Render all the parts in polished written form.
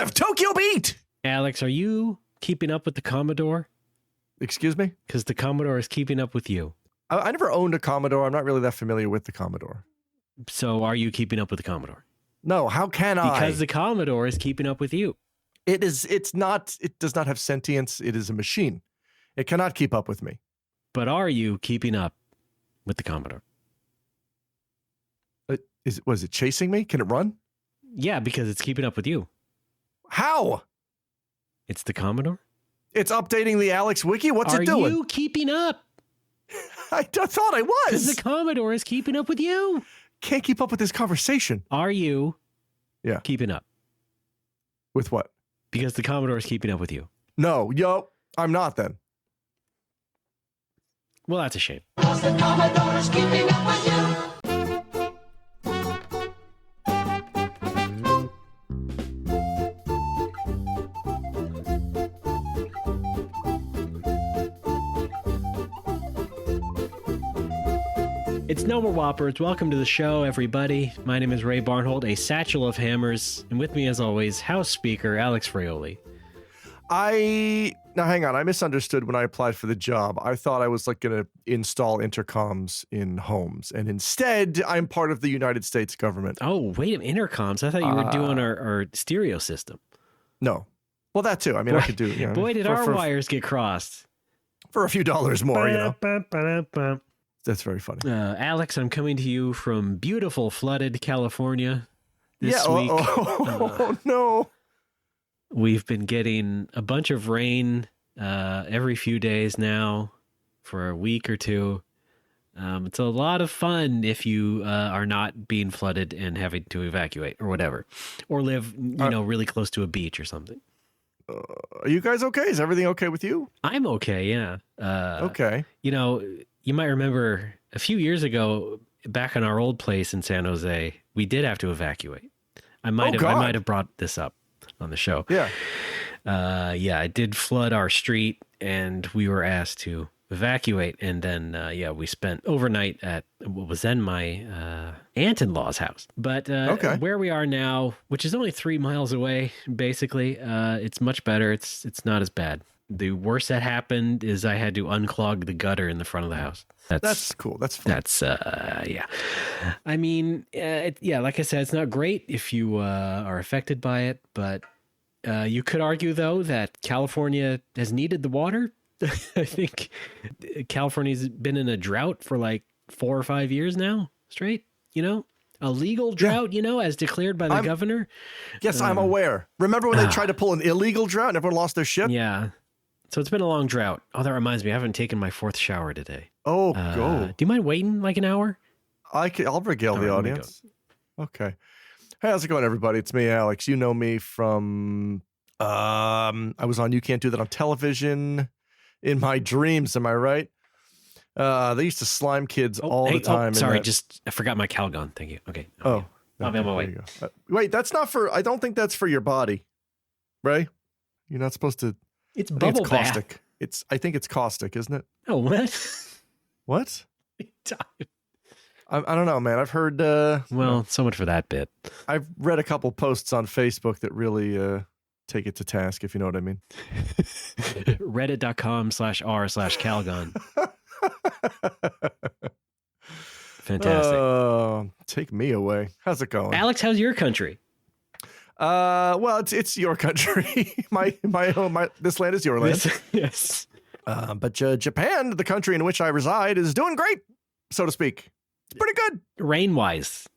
exclusive Tokyo Beat. Alex, are you keeping up with the Commodore? Excuse me? Because the Commodore is keeping up with you. I never owned a Commodore. I'm not really that familiar with the Commodore. So are you keeping up with the Commodore? No, how can I? Because the Commodore is keeping up with you. It does not have sentience. It is a machine. It cannot keep up with me. But are you keeping up with the Commodore? Was it chasing me? Can it run? Yeah, because it's keeping up with you. How? It's the Commodore? It's updating the Alex Wiki? What's Are it doing? Are you keeping up? I thought I was. Because the Commodore is keeping up with you. Can't keep up with this conversation. Are you keeping up? With what? Because the Commodore is keeping up with you. No, I'm not then. Well, that's a shame. Because the Commodore is keeping up with you. It's No More Whoppers. Welcome to the show, everybody. My name is Ray Barnholt, a satchel of hammers, and with me, as always, House Speaker Alex Fraioli. Now hang on, I misunderstood when I applied for the job. I thought I was going to install intercoms in homes, and instead, I'm part of the United States government. Oh, wait a minute, intercoms. I thought you were doing our stereo system. No. Well, that too. I mean, I could do. Boy, did our wires get crossed. For a few dollars more, That's very funny. Alex, I'm coming to you from beautiful flooded California this week. Oh, no. We've been getting a bunch of rain every few days now for a week or two. It's a lot of fun if you are not being flooded and having to evacuate or whatever, or live, really close to a beach or something. Are you guys okay? Is everything okay with you? I'm okay, yeah. Okay. You might remember a few years ago, back in our old place in San Jose, we did have to evacuate. I might have brought this up on the show. Yeah. It did flood our street, and we were asked to evacuate. And then, we spent overnight at what was then my aunt-in-law's house. But where we are now, which is only 3 miles away, basically, it's much better. It's not as bad. The worst that happened is I had to unclog the gutter in the front of the house. That's cool. That's fun. That's, yeah. I mean, like I said, it's not great if you are affected by it, but you could argue, though, that California has needed the water. I think California's been in a drought for like 4 or 5 years now, straight, a legal drought, as declared by the governor. Yes, I'm aware. Remember when they tried to pull an illegal drought and everyone lost their shit? Yeah. So it's been a long drought. Oh, that reminds me. I haven't taken my 4th shower today. Oh, go. Do you mind waiting like an hour? I'll regale the audience. Okay. Hey, how's it going, everybody? It's me, Alex. You know me from, I was on You Can't Do That on Television in my dreams. Am I right? They used to slime kids all the time. Sorry, I forgot my Calgon. Thank you. Okay. Oh. I'll be on my way. Wait, that's not for, I don't think that's for your body. Right? You're not supposed to. It's bubble bath. Caustic. I think it's caustic, isn't it? Oh, what? What? I don't know, man. I've heard. So much for that bit. I've read a couple posts on Facebook that really take it to task, if you know what I mean. Reddit.com/r/Calgon. Fantastic. Take me away. How's it going, Alex? How's your country? Well, it's your country. my this land is your land. Yes. But Japan, the country in which I reside, is doing great, so to speak. It's pretty good. Rain-wise.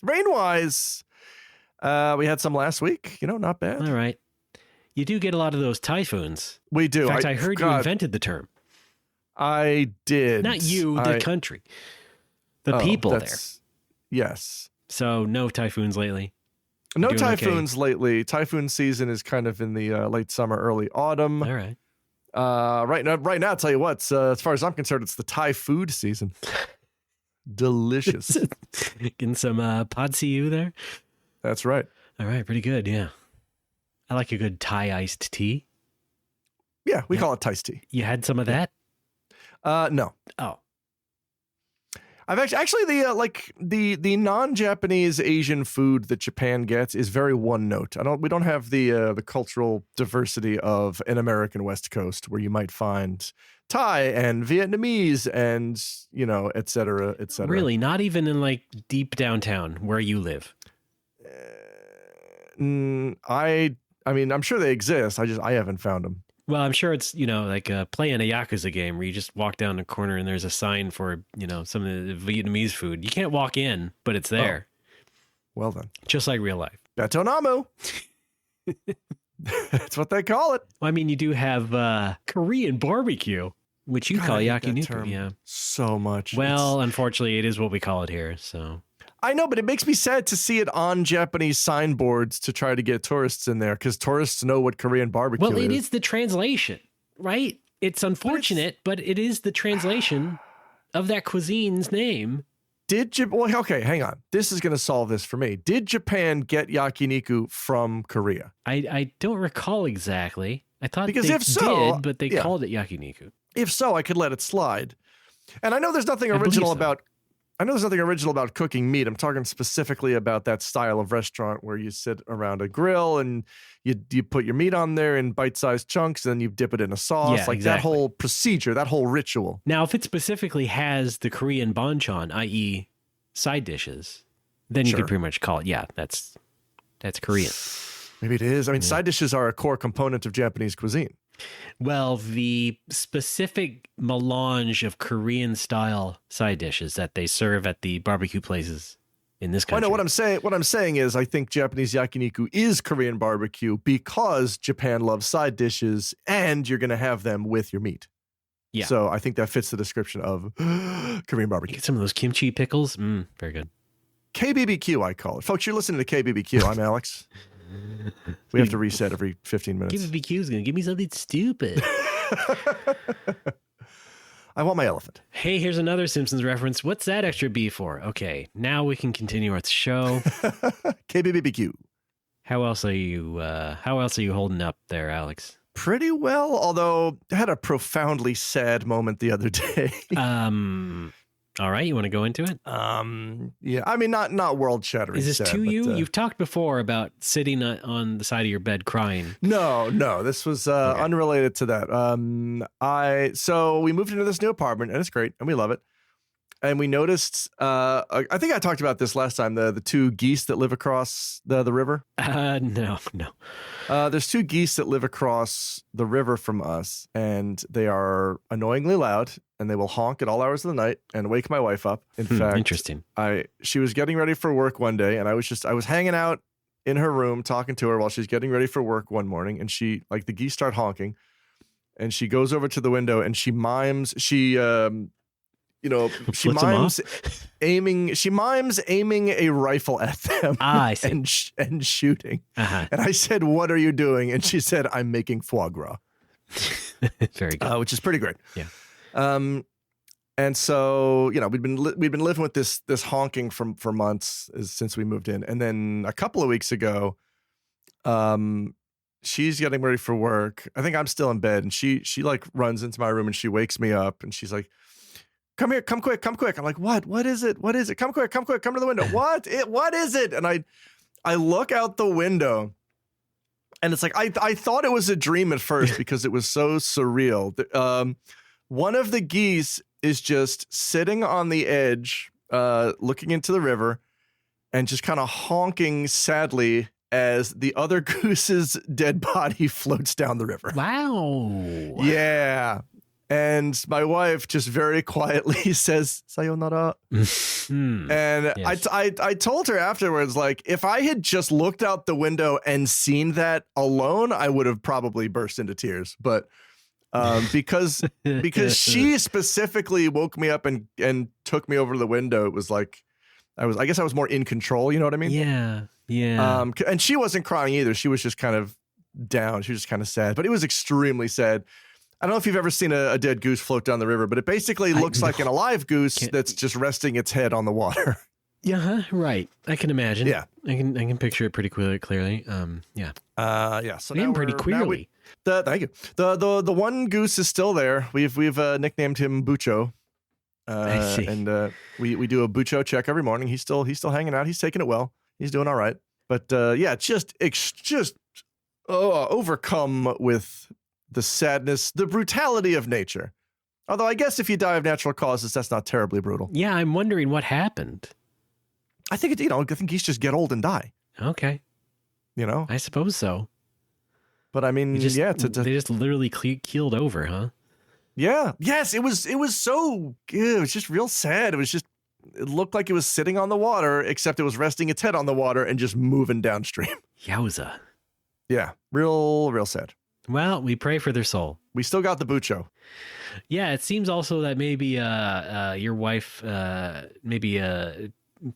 We had some last week. Not bad. All right. You do get a lot of those typhoons. We do. In fact, I heard you invented the term. I did. Not you, the country. The people there. Yes. So no typhoons lately. No typhoons lately. Typhoon season is kind of in the late summer, early autumn. All right. Right now, I'll tell you what, as far as I'm concerned, it's the Thai food season. Delicious. Getting some pod CU there? That's right. All right, pretty good, yeah. I like a good Thai iced tea. Yeah, we call it Thai tea. You had some of that? No. Oh. I've actually the non-Japanese Asian food that Japan gets is very one note. We don't have the cultural diversity of an American West Coast where you might find Thai and Vietnamese and et cetera, et cetera. Really, not even in like deep downtown where you live. I mean, I'm sure they exist. I haven't found them. Well, I'm sure it's, like playing a Yakuza game where you just walk down the corner and there's a sign for, some of the Vietnamese food. You can't walk in, but it's there. Oh. Well then. Just like real life. Betonamu. That's what they call it. Well, I mean, you do have Korean barbecue, which you call yakiniku. Yeah. So much. Well, unfortunately, it is what we call it here. So I know, but it makes me sad to see it on Japanese signboards to try to get tourists in there because tourists know what Korean barbecue is. Well, it is the translation, right? It's unfortunate, but it is the translation of that cuisine's name. Okay, hang on. This is going to solve this for me. Did Japan get yakiniku from Korea? I don't recall exactly. I thought because they if so, did, but they called it yakiniku. If so, I could let it slide. And I know there's nothing original about... I know there's nothing original about cooking meat. I'm talking specifically about that style of restaurant where you sit around a grill and you put your meat on there in bite-sized chunks and then you dip it in a sauce. Yeah, exactly. That whole procedure, that whole ritual. Now, if it specifically has the Korean banchan, i.e. side dishes, then you could pretty much call it, that's Korean. Maybe it is. I mean, side dishes are a core component of Japanese cuisine. Well, the specific melange of Korean-style side dishes that they serve at the barbecue places in this country. I know what I'm saying. What I'm saying is, I think Japanese yakiniku is Korean barbecue because Japan loves side dishes, and you're going to have them with your meat. Yeah. So I think that fits the description of Korean barbecue. Get some of those kimchi pickles. Very good. KBBQ, I call it. Folks, you're listening to KBBQ. I'm Alex. We have to reset every 15 minutes. KBBQ is going to give me something stupid. I want my elephant. Hey, here's another Simpsons reference. What's that extra B for? Okay, now we can continue our show. KBBQ. How else are you holding up there, Alex? Pretty well, although I had a profoundly sad moment the other day. All right, you want to go into it? Yeah, I mean, not world shattering. Is this sad, to but, you? You've talked before about sitting on the side of your bed crying. No, this was unrelated to that. So we moved into this new apartment and it's great and we love it. And we noticed, I think I talked about this last time, the two geese that live across the river. No. There's two geese that live across the river from us, and they are annoyingly loud, and they will honk at all hours of the night and wake my wife up. In fact, interesting. She was getting ready for work one day, and I was hanging out in her room talking to her while she's getting ready for work one morning, and the geese start honking, and she goes over to the window and she mimes aiming a rifle at them. I see. and shooting. Uh-huh. And I said, "What are you doing?" And she said, "I'm making foie gras." Very good. Which is pretty great. Yeah. And so, we've been living with this honking for months since we moved in. And then a couple of weeks ago, she's getting ready for work. I think I'm still in bed, and she like runs into my room and she wakes me up and she's like, "Come here, come quick. I'm like, what is it? Come quick, come to the window. What is it? And I look out the window and it's like, I thought it was a dream at first because it was so surreal. One of the geese is just sitting on the edge, looking into the river and just kind of honking sadly as the other goose's dead body floats down the river. Wow. Yeah. And my wife just very quietly says, "Sayonara." And yes. I told her afterwards, like, if I had just looked out the window and seen that alone, I would have probably burst into tears. But because she specifically woke me up and took me over to the window, it was like I guess I was more in control. You know what I mean? Yeah. And she wasn't crying either. She was just kind of down. She was just kind of sad. But it was extremely sad. I don't know if you've ever seen a dead goose float down the river, but it basically looks like an alive goose that's just resting its head on the water. Yeah, right. I can imagine. Yeah, I can picture it pretty clearly. Yeah. So and pretty clearly. Thank you. The one goose is still there. We've nicknamed him Bucho. I see. And we do a Bucho check every morning. He's still hanging out. He's taking it well. He's doing all right. But just overcome with the sadness, the brutality of nature. Although I guess if you die of natural causes, that's not terribly brutal. Yeah, I'm wondering what happened. I think I think geese just get old and die. Okay. I suppose so. But I mean, they just literally keeled over, huh? Yeah. Yes, it was so good. It was just real sad. It looked like it was sitting on the water, except it was resting its head on the water and just moving downstream. Yowza. Yeah. Real sad. Well, we pray for their soul. We still got the Bucho. Yeah, it seems also that maybe your wife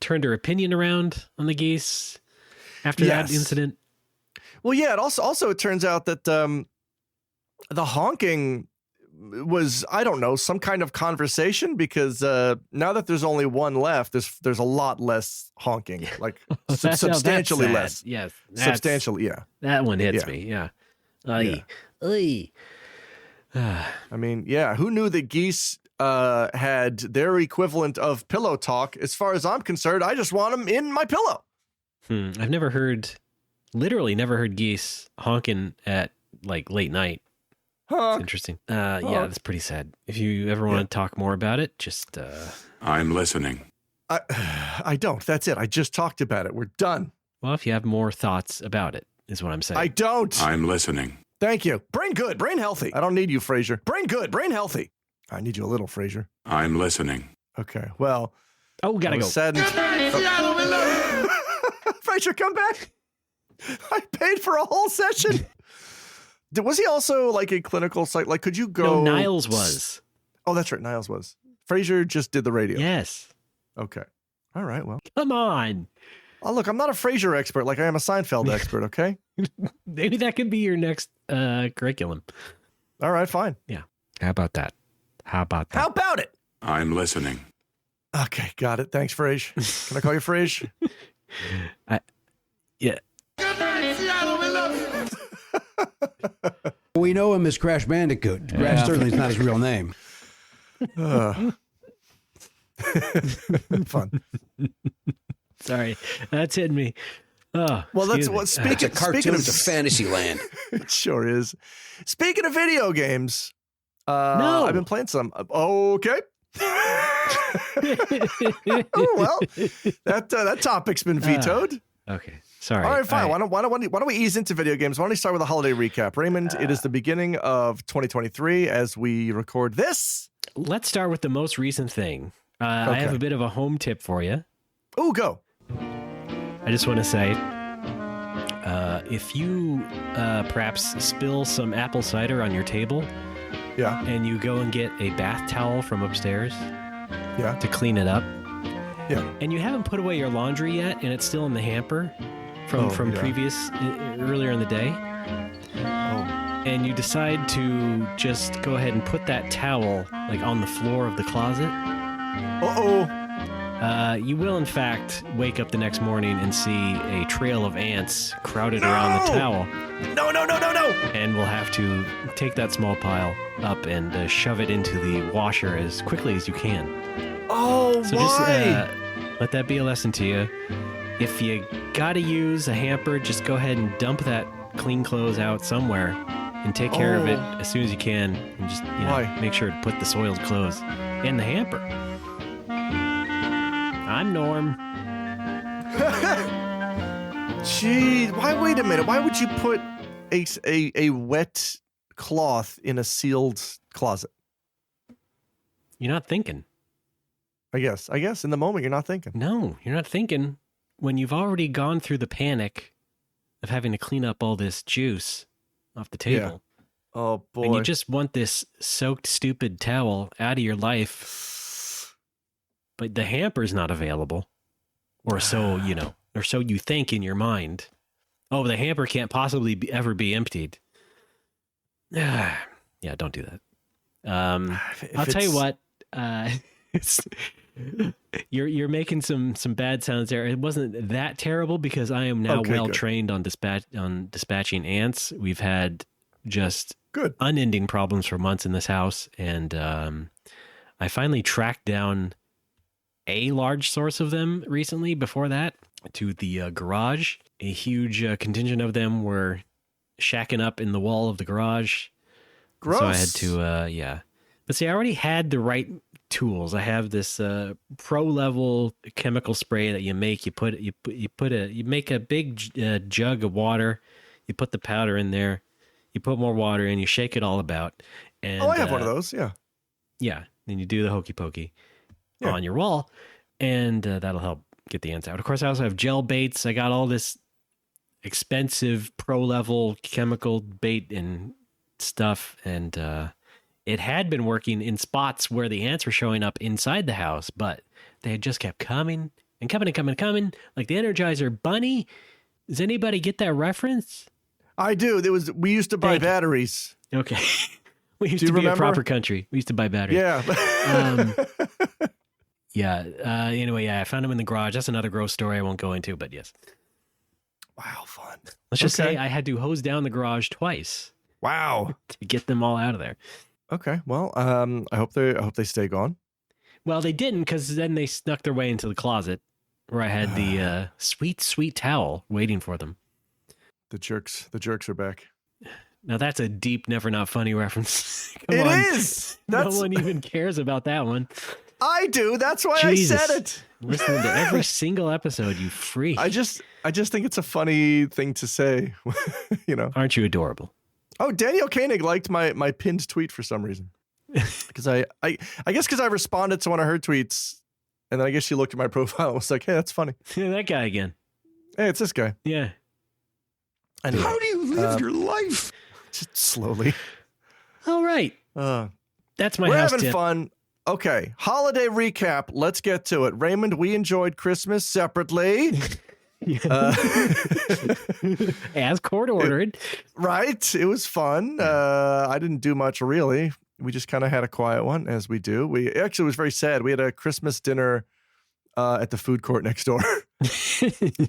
turned her opinion around on the geese after that incident. Well, yeah, it also it turns out that the honking was, I don't know, some kind of conversation, because now that there's only one left, there's a lot less honking, like substantially less. Yes, substantially. Yeah, that one hits me. Yeah. Oy. I mean, yeah, who knew that geese had their equivalent of pillow talk? As far as I'm concerned, I just want them in my pillow. I've literally never heard geese honking at like late night. It's interesting. Yeah, that's pretty sad. If you ever want to talk more about it, just... I'm listening. I don't. That's it. I just talked about it. We're done. Well, if you have more thoughts about it, is what I'm saying. I don't. I'm listening. Thank you. Brain good, brain healthy. I don't need you, Frasier. Brain good, brain healthy. I need you a little, Frasier. I'm listening. Okay, well... Oh, gotta go. Saddened. Frasier, come back. I paid for a whole session. Was he also like a clinical site? Like, could you go? No, Niles was. Oh, that's right. Niles was. Frasier just did the radio. Yes. Okay. All right. Well, come on. Oh, look, I'm not a Frasier expert like I am a Seinfeld expert. Okay. Maybe that could be your next curriculum. All right. Fine. Yeah. How about that? How about it? I'm listening. Okay. Got it. Thanks, Frasier. Can I call you Frasier? Yeah. Good night, Seattle. We love you. We know him as Crash Bandicoot. Crash certainly is not his real name. Fun. Sorry, that's hitting me. Oh, well, that's what. Speaking of it's a fantasy land. It sure is. Speaking of video games, no, I've been playing some. Okay. Oh, well, that topic's been vetoed. Okay, sorry. All right, fine. Why don't we ease into video games? Why don't we start with a holiday recap? Raymond, it is the beginning of 2023 as we record this. Let's start with the most recent thing. I have a bit of a home tip for you. Oh, go. I just want to say, if you perhaps spill some apple cider on your table, and you go and get a bath towel from upstairs, to clean it up, and you haven't put away your laundry yet, and it's still in the hamper from previous earlier in the day, and you decide to just go ahead and put that towel like on the floor of the closet. You will, in fact, wake up the next morning and see a trail of ants crowded around the towel. No. And we'll have to take that small pile up and shove it into the washer as quickly as you can. Oh, so why? Just let that be a lesson to you. If you gotta use a hamper, just go ahead and dump that clean clothes out somewhere and take care of it as soon as you can. And just make sure to put the soiled clothes in the hamper. I'm Norm. Gee, wait a minute. Why would you put a wet cloth in a sealed closet? You're not thinking. I guess in the moment you're not thinking. No, you're not thinking when you've already gone through the panic of having to clean up all this juice off the table. Yeah. Oh boy. And you just want this soaked, stupid towel out of your life. But the hamper's not available. Or so you think in your mind. Oh, the hamper can't possibly ever be emptied. Yeah, don't do that. I'll tell you what. You're making some bad sounds there. It wasn't that terrible because I am now trained on dispatching ants. We've had just unending problems for months in this house, and I finally tracked down a large source of them recently. Before that, to the garage, a huge contingent of them were shacking up in the wall of the garage. Gross. So I had to, But see, I already had the right tools. I have this pro level chemical spray that you make. You make a big jug of water. You put the powder in there. You put more water in. You shake it all about. And I have one of those. Yeah. Yeah. Then you do the hokey pokey on your wall, and that'll help get the ants out. Of course, I also have gel baits. I got all this expensive pro level chemical bait and stuff, and it had been working in spots where the ants were showing up inside the house, but they had just kept coming and coming and coming and coming, like the Energizer Bunny. Does anybody get that reference? I do. We used to buy batteries. Okay. We used to be a proper country. We used to buy batteries. Yeah. Anyway, I found them in the garage. That's another gross story I won't go into, but yes. Wow, fun. Let's just say I had to hose down the garage twice. Wow. To get them all out of there. Okay. Well, I hope they stay gone. Well, they didn't, because then they snuck their way into the closet where I had the sweet, sweet towel waiting for them. The jerks are back. Now that's a deep, never not funny reference. It is. No one even cares about that one. I do. That's why Jesus. I said it. Listening to every single episode, you freak. I just think it's a funny thing to say. You know? Aren't you adorable? Oh, Danielle Koenig liked my pinned tweet for some reason. Because I guess because I responded to one of her tweets, and then I guess she looked at my profile and was like, "Hey, that's funny." Yeah, that guy again. Hey, it's this guy. Yeah. Anyway, how do you live your life? Just slowly. All right. That's my We're house having tip. fun. Okay, holiday recap. Let's get to it. Raymond, we enjoyed Christmas separately. As court ordered. Right. It was fun. I didn't do much really. We just kind of had a quiet one, as we do. We actually, it was very sad. We had a Christmas dinner at the food court next door. What's in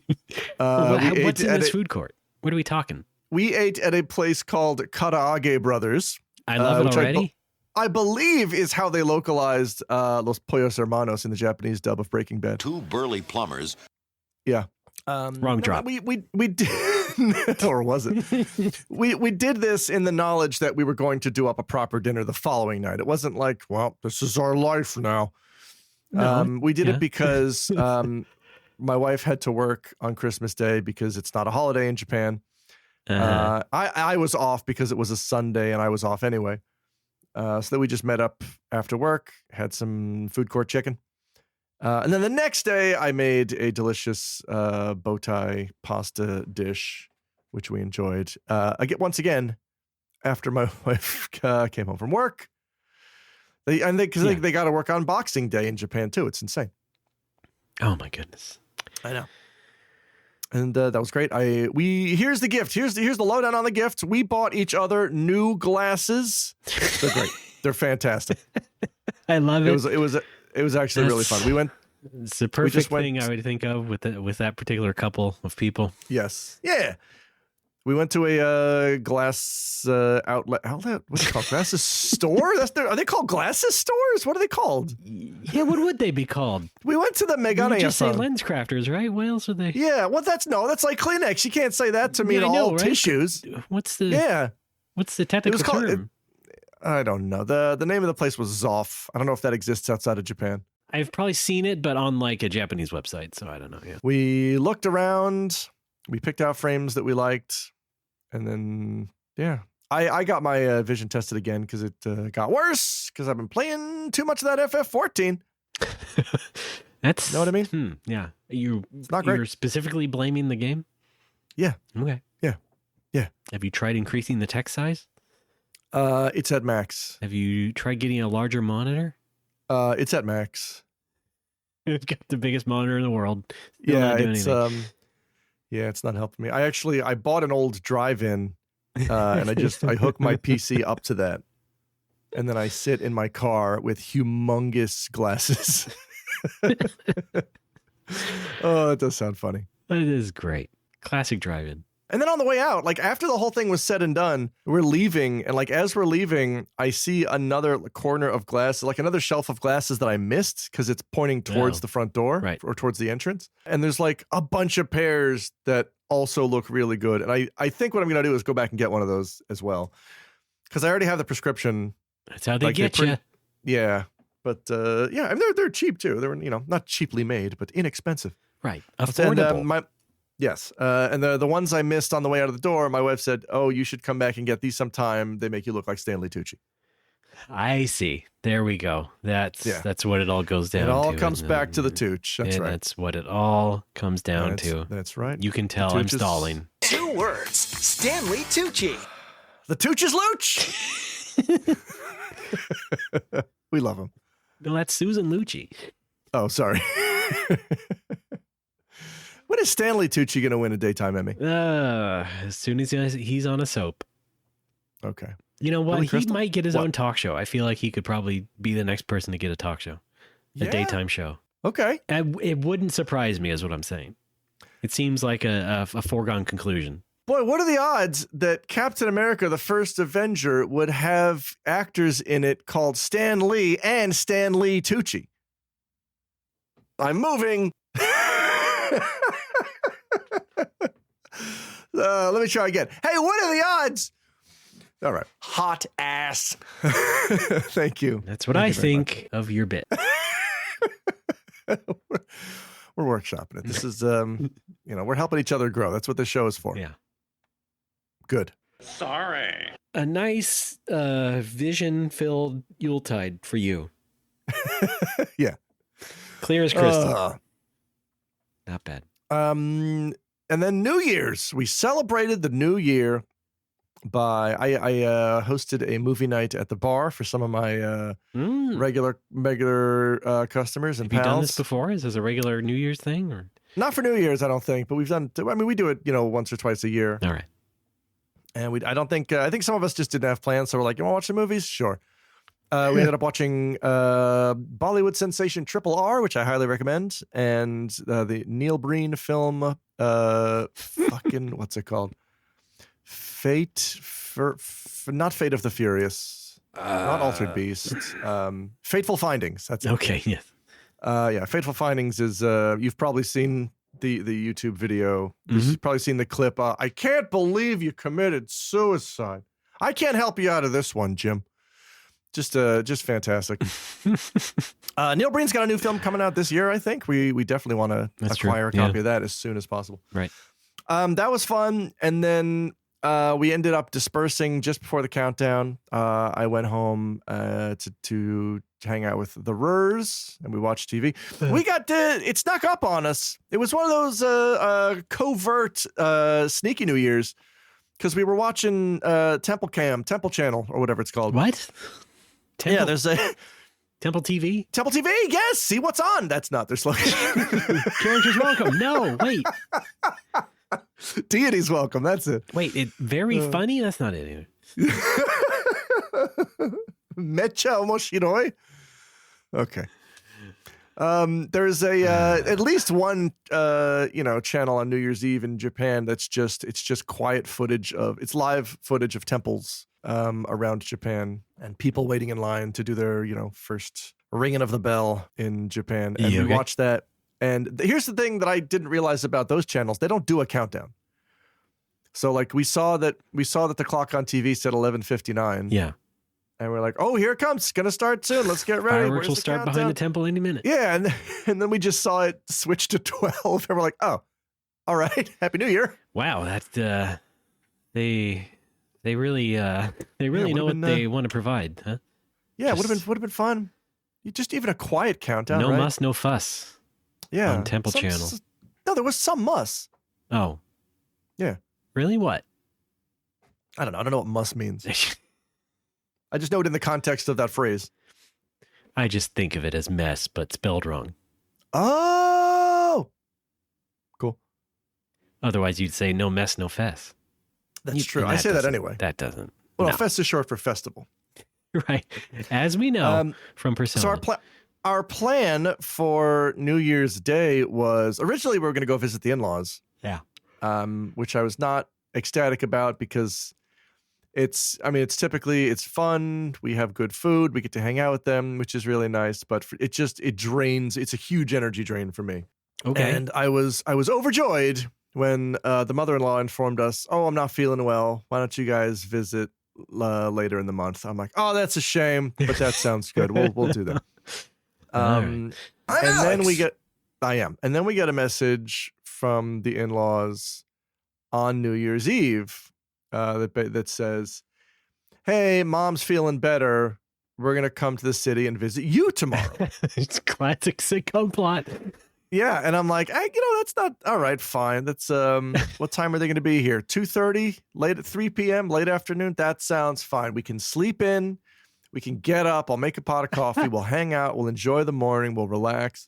this food court? What are we talking? We ate at a place called Karaage Brothers. I love it already. I believe is how they localized Los Pollos Hermanos in the Japanese dub of Breaking Bad. Two burly plumbers. Yeah. Wrong drop. We did, or was it? We did this in the knowledge that we were going to do up a proper dinner the following night. It wasn't like, well, this is our life now. No. We did it because my wife had to work on Christmas Day because it's not a holiday in Japan. I was off because it was a Sunday and I was off anyway. So that we just met up after work, had some food court chicken. And then the next day I made a delicious bow tie pasta dish, which we enjoyed. Once again, after my wife came home from work. They got to work on Boxing Day in Japan too. It's insane. Oh my goodness. I know. And that was great. Here's the gift. Here's the lowdown on the gift. We bought each other new glasses. They're great. They're fantastic. I love it. It was actually really fun. We went. It's the perfect thing I would think of with that particular couple of people. Yes. Yeah. We went to a glass outlet. What's it called? Glasses store? Are they called glasses stores? What are they called? Yeah, what would they be called? We went to the Megane. You just say lens crafters, right? What else are they? Yeah, well, that's like Kleenex. You can't say that to me in all tissues. What's the technical term? I don't know. The name of the place was Zoff. I don't know if that exists outside of Japan. I've probably seen it, but on like a Japanese website, so I don't know. Yeah. We looked around. We picked out frames that we liked, and then I got my vision tested again because it got worse because I've been playing too much of that FF14. That's know what I mean? Yeah, it's not great. You're specifically blaming the game. Yeah. Okay. Yeah. Have you tried increasing the text size? It's at max. Have you tried getting a larger monitor? It's at max. It's got the biggest monitor in the world. Yeah, it's it's not helping me. I bought an old drive-in, and I hook my PC up to that, and then I sit in my car with humongous glasses. Oh, that does sound funny. That is great. Classic drive-in. And then on the way out, like after the whole thing was said and done, we're leaving. And like as we're leaving, I see another corner of glass, like another shelf of glasses that I missed because it's pointing towards the front door or towards the entrance. And there's like a bunch of pairs that also look really good. And I think what I'm going to do is go back and get one of those as well because I already have the prescription. That's how they get you. Yeah. But yeah, I mean, they're cheap too. They're, not cheaply made, but inexpensive. Right. Affordable. And, yes. And the ones I missed on the way out of the door, my wife said, oh, you should come back and get these sometime. They make you look like Stanley Tucci. I see. There we go. That's what it all goes down to. It all comes back to the Tooch. That's right. That's what it all comes down to. That's right. You can tell I'm stalling. 2 words. Stanley Tucci. The Tooch is Looch. We love him. No, that's Susan Lucci. Oh, sorry. When is Stanley Tucci going to win a daytime Emmy? As soon as he's on a soap. Okay. You know what? Billy He Crystal? might get his own talk show. I feel like he could probably be the next person to get a talk show, a daytime show. Okay. It wouldn't surprise me, is what I'm saying. It seems like a foregone conclusion. Boy, what are the odds that Captain America, the First Avenger, would have actors in it called Stan Lee and Stan Lee Tucci? I'm moving. Let me try again. Hey, what are the odds? All right. Hot ass. Thank you. That's what I think of your bit. We're workshopping it. This is, we're helping each other grow. That's what this show is for. Yeah. Good. Sorry. A nice vision-filled Yuletide for you. Yeah. Clear as crystal. Not bad. And then New Year's. We celebrated the New Year by I hosted a movie night at the bar for some of my regular customers and Have pals. you done this before? Is this a regular New Year's thing? Or? Not for New Year's, I don't think, but we've done. I mean, we do it, once or twice a year. All right. And I don't think. I think some of us just didn't have plans, so we're like, you want to watch the movies? Sure. We ended up watching Bollywood sensation Triple R, which I highly recommend, and the Neil Breen film, fucking what's it called? Not Fate of the Furious, not Altered Beast, Fateful Findings. That's it. Okay. Yes. Yeah, Fateful Findings is. You've probably seen the YouTube video. You've probably seen the clip. I can't believe you committed suicide. I can't help you out of this one, Jim. Just fantastic. Neil Breen's got a new film coming out this year. I think we definitely want to acquire a copy of that as soon as possible. Right. That was fun, and then we ended up dispersing just before the countdown. I went home to hang out with the Rurs, and we watched TV. We got it snuck up on us. It was one of those covert sneaky New Year's because we were watching Temple Channel or whatever it's called. What? Yeah, there's a Temple TV. Temple TV. Yes, see what's on. That's not their slogan. Characters welcome. No, wait. Deities welcome. That's it. Wait, very funny? That's not it either. Mecha Omoshiroi? Okay. There's at least one channel on New Year's Eve in Japan that's just quiet footage it's live footage of temples around Japan and people waiting in line to do their first ringing of the bell in Japan, and we watched that. And here's the thing that I didn't realize about those channels: they don't do a countdown. So like we saw that the clock on TV said 11:59. Yeah. And we're like, oh, here it comes. It's going to start soon. Let's get ready. Fireworks will start behind the temple any minute. Yeah. And then we just saw it switch to 12. And we're like, oh, all right. Happy New Year. Wow. That's, they really know what they want to provide, huh? Yeah. Would have been fun. Just even a quiet countdown. No right? muss, no fuss. Yeah. On Temple Channel. No, there was some muss. Oh. Yeah. Really? What? I don't know. I don't know what muss means. I just know it in the context of that phrase. I just think of it as mess, but spelled wrong. Oh, cool. Otherwise, you'd say no mess, no fess. That's true. I say that anyway. That doesn't. Well, no. fest is short for festival. Right. As we know from Persona. So our plan for New Year's Day was originally we were going to go visit the in-laws. Yeah. Which I was not ecstatic about because it's fun. We have good food. We get to hang out with them, which is really nice. But it drains. It's a huge energy drain for me. Okay. And I was overjoyed when the mother-in-law informed us, "Oh, I'm not feeling well. Why don't you guys visit later in the month?" I'm like, "Oh, that's a shame, but that sounds good. We'll do that." And then we get a message from the in-laws on New Year's Eve that says, "Hey, mom's feeling better. We're gonna come to the city and visit you tomorrow." It's classic sitcom plot. Yeah, and I'm like, that's not all right. Fine. That's what time are they going to be here? 2:30, late at 3 p.m., late afternoon. That sounds fine. We can sleep in. We can get up. I'll make a pot of coffee. We'll hang out. We'll enjoy the morning. We'll relax.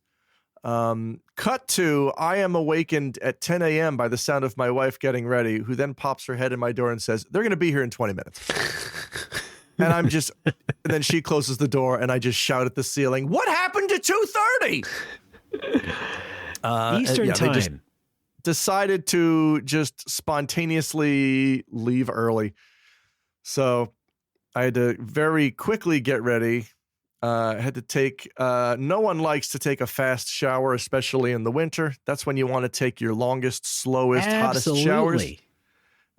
Cut to, I am awakened at 10 a.m. by the sound of my wife getting ready, who then pops her head in my door and says, "They're going to be here in 20 minutes." And and then she closes the door, and I just shout at the ceiling, "What happened to 2:30?" Eastern time. They just decided to just spontaneously leave early. So I had to very quickly get ready. Had to take, no one likes to take a fast shower, especially in the winter. That's when you want to take your longest, slowest, hottest showers.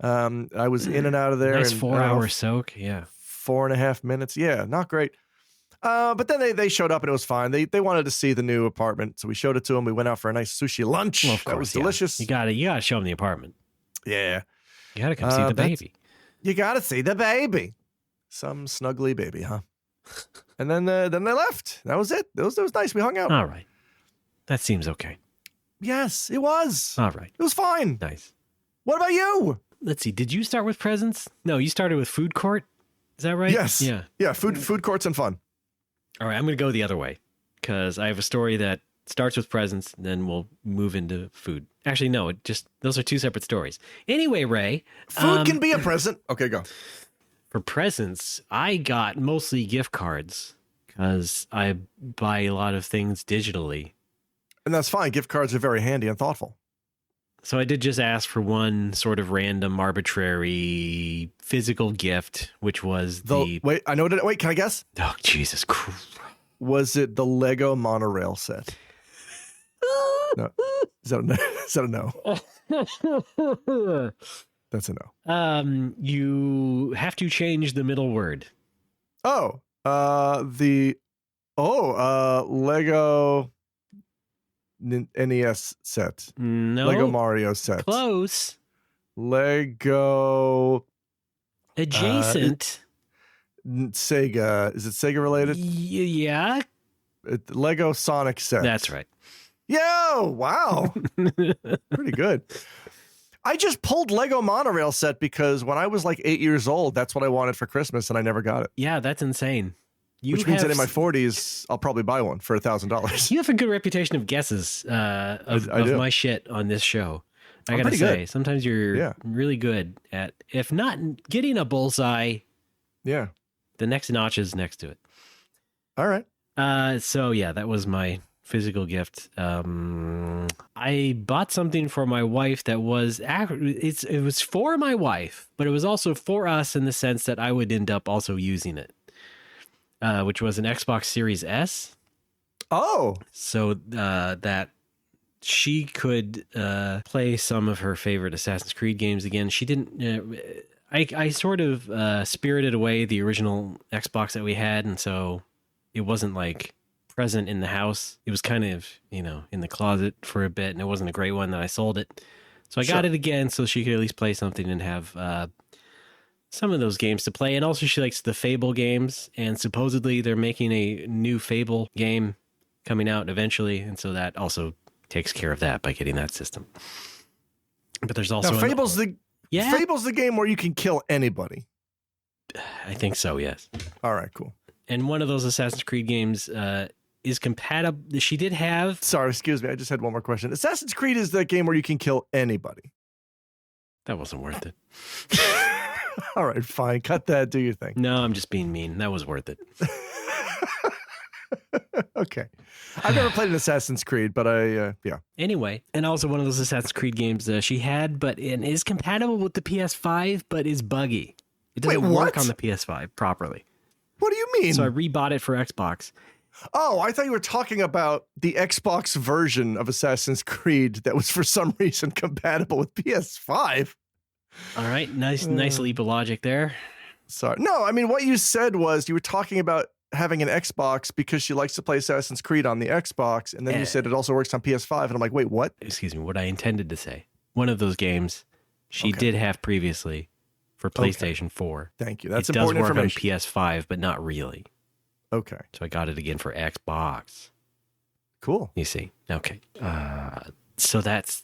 I was in and out of there. Nice in 4-hour soak. Yeah. 4.5 minutes. Yeah, not great. But then they showed up and it was fine. They wanted to see the new apartment, so we showed it to them. We went out for a nice sushi lunch. Well, of course, that was delicious. You gotta show them the apartment. Yeah, you gotta come see the baby. You gotta see the baby. Some snuggly baby, huh? And then they left. That was it. It was nice. We hung out. All right, that seems okay. Yes, it was. All right, it was fine. Nice. What about you? Let's see. Did you start with presents? No, you started with food court. Is that right? Yes. Yeah. Food courts and fun. All right, I'm going to go the other way because I have a story that starts with presents, and then we'll move into food. Actually, no, those are two separate stories. Anyway, Ray. Food can be a present. Okay, go. For presents, I got mostly gift cards because I buy a lot of things digitally. And that's fine. Gift cards are very handy and thoughtful. So I did just ask for one sort of random, arbitrary physical gift, which was Wait, I know. Wait, can I guess? Oh, Jesus Christ. Was it the Lego monorail set? No. Is that a no? That's a no. You have to change the middle word. Oh, Lego NES set. No. Lego Mario set. Close. Lego. Adjacent. Sega. Is it Sega related? Yeah. Lego Sonic set. That's right. Yo, wow. Pretty good. I just pulled Lego monorail set because when I was like 8 years old, that's what I wanted for Christmas, and I never got it. Yeah, that's insane. Which means that in my 40s, I'll probably buy one for $1,000. You have a good reputation of guesses of my shit on this show. I gotta say, good. Sometimes you're really good at, if not getting a bullseye, the next notch is next to it. All right. So yeah, that was my physical gift. I bought something for my wife that was it was for my wife, but it was also for us in the sense that I would end up also using it. Which was an Xbox Series S. Oh, so that she could play some of her favorite Assassin's Creed games again. She didn't. I sort of spirited away the original Xbox that we had, and so it wasn't like present in the house. It was kind of in the closet for a bit, and it wasn't a great one. That I sold it, so I got it again, so she could at least play something and have some of those games to play. And also she likes the Fable games, and supposedly they're making a new Fable game coming out eventually, and so that also takes care of that by getting that system. But there's also Fable's the game where you can kill anybody. I think so, yes. All right, cool. And one of those Assassin's Creed games is compatible. She did have... Sorry, excuse me. I just had one more question. Assassin's Creed is the game where you can kill anybody. That wasn't worth it. All right, fine. Cut that. Do your thing. No, I'm just being mean. That was worth it. Okay. I've never played an Assassin's Creed, but yeah. Anyway, and also one of those Assassin's Creed games she had, but it is compatible with the PS5, but is buggy. It doesn't work on the PS5 properly. What do you mean? So I rebought it for Xbox. Oh, I thought you were talking about the Xbox version of Assassin's Creed that was for some reason compatible with PS5. All right, nice leap of logic there. Sorry. No, I mean, what you said was you were talking about having an Xbox because she likes to play Assassin's Creed on the Xbox, and then you said it also works on PS5, and I'm like, wait, what? Excuse me, what I intended to say. One of those games she did have previously for PlayStation 4. Thank you. That's it important does work information. on PS5, but not really. Okay. So I got it again for Xbox. Cool. You see. Okay. So that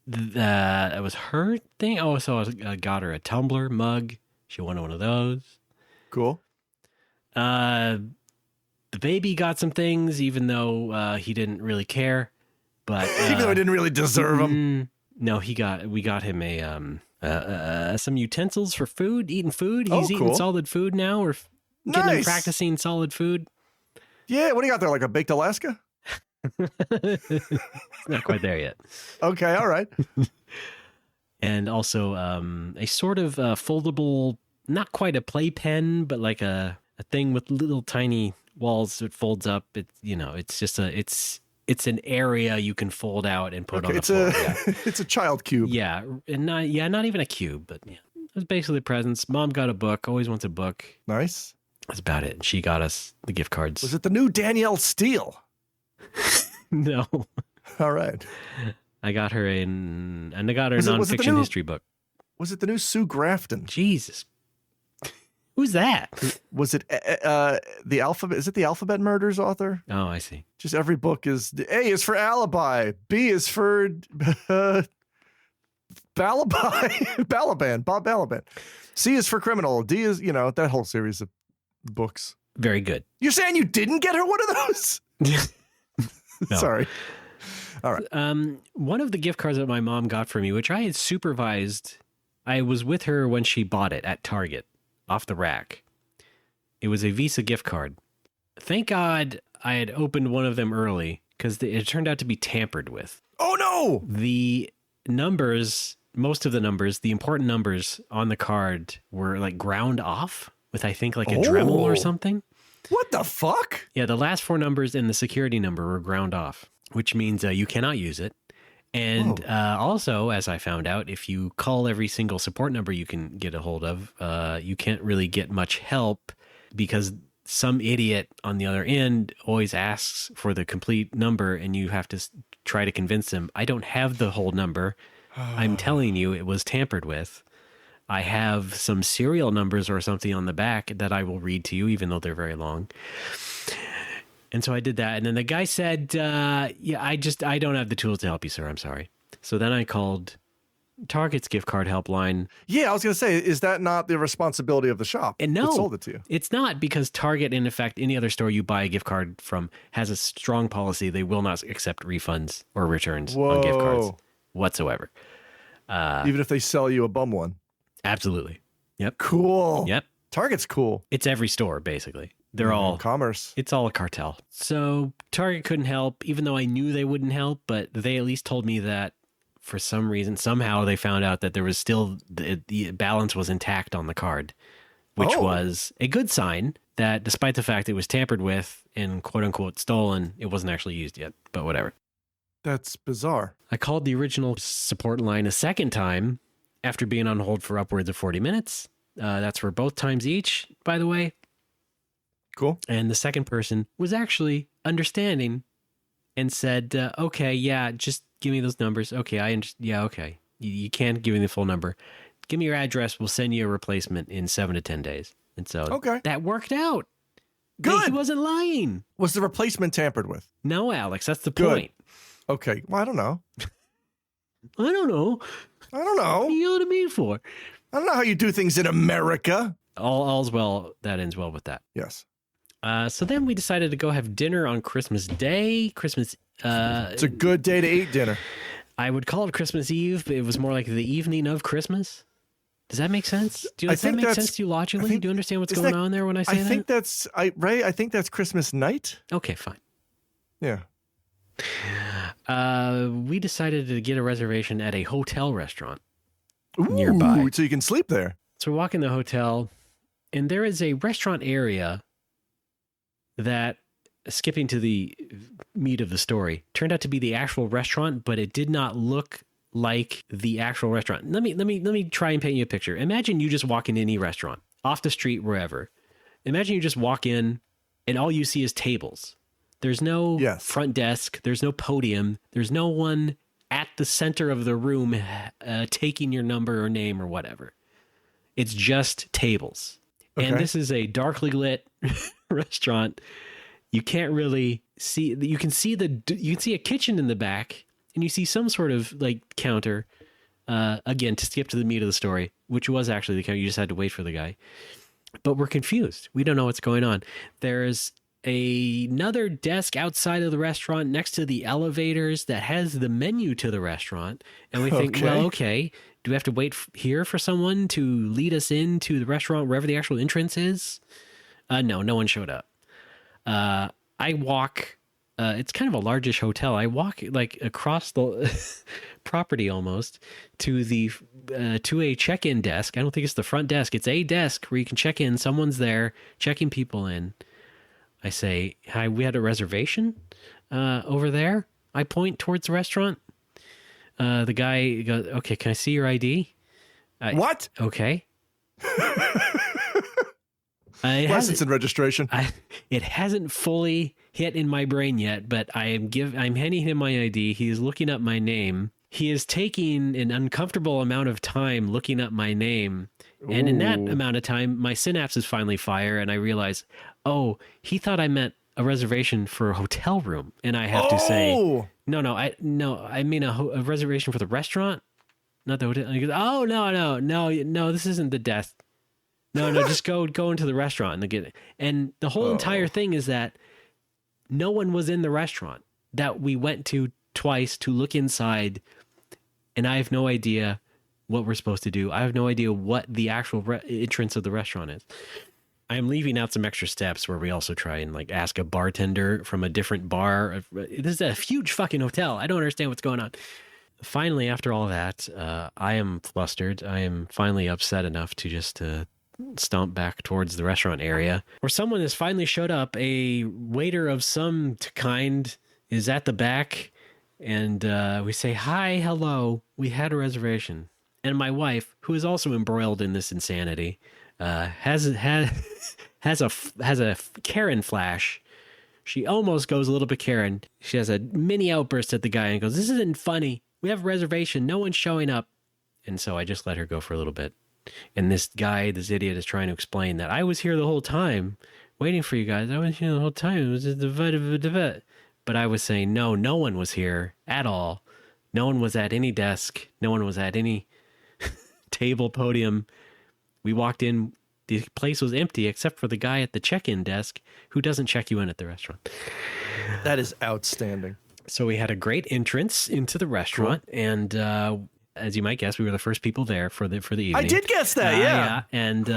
was her thing. Oh, so I got her a tumbler mug. She wanted one of those. Cool. The baby got some things, even though he didn't really care. But even though I didn't really deserve them. No, we got him some utensils for food, eating food. He's eating solid food now. We're getting him practicing solid food. Yeah, what do you got there? Like a baked Alaska? It's not quite there yet. Okay, all right. And also a sort of foldable, not quite a playpen, but like a thing with little tiny walls that folds up. It's just it's an area you can fold out and put on the floor. It's a child cube. Yeah, and not even a cube, but yeah, it was basically presents. Mom got a book. Always wants a book. Nice. That's about it. And she got us the gift cards. Was it the new Danielle Steele? No. All right. I got her a nonfiction history book. Was it the new Sue Grafton? Jesus. Who's that? Was it the alphabet? Is it the Alphabet Murders author? Oh, I see. Just every book is A is for alibi, B is for Balaban, Bob Balaban. C is for criminal. D is, that whole series of books. Very good. You're saying you didn't get her one of those? No. Sorry. All right. One of the gift cards that my mom got for me, which I had supervised, I was with her when she bought it at Target off the rack. It was a Visa gift card. Thank God I had opened one of them early because it turned out to be tampered with. Oh, no. The numbers, most of the numbers, the important numbers on the card were like ground off with, I think, like a Dremel or something. What the fuck? Yeah, the last four numbers and the security number were ground off, which means you cannot use it. And also, as I found out, if you call every single support number you can get a hold of, you can't really get much help because some idiot on the other end always asks for the complete number and you have to try to convince them, I don't have the whole number. I'm telling you it was tampered with. I have some serial numbers or something on the back that I will read to you, even though they're very long. And so I did that. And then the guy said, I don't have the tools to help you, sir. I'm sorry. So then I called Target's gift card helpline. Yeah, I was going to say, is that not the responsibility of the shop and no, that sold it to you? It's not, because Target, in effect, any other store you buy a gift card from has a strong policy. They will not accept refunds or returns on gift cards whatsoever. Even if they sell you a bum one? Absolutely. Yep. Cool. Yep. Target's cool. It's every store, basically. They're all commerce. It's all a cartel. So Target couldn't help, even though I knew they wouldn't help, but they at least told me that for some reason, somehow they found out that there was still the balance was intact on the card, which was a good sign that despite the fact it was tampered with and quote unquote stolen, it wasn't actually used yet, but whatever. That's bizarre. I called the original support line a second time after being on hold for upwards of 40 minutes. That's for both times each, by the way. Cool. And the second person was actually understanding and said, okay, yeah, just give me those numbers. Okay, okay. You can't give me the full number. Give me your address. We'll send you a replacement in 7 to 10 days. And so that worked out. Good. He wasn't lying. Was the replacement tampered with? No, Alex, that's the point. Okay. Well, I don't know. I don't know. What are you yelling at me for? I don't know how you do things in America. All's well that ends well with that. Yes. So then we decided to go have dinner on Christmas Day. It's a good day to eat dinner. I would call it Christmas Eve, but it was more like the evening of Christmas. Does that make sense? Does that make sense to you logically? Do you understand what's going on there when I say that? I think that's Christmas night. Okay, fine. Yeah. We decided to get a reservation at a hotel restaurant Ooh, nearby. so you can sleep there. So we walk in the hotel, and there is a restaurant area that, skipping to the meat of the story, turned out to be the actual restaurant, but it did not look like the actual restaurant. Let me try and paint you a picture. Imagine you just walk in any restaurant, off the street, wherever. Imagine you just walk in, and all you see is tables. There's no front desk. There's no podium. There's no one at the center of the room taking your number or name or whatever. It's just tables. Okay. And this is a darkly lit restaurant. You can't really see. You can see a kitchen in the back, and you see some sort of like counter. Again, to skip to the meat of the story, which was actually the counter. You just had to wait for the guy. But we're confused. We don't know what's going on. There's another desk outside of the restaurant next to the elevators that has the menu to the restaurant. And we think, well, okay, do we have to wait here for someone to lead us into the restaurant wherever the actual entrance is? No one showed up. I walk, it's kind of a largish hotel. I walk like across the property almost to a check-in desk. I don't think it's the front desk. It's a desk where you can check in. Someone's there checking people in. I say, hi, we had a reservation over there. I point towards the restaurant. The guy goes, okay, can I see your ID? What? Okay. License and registration. It hasn't fully hit in my brain yet, but I'm handing him my ID. He's looking up my name. He is taking an uncomfortable amount of time looking up my name. And in that amount of time, my synapses finally fire, and I realize, oh, he thought I meant a reservation for a hotel room. And I have to say, I mean a reservation for the restaurant, not the hotel. And he goes, oh, no, this isn't the desk. No, just go into the restaurant and get it. And the whole entire thing is that no one was in the restaurant that we went to twice to look inside, and I have no idea what we're supposed to do. I have no idea what the actual entrance of the restaurant is. I'm leaving out some extra steps where we also try and like ask a bartender from a different bar. This is a huge fucking hotel. I don't understand what's going on. Finally, after all that, I am flustered. I am finally upset enough to just stomp back towards the restaurant area where someone has finally showed up. A waiter of some kind is at the back, and we say, hi, hello, we had a reservation. And my wife, who is also embroiled in this insanity, has a Karen flash. She almost goes a little bit Karen. She has a mini outburst at the guy and goes, this isn't funny. We have a reservation. No one's showing up. And so I just let her go for a little bit. And this idiot is trying to explain that I was here the whole time waiting for you guys. I was here the whole time. It was just the But I was saying, no one was here at all. No one was at any desk. No one was at any table, podium. We walked in. The place was empty except for the guy at the check-in desk who doesn't check you in at the restaurant. That is outstanding. So we had a great entrance into the restaurant, cool. And as you might guess, we were the first people there for the evening. I did guess that, yeah. And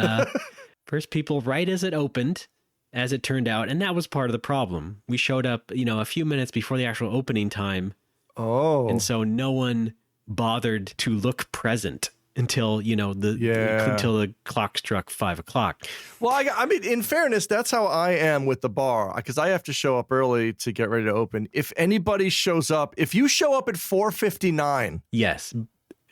first people right as it opened, as it turned out, and that was part of the problem. We showed up, a few minutes before the actual opening time. Oh. And so no one bothered to look present until until the clock struck 5 o'clock. Well, I mean, in fairness, that's how I am with the bar, because I have to show up early to get ready to open. If anybody shows up, if you show up at 4:59, yes,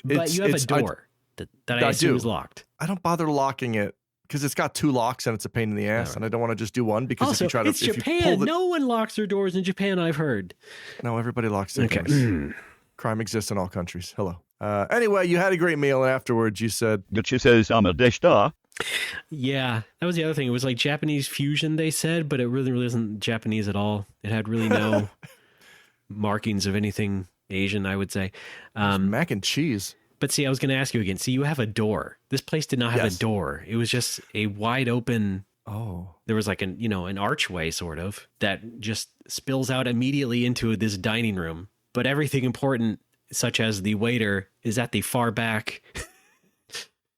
but you have a door that I assume is locked. I don't bother locking it because it's got 2 locks and it's a pain in the ass, and I don't want to just do one because also, if you try to, it's Japan. No one locks their doors in Japan. I've heard. No, everybody locks their doors. Crime exists in all countries. Hello. Anyway, you had a great meal, and afterwards you said... Yeah, that was the other thing. It was like Japanese fusion, they said, but it really isn't Japanese at all. It had really no markings of anything Asian, I would say. Mac and cheese. But see, I was going to ask you again. See, you have a door. This place did not have a door. It was just a wide open... Oh. There was like an archway, sort of, that just spills out immediately into this dining room. But everything important, such as the waiter, is at the far back.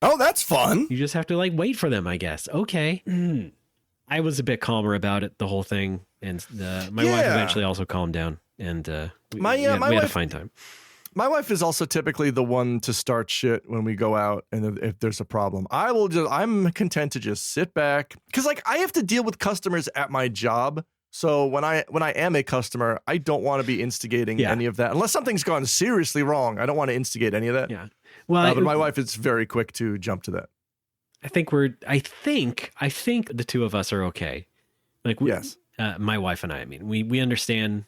Oh, that's fun. You just have to wait for them, I guess. Okay. I was a bit calmer about it, the whole thing. And my wife eventually also calmed down, and we had a fine time. My wife is also typically the one to start shit when we go out, and if there's a problem, I'm content to just sit back, because like I have to deal with customers at my job. So when I am a customer, I don't want to be instigating any of that unless something's gone seriously wrong. I don't want to instigate any of that. Yeah. Well, but my wife is very quick to jump to that. I think the two of us are okay. Like, yes, my wife and I mean, we understand,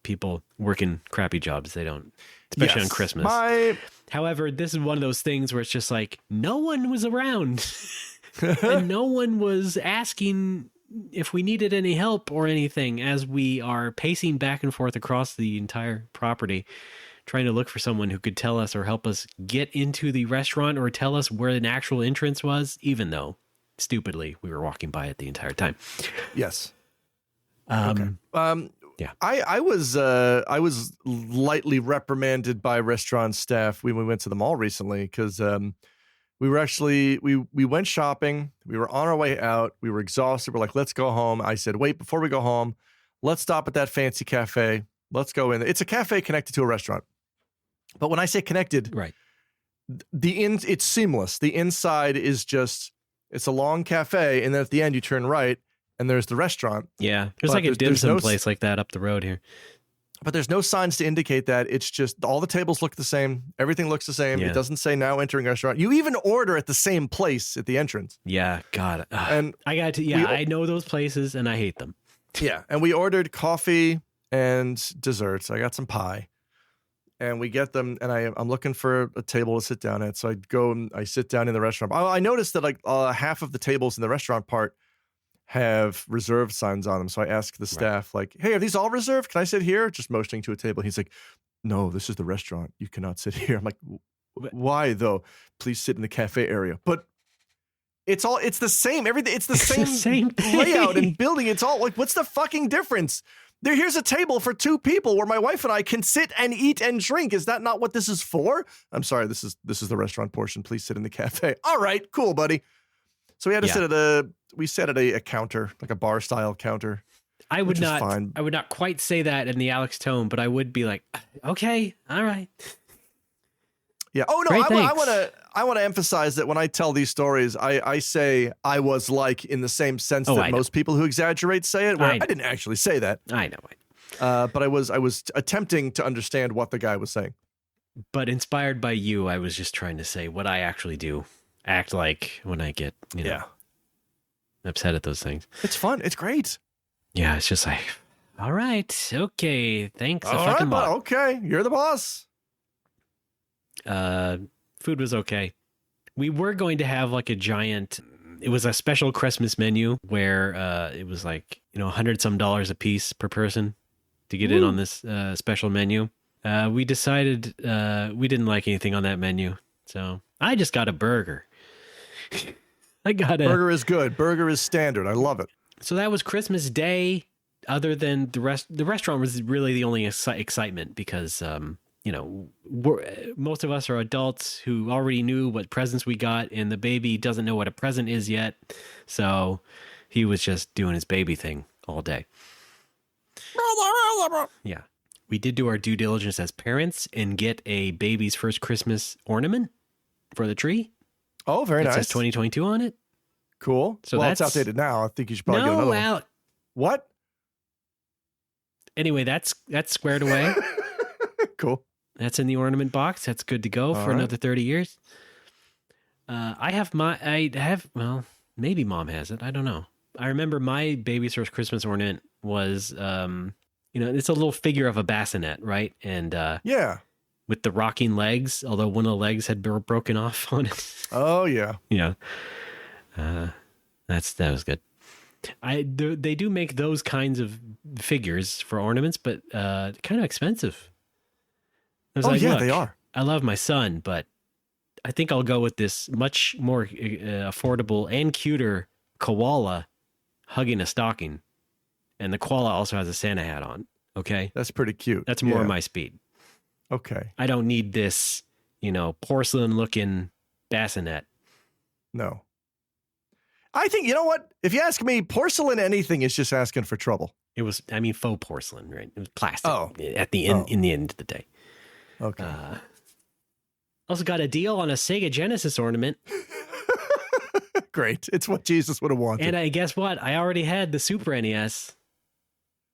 people working crappy jobs. They don't, especially on Christmas. However, this is one of those things where it's just like, no one was around and no one was asking if we needed any help or anything, as we are pacing back and forth across the entire property, trying to look for someone who could tell us or help us get into the restaurant or tell us where an actual entrance was, even though stupidly we were walking by it the entire time. Yes. Okay. Yeah. I was lightly reprimanded by restaurant staff when we went to the mall recently, because we were actually we went shopping. We were on our way out. We were exhausted. We're like, let's go home. I said, wait, before we go home, let's stop at that fancy cafe. Let's go in. It's a cafe connected to a restaurant. But when I say connected, right, it's seamless. The inside is it's a long cafe, and then at the end you turn right, and there's the restaurant. Yeah, there's like a dim sum place like that up the road here. But there's no signs to indicate that. It's just all the tables look the same. Everything looks the same. Yeah. It doesn't say now entering restaurant. You even order at the same place at the entrance. Yeah, God. And I got to. Yeah, I know those places, and I hate them. Yeah, and we ordered coffee and desserts. I got some pie, and we get them. And I'm looking for a table to sit down at. So I go and I sit down in the restaurant. I noticed that like half of the tables in the restaurant part have reserved signs on them. So I ask the staff, like, hey, are these all reserved? Can I sit here? Just motioning to a table. He's like, no, this is the restaurant. You cannot sit here. I'm like, why though? Please sit in the cafe area. But it's the same. Everything. It's the same layout and building. It's all like, what's the fucking difference? Here's a table for two people where my wife and I can sit and eat and drink. Is that not what this is for? I'm sorry. This is the restaurant portion. Please sit in the cafe. All right, cool, buddy. So we had to sit at a counter, like a bar style counter. I would not quite say that in the Alex tone, but I would be like, okay, all right. Yeah. Oh no, I want to emphasize that when I tell these stories, I say I was like in the same sense that most people who exaggerate say it. Where I didn't actually say that. I know. But I was attempting to understand what the guy was saying. But inspired by you, I was just trying to say what I actually do. Act like when I get, upset at those things. It's fun. It's great. Yeah, it's just like, all right, okay, thanks. All right, but okay, you're the boss. Food was okay. We were going to have like it was a special Christmas menu where it was like, $100 some a piece per person to get in on this special menu. We decided we didn't like anything on that menu, so I just got a burger. Burger is good. Burger is standard. I love it. So that was Christmas Day. Other than the restaurant was really the only excitement because, most of us are adults who already knew what presents we got, and the baby doesn't know what a present is yet. So he was just doing his baby thing all day. Yeah. We did do our due diligence as parents and get a baby's first Christmas ornament for the tree. Oh, very nice. It says 2022 on it. Cool. So that's outdated now. I think you should probably get another one. Out. What? Anyway, that's squared away. Cool. That's in the ornament box. That's good to go for another 30 years. Maybe mom has it. I don't know. I remember my baby's first Christmas ornament was, it's a little figure of a bassinet, right? And with the rocking legs, although one of the legs had broken off on it. Oh yeah. Yeah. That was good. They do make those kinds of figures for ornaments, but kind of expensive. They are. I love my son, but I think I'll go with this much more affordable and cuter koala hugging a stocking. And the koala also has a Santa hat on. Okay. That's pretty cute. That's more my speed. Okay. I don't need this, porcelain looking bassinet. No. I think, you know what? If you ask me, porcelain anything is just asking for trouble. It was, I mean, faux porcelain, right? It was plastic. Oh. At the end, in the end of the day. Okay. Also got a deal on a Sega Genesis ornament. Great. It's what Jesus would have wanted. And I guess what? I already had the Super NES.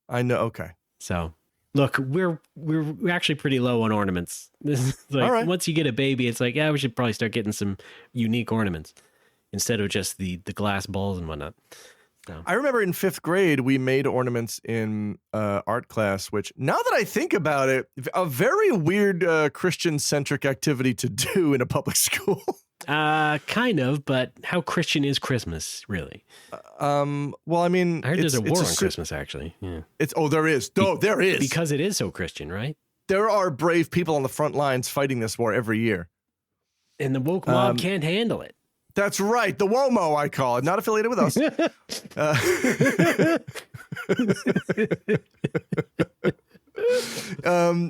I know. Okay. So, look, we're actually pretty low on ornaments. This is like, all right. Once you get a baby, it's like, yeah, we should probably start getting some unique ornaments instead of just the glass balls and whatnot. So. I remember in 5th grade, we made ornaments in art class, which now that I think about it, a very weird Christian-centric activity to do in a public school. Kind of, but how Christian is Christmas, really? Well, I mean, I heard there's a war on Christmas, actually. Yeah. There is. There is. Because it is so Christian, right? There are brave people on the front lines fighting this war every year. And the woke mob can't handle it. That's right. The WOMO, I call it. Not affiliated with us.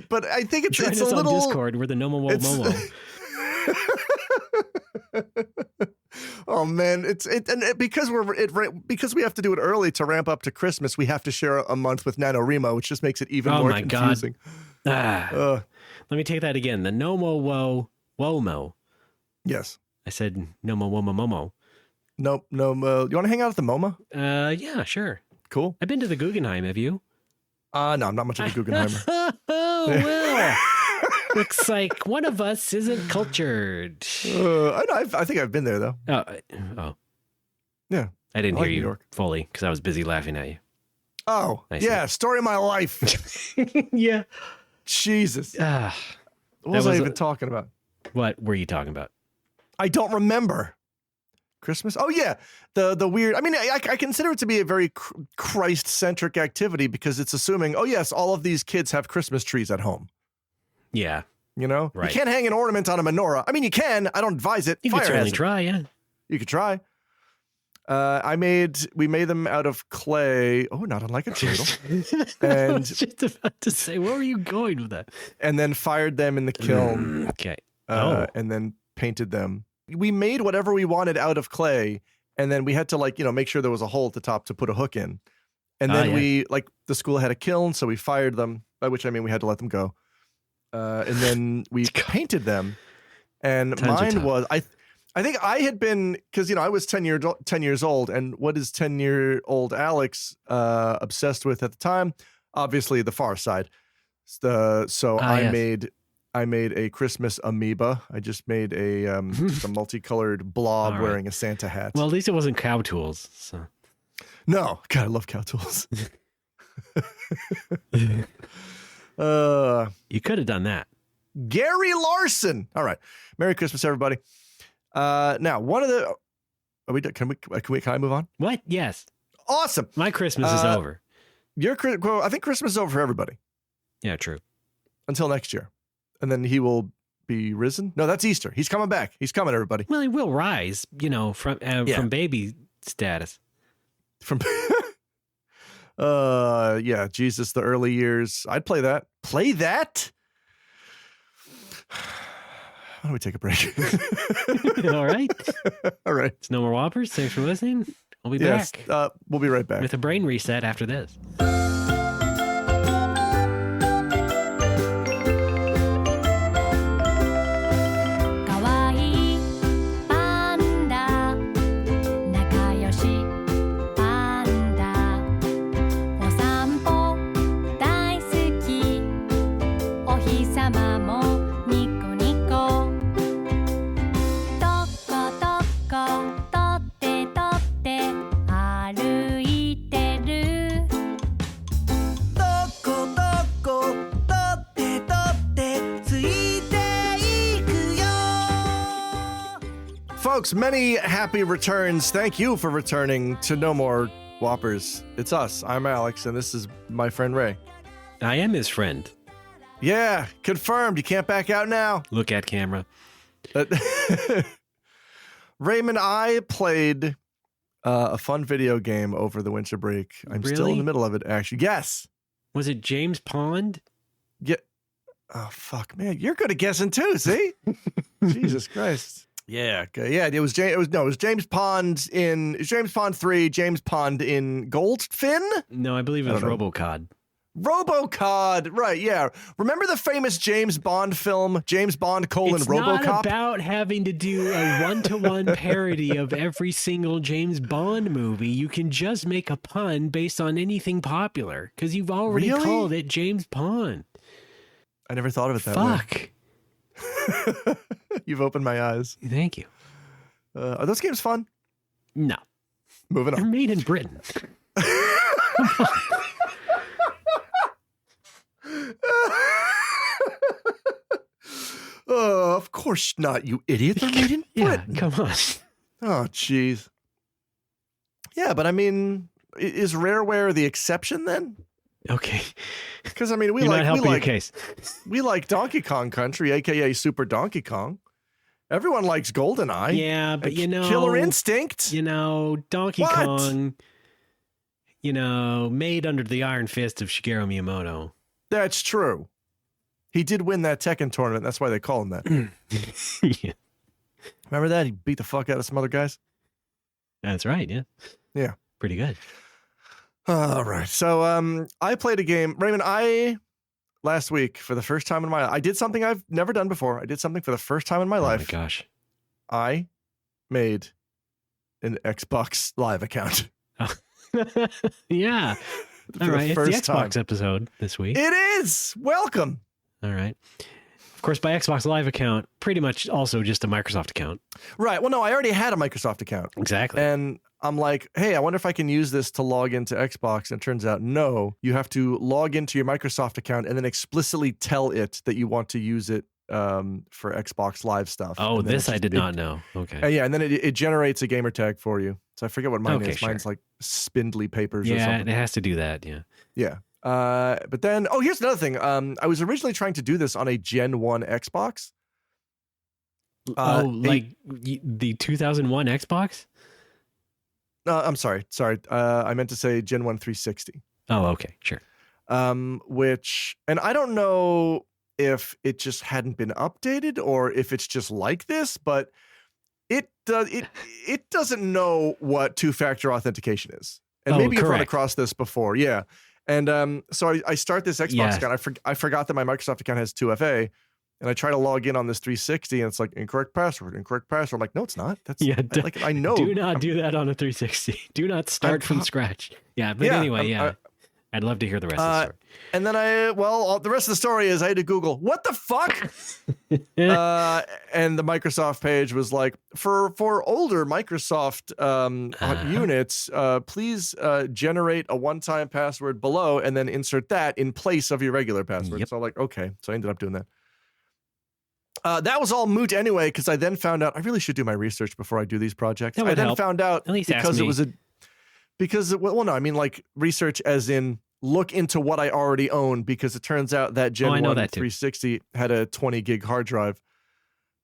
But I think it's Join a us little... on Discord. We're the Nomo Momo. Oh man, because we have to do it early to ramp up to Christmas. We have to share a month with NaNoWriMo, which just makes it even more confusing. God. Let me take that again. The Nomo Womo. Yes. I said Nomo Womo Momo. Nope. No. You want to hang out at the MoMA? Yeah, sure. Cool. I've been to the Guggenheim. Have you? No, I'm not much of a Guggenheimer. Oh well. Looks like one of us isn't cultured. I think I've been there though. Oh. Yeah. I didn't I like hear New you York. fully because I was busy laughing at you. Oh, yeah. Story of my life. Yeah. Jesus. What was I even talking about? What were you talking about? I don't remember. Christmas? Oh, yeah. The weird. I mean, I consider it to be a very Christ-centric activity because it's assuming, oh, yes, all of these kids have Christmas trees at home. Yeah. You know? Right. You can't hang an ornament on a menorah. I mean, you can. I don't advise it. You Fire could certainly hazard. try, yeah. You could try. We made them out of clay. Oh, not unlike a dreidel. I was just about to say, where were you going with that? And then fired them in the kiln. Okay. And then painted them. We made whatever we wanted out of clay. And then we had to make sure there was a hole at the top to put a hook in. And then the school had a kiln. So we fired them, by which I mean we had to let them go. And then we painted them. And mine was, I think I had been, because, I was 10 years old. And what is 10-year-old Alex obsessed with at the time? Obviously, The Far Side. I made a Christmas amoeba. I just made a multicolored blob wearing a Santa hat. Well, at least it wasn't cow tools. So. No. God, I love cow tools. You could have done that. Gary Larson. All right. Merry Christmas, everybody. Now, one of the... Are we done? Can I move on? What? Yes. Awesome. My Christmas is over. I think Christmas is over for everybody. Yeah, true. Until next year. And then he will be risen? No, that's Easter. He's coming back. He's coming, everybody. Well, he will rise, from baby status. From Jesus, the early years. I'd play that. Play that? Why don't we take a break? All right. All right. It's No More Whoppers. Thanks for listening. I'll be back. We'll be right back. With a brain reset after this. こどこ取って取ってついていくよ Folks, many happy returns. Thank you for returning to No More Whoppers. It's us. I'm Alex, and this is my friend Ray. I am his friend. Yeah, confirmed. You can't back out now. Look at camera. Raymond, I played a fun video game over the winter break. I'm still in the middle of it, actually. Yes. Was it James Pond? Yeah. Oh, fuck, man. You're good at guessing, too, see? Jesus Christ. Yeah, okay. Yeah, it was James Pond in James Pond 3, James Pond in Goldfin? No, I believe it was RoboCod. RoboCod, right? Yeah. Remember the famous James Bond film, James Bond : RoboCop? It's not about having to do a one-to-one parody of every single James Bond movie. You can just make a pun based on anything popular because you've already called it James Bond. I never thought of it that way. Fuck. You've opened my eyes. Thank you. Are those games fun? No. Moving They're on. made in Britain. Of course not, you idiot. They're made in Britain. Come on. Oh, jeez. Yeah, but I mean, is Rareware the exception then? Okay. Because I mean, You're not helping your case. We like Donkey Kong Country, aka Super Donkey Kong. Everyone likes GoldenEye. Yeah, but Killer Instinct. Donkey Kong, made under the iron fist of Shigeru Miyamoto. That's true. He did win that Tekken tournament. That's why they call him that. Yeah. Remember that? He beat the fuck out of some other guys. That's right. Yeah. Yeah. Pretty good. All right. So I played a game. Raymond, last week, for the first time in my life, I did something I've never done before. I did something for the first time in my life. Oh my gosh. I made an Xbox Live account. Oh. Yeah. All right. It's the Xbox episode this week. It is. Welcome. All right. Of course, by Xbox Live account, pretty much also just a Microsoft account. Right. Well, no, I already had a Microsoft account. Exactly. And I'm like, hey, I wonder if I can use this to log into Xbox. And it turns out, no, you have to log into your Microsoft account and then explicitly tell it that you want to use it for Xbox Live stuff. Oh, this I did not know. Okay. Yeah, and then it generates a gamer tag for you. So I forget what mine is. Sure. Mine's like spindly papers or something. Yeah, it has to do that. Yeah. Yeah. But then, here's another thing. I was originally trying to do this on a Gen 1 Xbox. The 2001 Xbox? I'm sorry. I meant to say Gen 1 360. Oh, okay. Sure. And I don't know if it just hadn't been updated or if it's just like this, but it doesn't know what two-factor authentication is. And maybe you've run across this before. Yeah. And so I start this Xbox account. I forgot that my Microsoft account has 2FA, and I try to log in on this 360, and it's like incorrect password. I'm like, no, it's not. I know. Do not do that on a 360. Do not start from scratch. Yeah, but anyway, I'd love to hear the rest of the story. And then the rest of the story is I had to Google, what the fuck? And the Microsoft page was like, for older Microsoft units, please generate a one-time password below and then insert that in place of your regular password. Yep. So I'm like, okay. So I ended up doing that. That was all moot anyway, because I then found out I really should do my research before I do these projects. I then found out at least because it was like research as in look into what I already own, because it turns out that Gen 1 360 had a 20 gig hard drive.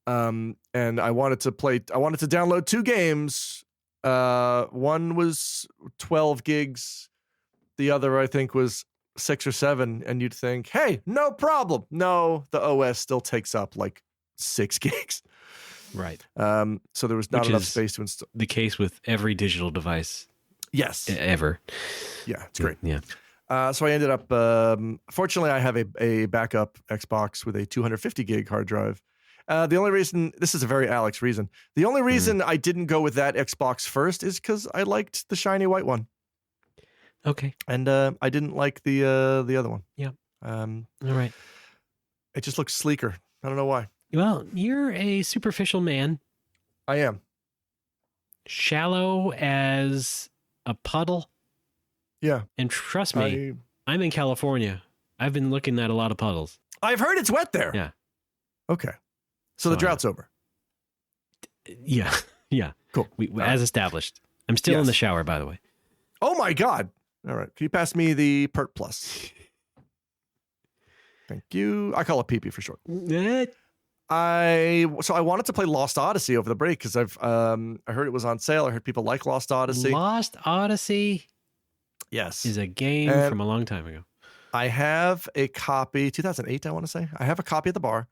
And I wanted to download two games. One was 12 gigs. The other, I think, was 6 or 7. And you'd think, hey, no problem. No, the OS still takes up like 6 gigs. Right. So there was not enough space to install. The case with every digital device. Yes. Ever. Yeah, it's great. Yeah. So I ended up, fortunately, I have a backup Xbox with a 250 gig hard drive. The only reason, this is a very Alex reason, the only reason I didn't go with that Xbox first is because I liked the shiny white one. Okay. And I didn't like the other one. Yeah. All right. It just looks sleeker. I don't know why. Well, you're a superficial man. I am. Shallow as a puddle. Yeah. And trust me, I'm in California. I've been looking at a lot of puddles. I've heard it's wet there. Yeah. Okay. So the drought's over. Yeah. Yeah. Cool. As established. I'm still in the shower, by the way. Oh my God. All right. Can you pass me the Pert Plus? Thank you. I call it PP for short. I wanted to play Lost Odyssey over the break because I heard it was on sale. I heard people like Lost Odyssey. Lost Odyssey, yes, is a game from a long time ago. I have a copy, 2008. I want to say I have a copy at the bar.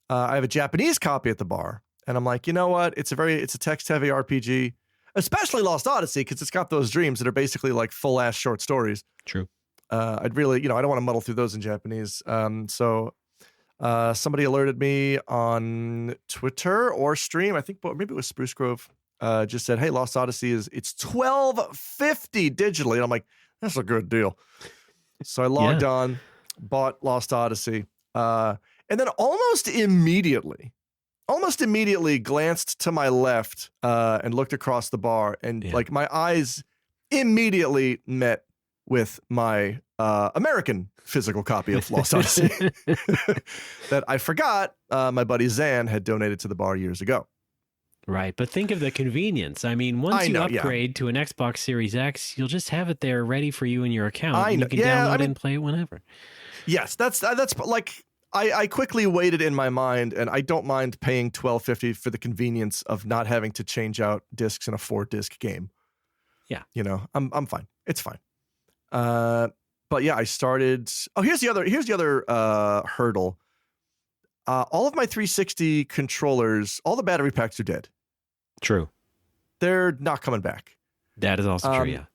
I have a Japanese copy at the bar, And I'm like, you know what? It's a text-heavy RPG, especially Lost Odyssey, because it's got those dreams that are basically like full-ass short stories. True. I'd really, I don't want to muddle through those in Japanese. So somebody alerted me on Twitter or stream. I think maybe it was Spruce Grove. Just said, hey, Lost Odyssey it's $12.50 digitally. And I'm like, that's a good deal. So I logged on, bought Lost Odyssey, and then almost immediately glanced to my left and looked across the bar, and like my eyes immediately met with my American physical copy of Lost Odyssey that I forgot my buddy Zan had donated to the bar years ago. Right, but think of the convenience. I mean, once you upgrade to an Xbox Series X, you'll just have it there ready for you in your account. And you can download it and play it whenever. Yes, that's like I quickly weighed it in my mind, and I don't mind paying $12.50 for the convenience of not having to change out discs in a 4-disc game. Yeah, I'm fine. It's fine. But yeah, I started. Oh, here's the other hurdle. All of my 360 controllers, all the battery packs are dead. True. They're not coming back. That is also true, yeah.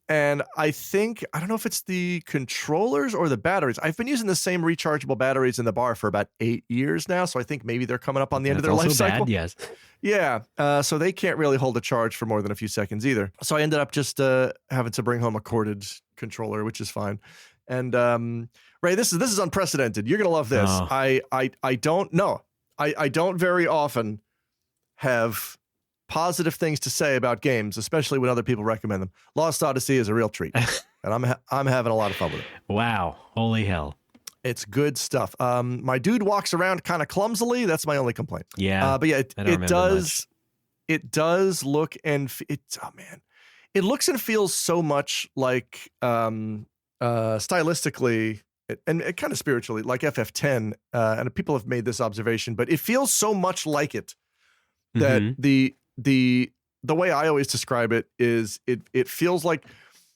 And I don't know if it's the controllers or the batteries. I've been using the same rechargeable batteries in the bar for about 8 years now, so I think maybe they're coming up on the end of their life cycle. Yes. Yeah. So they can't really hold a charge for more than a few seconds either. So I ended up just having to bring home a corded controller, which is fine. And Ray, this is unprecedented. You're gonna love this. Oh. I don't know. I don't very often have positive things to say about games, especially when other people recommend them. Lost Odyssey is a real treat, and I'm having a lot of fun with it. Wow, holy hell! It's good stuff. My dude walks around kind of clumsily. That's my only complaint. Yeah, but yeah, it does. Much. It does look and it looks and feels so much like stylistically and kind of spiritually like FF10. And people have made this observation, but it feels so much like it that the way I always describe it is it feels like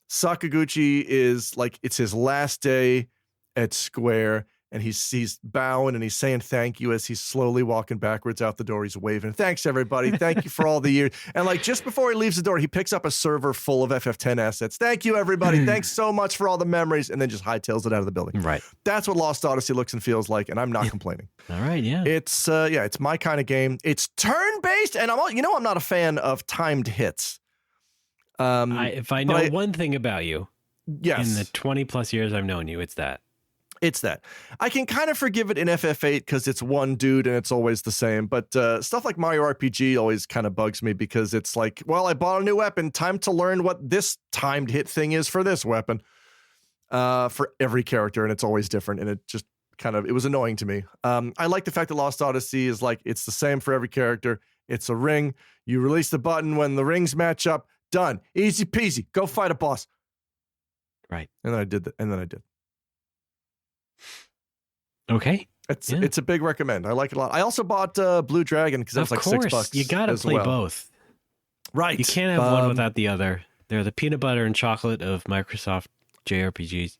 Sakaguchi is like it's his last day at Square, and he's bowing and he's saying thank you as he's slowly walking backwards out the door. He's waving, thanks everybody, thank you for all the years. And like just before he leaves the door, he picks up a server full of FF10 assets. Thank you everybody, thanks so much for all the memories, and then just hightails it out of the building. Right. That's what Lost Odyssey looks and feels like, and I'm not complaining. All right, yeah. It's it's my kind of game. It's turn-based, and I'm not a fan of timed hits. If I know one thing about you, yes, in the 20 plus years I've known you, it's that. It's that. I can kind of forgive it in FF8 because it's one dude and it's always the same. But stuff like Mario RPG always kind of bugs me because it's like, well, I bought a new weapon. Time to learn what this timed hit thing is for this weapon for every character. And it's always different. And it just it was annoying to me. I like the fact that Lost Odyssey is like, it's the same for every character. It's a ring. You release the button when the rings match up. Done. Easy peasy. Go fight a boss. Right. And then I did that. Okay. It's a big recommend. I like it a lot. I also bought Blue Dragon because that's like $6. You gotta play both. Right. You can't have one without the other. They're the peanut butter and chocolate of Microsoft JRPGs.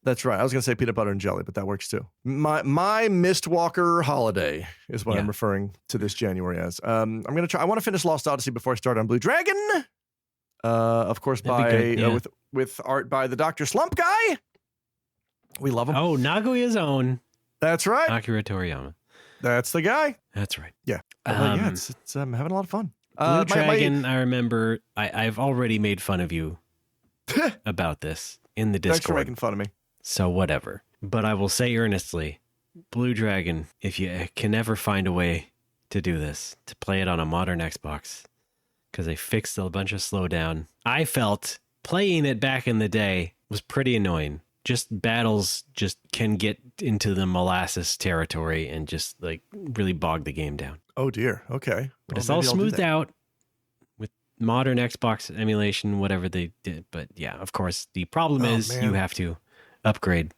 That's right. I was gonna say peanut butter and jelly, but that works too. My Mistwalker holiday is what I'm referring to this January as. I'm gonna try. I want to finish Lost Odyssey before I start on Blue Dragon. Of course, with art by the Dr. Slump guy. We love him. Oh, Nagoya's own. That's right. Akira Toriyama. That's the guy. That's right. Yeah. It's I'm having a lot of fun. Blue Dragon, I remember I've already made fun of you about this in the Discord. Thanks for making fun of me. So whatever. But I will say earnestly, Blue Dragon, if you can ever find a way to do this, to play it on a modern Xbox, because they fixed a bunch of slowdown. I felt playing it back in the day was pretty annoying. Just battles just can get into the molasses territory and just like really bog the game down. Oh dear. Okay. But it's all smoothed out with modern Xbox emulation, whatever they did. But yeah, of course, the problem is you have to upgrade.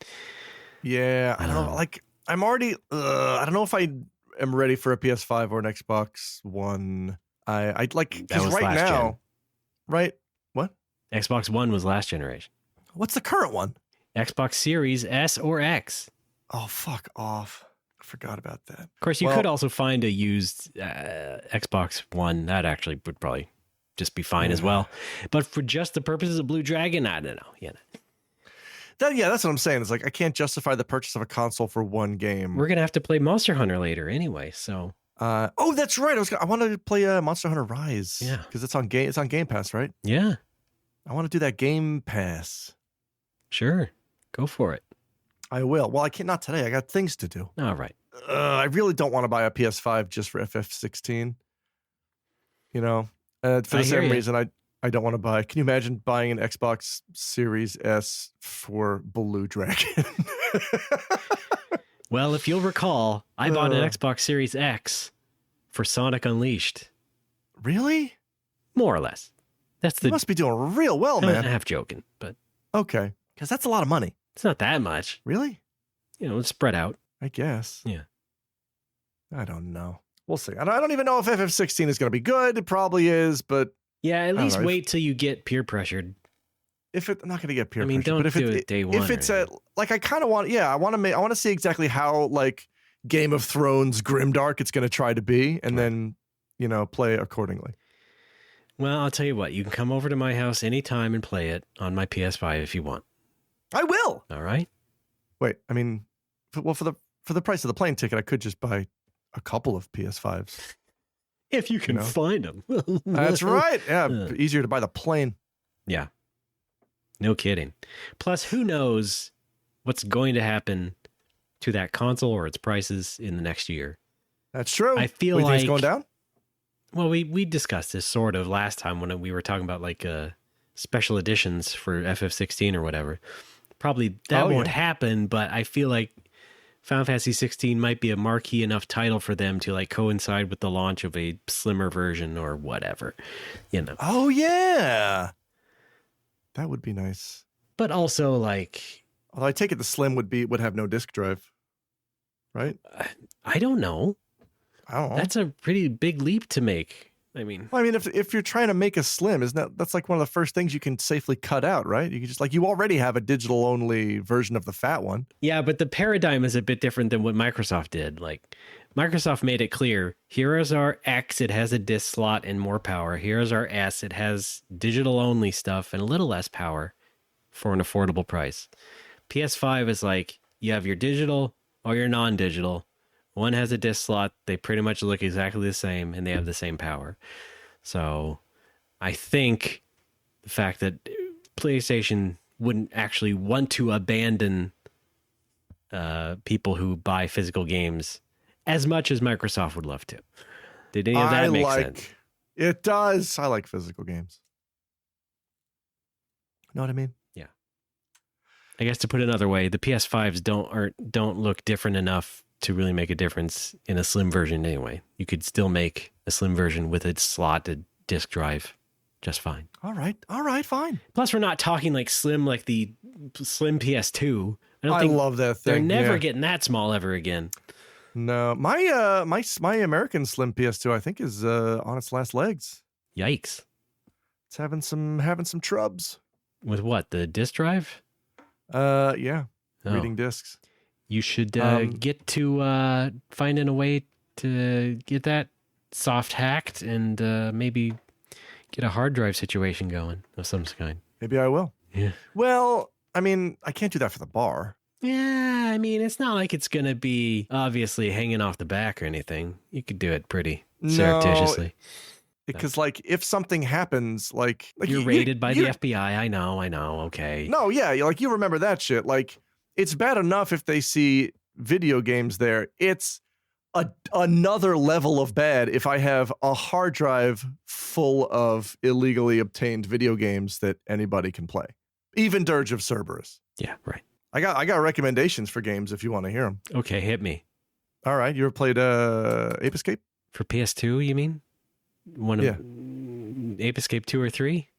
Yeah. I don't know. Like I'm already, I don't know if I am ready for a PS5 or an Xbox One. I'd like, that was right now, gen. Right? What? Xbox One was last generation. What's the current one? Xbox Series S or X. Oh, fuck off. forgot about that. Of course, you could also find a used Xbox One. That actually would probably just be fine as well. But for just the purposes of Blue Dragon, I don't know. That's what I'm saying. It's like I can't justify the purchase of a console for one game. We're gonna have to play Monster Hunter later anyway. So. That's right. I wanted to play Monster Hunter Rise. Yeah, because it's on Game Pass, right? Yeah. I want to do that Game Pass. Sure, go for it. I will. Well, I can't. Not today. I got things to do. All right. I really don't want to buy a PS5 just for FF16. You know, for the same reason I don't want to buy. Can you imagine buying an Xbox Series S for Blue Dragon? Well, if you'll recall, I bought an Xbox Series X for Sonic Unleashed. Really? More or less. You must be doing real well, man. I'm half joking, but okay, because that's a lot of money. It's not that much. Really? It's spread out. I guess. Yeah. I don't know. We'll see. I don't even know if FF16 is going to be good. It probably is, but yeah, at least wait till you get peer pressured. I'm not going to get peer pressured. Don't do it day one. If it's I kind of want, I want to see exactly how like Game of Thrones grimdark it's going to try to be, and then play accordingly. Well, I'll tell you what. You can come over to my house anytime and play it on my PS5 if you want. I will. All right. Wait, I mean, for the price of the plane ticket, I could just buy a couple of PS5s. If you can find them. That's right. Yeah, easier to buy the plane. Yeah. No kidding. Plus, who knows what's going to happen to that console or its prices in the next year. That's true. I feel think it's going down? Well, we discussed this sort of last time when we were talking about like special editions for FF16 or whatever. Probably that won't happen, but I feel like Final Fantasy 16 might be a marquee enough title for them to like coincide with the launch of a slimmer version or whatever, Oh yeah. That would be nice. But also like, although I take it the slim would have no disk drive, right? I don't know. That's a pretty big leap to make. I mean, if you're trying to make a slim, that's like one of the first things you can safely cut out, right? You can just you already have a digital only version of the fat one. Yeah, but the paradigm is a bit different than what Microsoft did. Like Microsoft made it clear, here is our X, it has a disk slot and more power. Here's our S, it has digital only stuff and a little less power for an affordable price. PS5 is like, you have your digital or your non-digital. One has a disc slot. They pretty much look exactly the same, and they have the same power. So I think the fact that PlayStation wouldn't actually want to abandon people who buy physical games as much as Microsoft would love to. Did any of that make sense? It does. I like physical games. Know what I mean? Yeah. I guess to put it another way, the PS5s don't look different enough to really make a difference in a slim version anyway. You could still make a slim version with its slotted disk drive just fine. All right, fine. Plus, we're not talking like slim like the slim PS2. I love that thing. They're never getting that small ever again. No, my American slim PS2 I think is on its last legs. Yikes! It's having some trubs. With what, the disk drive? Reading discs. You should get to finding a way to get that soft hacked and maybe get a hard drive situation going of some kind. Maybe I will. Yeah. Well, I can't do that for the bar. Yeah, it's not like it's going to be obviously hanging off the back or anything. You could do it pretty surreptitiously. Because if something happens, like you're raided by the FBI. I know. Okay. No, yeah. You remember that shit. Like, it's bad enough if they see video games there. It's another level of bad if I have a hard drive full of illegally obtained video games that anybody can play. Even Dirge of Cerberus. Yeah, right. I got recommendations for games if you want to hear them. Okay, hit me. All right. You ever played Ape Escape? For PS2, you mean? Ape Escape 2 or 3?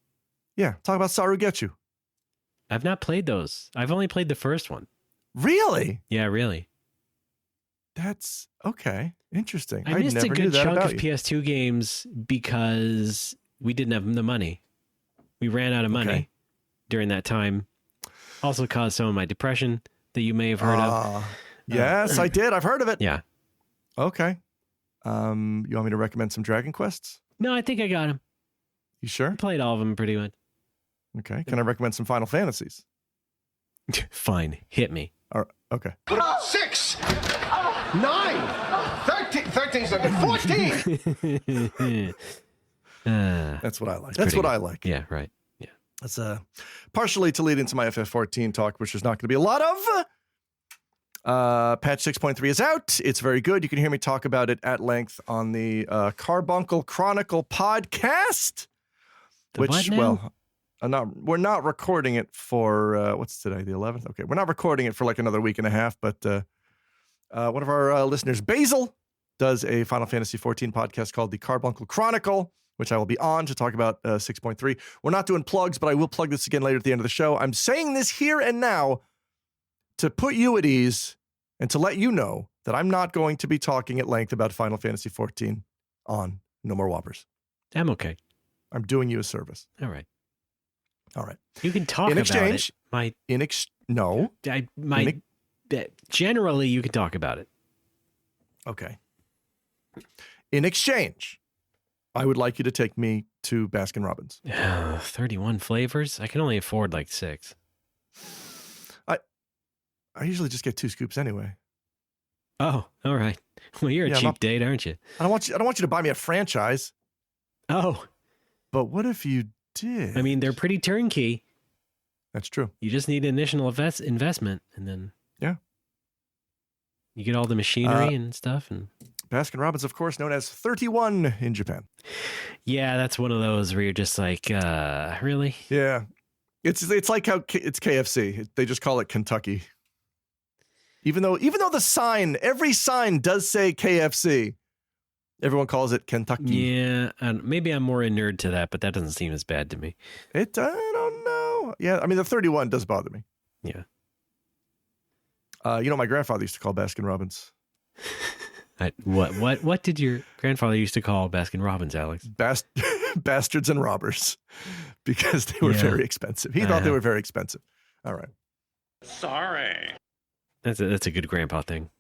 Yeah. Talk about Sarugetsu. I've not played those. I've only played the first one. Really? Yeah, really. That's okay. Interesting. I missed a good chunk of PS2 games because we didn't have the money. We ran out of money during that time. Also caused some of my depression that you may have heard of. Yes, I did. I've heard of it. Yeah. Okay. You want me to recommend some Dragon Quests? No, I think I got him. You sure? I played all of them pretty much. Okay. Can I recommend some Final Fantasies? Fine. Hit me. All right. Okay. What about 6? 9? 13? 13's not good. 14! That's what I like. That's what I like. Yeah, right. Yeah. That's partially to lead into my FF14 talk, which there's not going to be a lot of. Patch 6.3 is out. It's very good. You can hear me talk about it at length on the Carbuncle Chronicle podcast. We're not recording it for what's today, the 11th? Okay, we're not recording it for like another week and a half, but one of our listeners, Basil, does a Final Fantasy 14 podcast called the Carbuncle Chronicle, which I will be on to talk about 6.3. We're not doing plugs, but I will plug this again later at the end of the show. I'm saying this here and now to put you at ease and to let you know that I'm not going to be talking at length about Final Fantasy 14 on No More Whoppers. I'm okay. I'm doing you a service. All right. All right. You can talk in about exchange, it. Generally, you can talk about it. Okay. In exchange, I would like you to take me to Baskin Robbins. 31 flavors? I can only afford like 6. I usually just get 2 scoops anyway. Oh, all right. Well, you're a cheap date, aren't you? I don't want you to buy me a franchise. Oh. But what if you did? I mean, they're pretty turnkey. That's true. You just need initial investment, and then you get all the machinery and stuff. And Baskin Robbins, of course, known as 31 in Japan. Yeah, that's one of those where you're just like, really? Yeah. It's like how it's KFC. They just call it Kentucky. Even though every sign does say KFC, everyone calls it Kentucky. Yeah, maybe I'm more a nerd to that, but that doesn't seem as bad to me. I don't know. Yeah, I mean, the 31 does bother me. Yeah. My grandfather used to call Baskin Robbins. What did your grandfather used to call Baskin Robbins, Alex? Bastards and robbers, because they were very expensive. He thought they were very expensive. All right. Sorry. That's a good grandpa thing.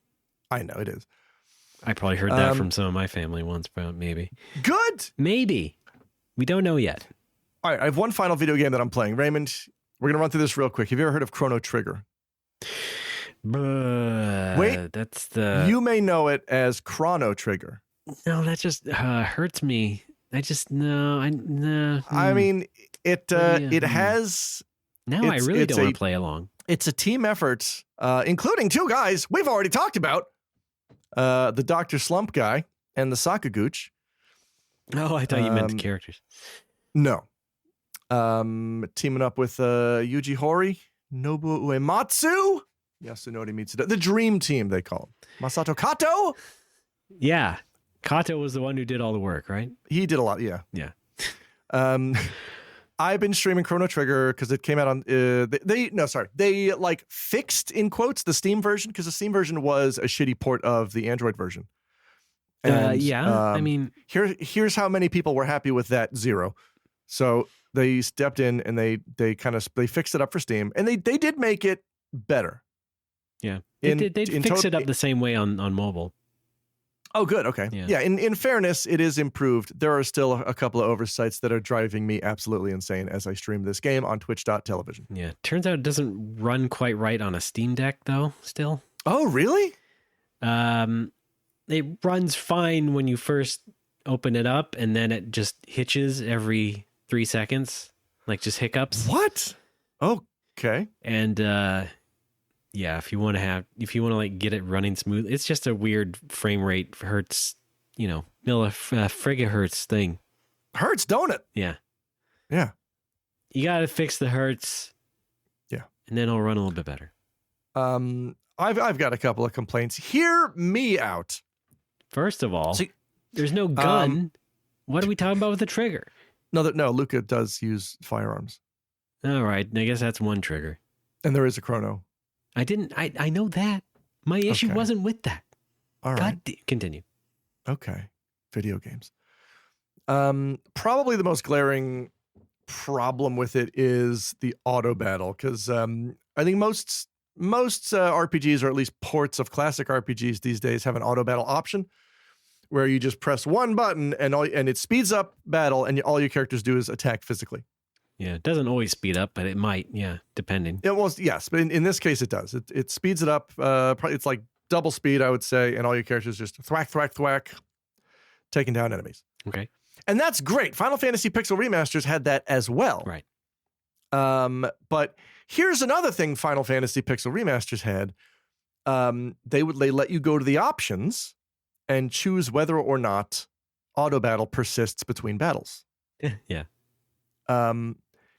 I know it is. I probably heard that from some of my family once, but maybe. Good. Maybe. We don't know yet. All right. I have one final video game that I'm playing. Raymond, we're going to run through this real quick. Have you ever heard of Chrono Trigger? Wait. That's the... You may know it as Chrono Trigger. No, that just hurts me. I mean, it has... Now I really don't want to play along. It's a team effort, including 2 guys we've already talked about. The Dr. Slump guy and the Sakagooch. Oh, I thought you meant the characters. No. Teaming up with Yuji Horii, Nobuo Uematsu, Yasunori Mitsuda. The Dream Team, they call him. Masato Kato. Yeah. Kato was the one who did all the work, right? He did a lot, yeah. Yeah. I've been streaming Chrono Trigger because it came out on they like fixed in quotes the Steam version, because the Steam version was a shitty port of the Android version. And, I mean, here's how many people were happy with that: 0. So they stepped in and they fixed it up for Steam, and they did make it better. Yeah, they fixed it up the same way on mobile. Oh, good. Okay. Yeah. In fairness, it is improved. There are still a couple of oversights that are driving me absolutely insane as I stream this game on twitch.television. Yeah. Turns out it doesn't run quite right on a Steam Deck, though, still. Oh, really? It runs fine when you first open it up, and then it just hitches every 3 seconds, like just hiccups. What? Okay. And, yeah, if you want to like get it running smooth, it's just a weird frame rate hertz, millihertz thing. Hertz, don't it? Yeah. Yeah. You got to fix the hertz. Yeah. And then it'll run a little bit better. I've got a couple of complaints. Hear me out. First of all, there's no gun. What are we talking about with the trigger? No, Luca does use firearms. All right. I guess that's one trigger. And there is a chrono. I know that. My issue wasn't with that. All right. Continue. Okay. Video games. Probably the most glaring problem with it is the auto battle, because I think most most RPGs, or at least ports of classic RPGs these days, have an auto battle option where you just press one button and it speeds up battle, and all your characters do is attack physically. Yeah, it doesn't always speed up, but it might. Yeah, depending. It was, yes, but in this case, it does. It speeds it up. Probably it's like double speed, I would say, and all your characters just thwack, thwack, thwack, taking down enemies. Okay, and that's great. Final Fantasy Pixel Remasters had that as well. right. But here's another thing Final Fantasy Pixel Remasters had. They let you go to the options and choose whether or not auto battle persists between battles. Yeah.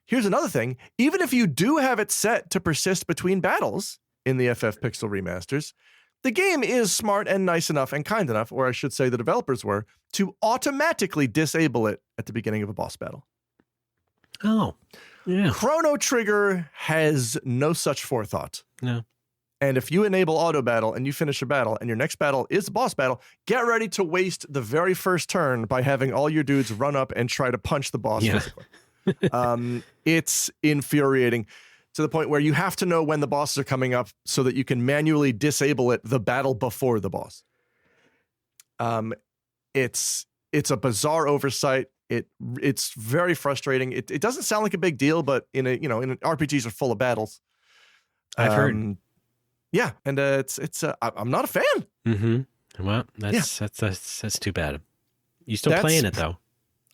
Here's another thing. Even if you do have it set to persist between battles in the FF Pixel Remasters, the game is smart and nice enough and kind enough, or I should say the developers were, to automatically disable it at the beginning of a boss battle. Oh, yeah. Chrono Trigger has no such forethought. No. And if you enable auto battle and you finish a battle and your next battle is a boss battle, get ready to waste the very first turn by having all your dudes run up and try to punch the boss physically. It's infuriating to the point where you have to know when the bosses are coming up so that you can manually disable it the battle before the boss. It's a bizarre oversight. It's very frustrating. It doesn't sound like a big deal, but in RPGs are full of battles. I've heard. Yeah, and I'm not a fan. Mm-hmm. Well, that's too bad. You still playing it though?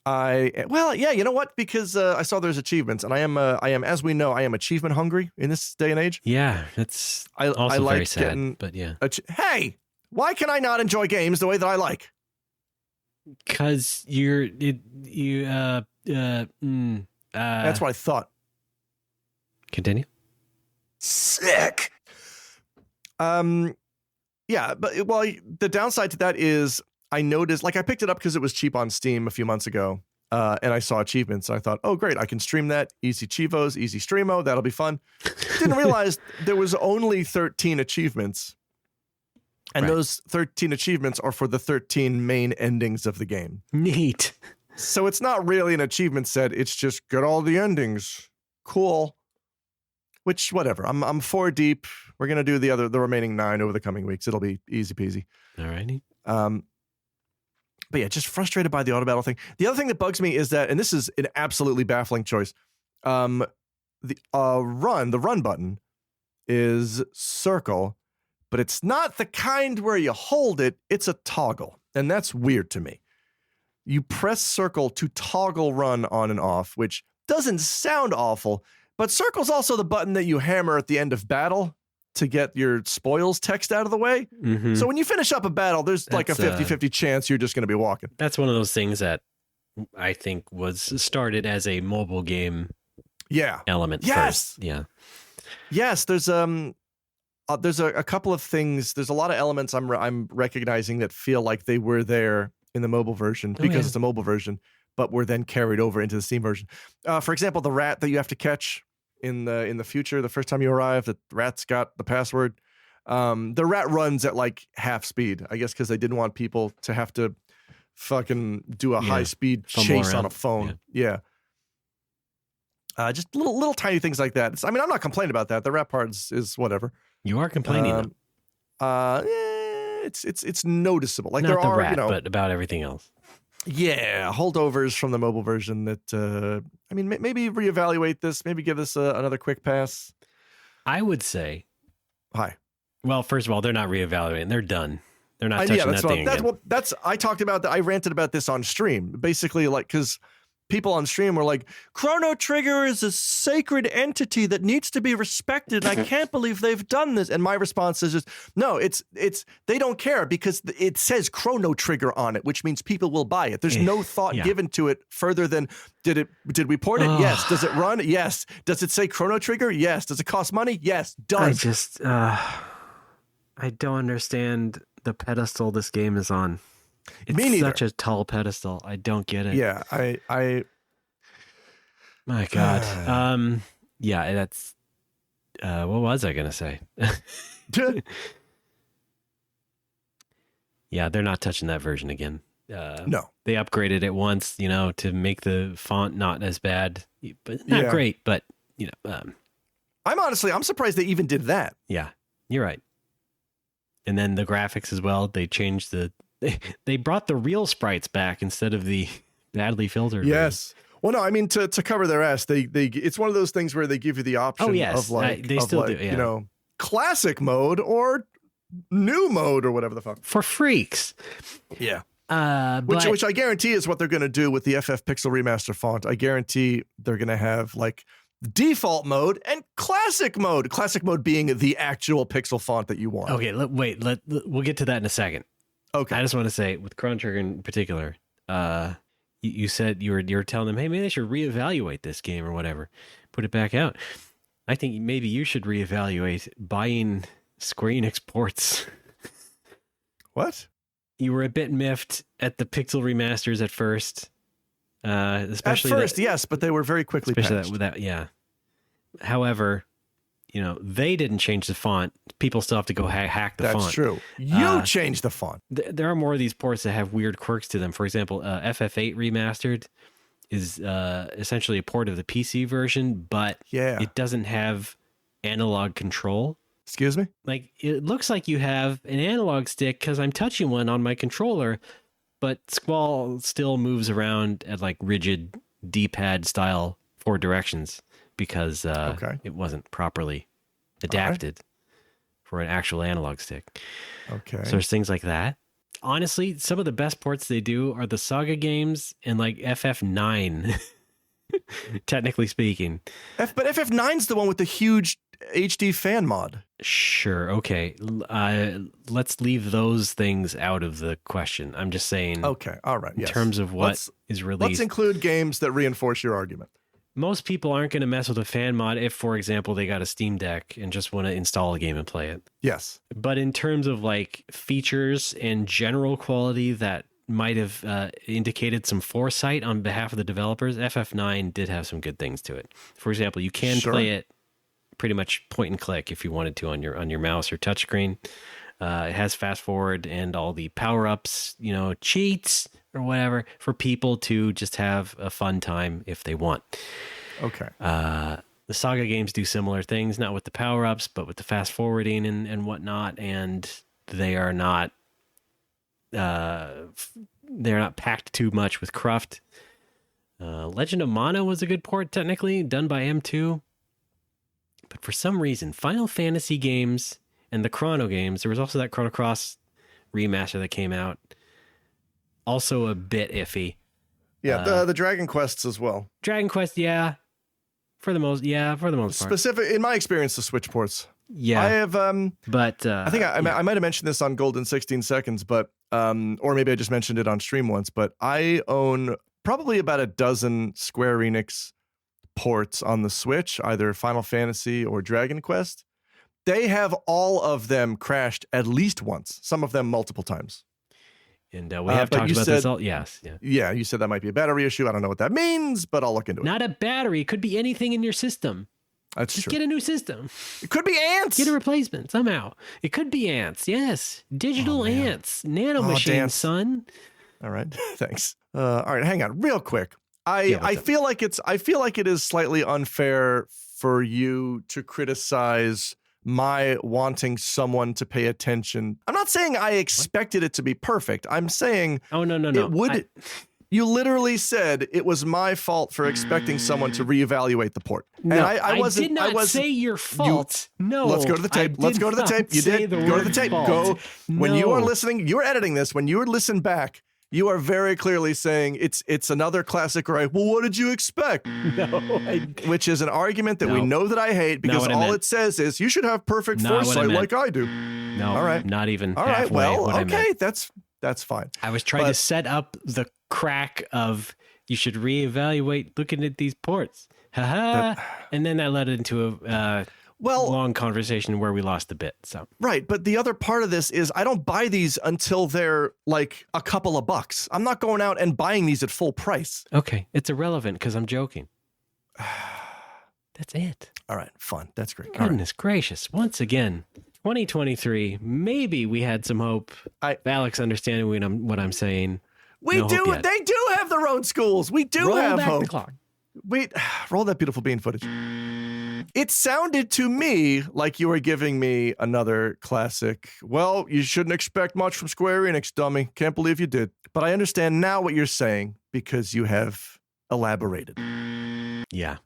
You know what? Because I saw there's achievements, and I am, as we know, I am achievement hungry in this day and age. Yeah, that's also I like very sad. But yeah, hey, why can I not enjoy games the way that I like? Because That's what I thought. Continue. Sick. Yeah, but the downside to that is I noticed, like, I picked it up because it was cheap on Steam a few months ago, and I saw achievements. And I thought, oh, great, I can stream that. Easy Chivos, easy Streamo. That'll be fun. Didn't realize there was only 13 achievements. And those 13 achievements are for the 13 main endings of the game. Neat. So it's not really an achievement set. It's just get all the endings. Cool. Which, whatever. I'm 4 deep. We're going to do the remaining 9 over the coming weeks. It'll be easy peasy. All righty. But yeah, just frustrated by the auto battle thing. The other thing that bugs me is that, and this is an absolutely baffling choice, the run button is circle, but it's not the kind where you hold it. It's a toggle, and that's weird to me. You press circle to toggle run on and off, which doesn't sound awful, but circle's also the button that you hammer at the end of battle to get your spoils text out of the way. Mm-hmm. So when you finish up a battle, there's like a 50-50 chance you're just going to be walking. That's one of those things that I think was started as a mobile game element first. Yeah. Yes, there's a couple of things. There's a lot of elements I'm recognizing that feel like they were there in the mobile version because it's a mobile version, but were then carried over into the Steam version. For example, the rat that you have to catch in the future, the first time you arrive, the rat's got the password. The rat runs at like half speed, I guess, because they didn't want people to have to fucking do a high speed chase on a phone. Yeah. Just little tiny things like that. I'm not complaining about that. The rat part is whatever. You are complaining. It's noticeable. Like not there the are, rat, but about everything else. Yeah, holdovers from the mobile version that, maybe reevaluate this, maybe give this another quick pass. I would say. Hi. Well, first of all, they're not reevaluating. They're done. They're not touching that thing again. I talked about that. I ranted about this on stream. Basically, like, because people on stream were like, Chrono Trigger is a sacred entity that needs to be respected, and I can't believe they've done this. And my response is just, no, it's they don't care because it says Chrono Trigger on it, which means people will buy it. There's no thought given to it further than did we port it? Yes. Does it run? Yes. Does it say Chrono Trigger? Yes. Does it cost money? Yes. Does. I don't understand the pedestal this game is on. It's such a tall pedestal. I don't get it. Yeah, I my God. Yeah, that's what was I gonna say? Yeah, they're not touching that version again. No. They upgraded it once, to make the font not as bad, but not great, but I'm surprised they even did that. Yeah, you're right. And then the graphics as well. They changed they brought the real sprites back instead of the badly filtered. Yes. Well, no, I mean to cover their ass. They it's one of those things where they give you the option of like they still do, you know, classic mode or new mode or whatever the fuck for freaks. Yeah. Which I guarantee is what they're going to do with the FF Pixel Remaster font. I guarantee they're going to have like default mode and classic mode. Classic mode being the actual pixel font that you want. Okay, we'll get to that in a second. Okay. I just want to say with Chrono Trigger in particular, you said you were telling them, hey, maybe they should reevaluate this game or whatever, put it back out. I think maybe you should reevaluate buying Square Enix ports. What? You were a bit miffed at the Pixel remasters at first. Especially at first, yes, but they were very quickly patched. Yeah. However, you know, they didn't change the font. People still have to go hack the font. That's true. You changed the font. There are more of these ports that have weird quirks to them. For example, FF8 Remastered is essentially a port of the PC version, but it doesn't have analog control. Excuse me? Like, it looks like you have an analog stick because I'm touching one on my controller, but Squall still moves around at like rigid D-pad style 4 directions because it wasn't properly adapted for an actual analog stick. Okay. So there's things like that. Honestly, some of the best ports they do are the Saga games and like FF9, technically speaking. But FF9's the one with the huge HD fan mod. Sure. Okay. Let's leave those things out of the question. I'm just saying. Okay. All right. In terms of what is released. Let's include games that reinforce your argument. Most people aren't going to mess with a fan mod if, for example, they got a Steam Deck and just want to install a game and play it. Yes. But in terms of like features and general quality that might have indicated some foresight on behalf of the developers, FF9 did have some good things to it. For example, you can play it pretty much point and click if you wanted to on your mouse or touchscreen. It has fast forward and all the power-ups, you know, cheats or whatever for people to just have a fun time if they want. Okay. The Saga games do similar things, not with the power-ups, but with the fast forwarding and whatnot. And they are not packed too much with cruft. Legend of Mana was a good port, technically, done by M2. But for some reason, Final Fantasy games and the Chrono games, there was also that Chrono Cross remaster that came out, also a bit iffy. Yeah, the Dragon Quests as well. Dragon Quest, for the most part. Specific, in my experience, the Switch ports. Yeah, I have. But I think I might have mentioned this on Golden 16 Seconds, but or maybe I just mentioned it on stream once. But I own probably about a dozen Square Enix ports on the Switch, either Final Fantasy or Dragon Quest. They have all of them crashed at least once, some of them multiple times. And we have talked about this all. Yes. Yeah, you said that might be a battery issue. I don't know what that means, but I'll look into it. Not a battery. It could be anything in your system. That's Just true. get a new system. It could be ants. Get a replacement somehow. It could be ants. Yes. Digital ants. Nano machines, son. All right. Thanks. All right. Hang on real quick. I feel like it is slightly unfair for you to criticize my wanting someone to pay attention. I'm not saying I expected it to be perfect. I'm saying no. It would. You literally said it was my fault for expecting someone to reevaluate the port. No, and I wasn't. I did not say your fault. No. Let's go to the tape. Let's go to the tape. You did. Go to the tape. Fault. When you are listening, you're editing this. When you listen back, you are very clearly saying it's another classic, right? Well, what did you expect? No, which is an argument that we know that I hate because all it says is you should have perfect foresight like I do. No, all right, not even. All right, well, okay, that's fine. I was trying to set up the crack of you should reevaluate looking at these ports, and then that led into a long conversation where we lost a bit. So right, but the other part of this is I don't buy these until they're like a couple of bucks. I'm not going out and buying these at full price. Okay, it's irrelevant because I'm joking. That's it. All right, fun. That's great. Goodness gracious! Once again, 2023. Maybe we had some hope. Alex understanding what I'm saying. We do. They do have their own schools. We do have hope. The clock. Wait, roll that beautiful bean footage. It sounded to me like you were giving me another classic, well, you shouldn't expect much from Square Enix, dummy. Can't believe you did. But I understand now what you're saying because you have elaborated. Yeah.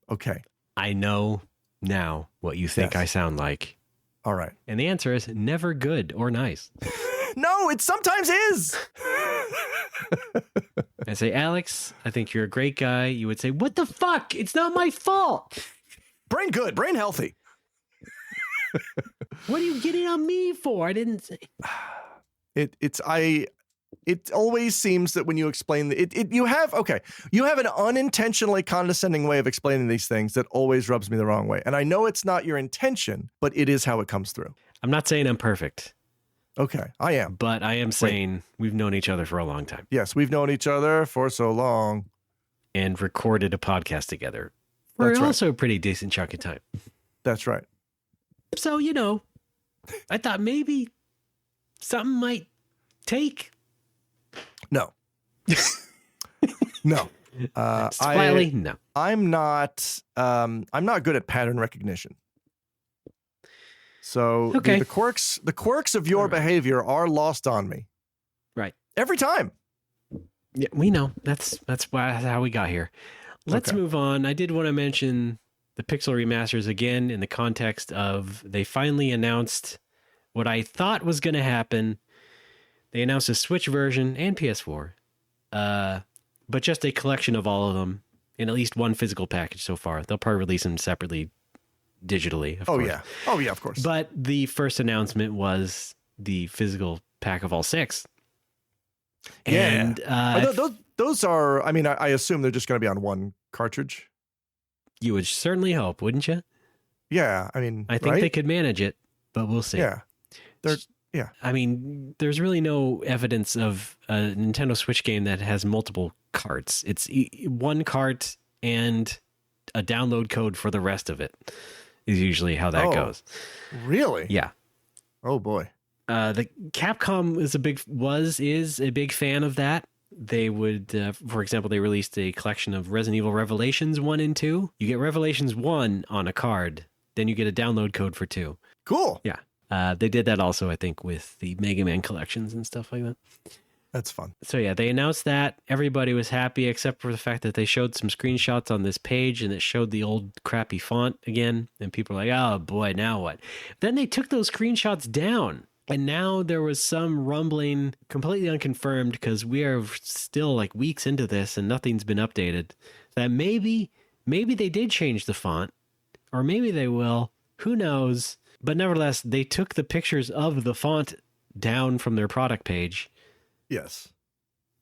Okay. I know now what you think I sound like. All right. And the answer is never good or nice. No, it sometimes is. I say, Alex, I think you're a great guy. You would say, what the fuck? It's not my fault. Brain good, brain healthy. What are you getting on me for? I didn't say. It always seems that when you explain you have an unintentionally condescending way of explaining these things that always rubs me the wrong way. And I know it's not your intention, but it is how it comes through. I'm not saying I'm perfect. Okay, I am. But I am saying we've known each other for a long time. Yes, we've known each other for so long. And recorded a podcast together for also a pretty decent chunk of time. That's right. So, I thought maybe something might take. No. No. Slightly, no. I'm not good at pattern recognition. So the quirks of your behavior are lost on me. Right. Every time. Yeah, we know. That's how we got here. Let's move on. I did want to mention the Pixel remasters again in the context of they finally announced what I thought was going to happen. They announced a Switch version and PS4, but just a collection of all of them in at least one physical package so far. They'll probably release them separately, digitally, of course. Oh, yeah, of course. But the first announcement was the physical pack of all 6. Yeah. And those are, I mean, I assume they're just going to be on one cartridge. You would certainly hope, wouldn't you? Yeah, I mean, I think they could manage it, but we'll see. Yeah. Yeah. I mean, there's really no evidence of a Nintendo Switch game that has multiple carts. It's one cart and a download code for the rest of it is usually how that goes. Really? Yeah. Oh boy. The Capcom is a big fan of that. They would, for example, they released a collection of Resident Evil Revelations 1 and 2. You get Revelations 1 on a card, then you get a download code for 2. Cool. Yeah. They did that also, I think, with the Mega Man collections and stuff like that. That's fun. So yeah, they announced that. Everybody was happy except for the fact that they showed some screenshots on this page and it showed the old crappy font again. And people were like, oh boy, now what? Then they took those screenshots down. And now there was some rumbling, completely unconfirmed, because we are still like weeks into this and nothing's been updated, that maybe they did change the font, or maybe they will. Who knows? But nevertheless, they took the pictures of the font down from their product page. Yes.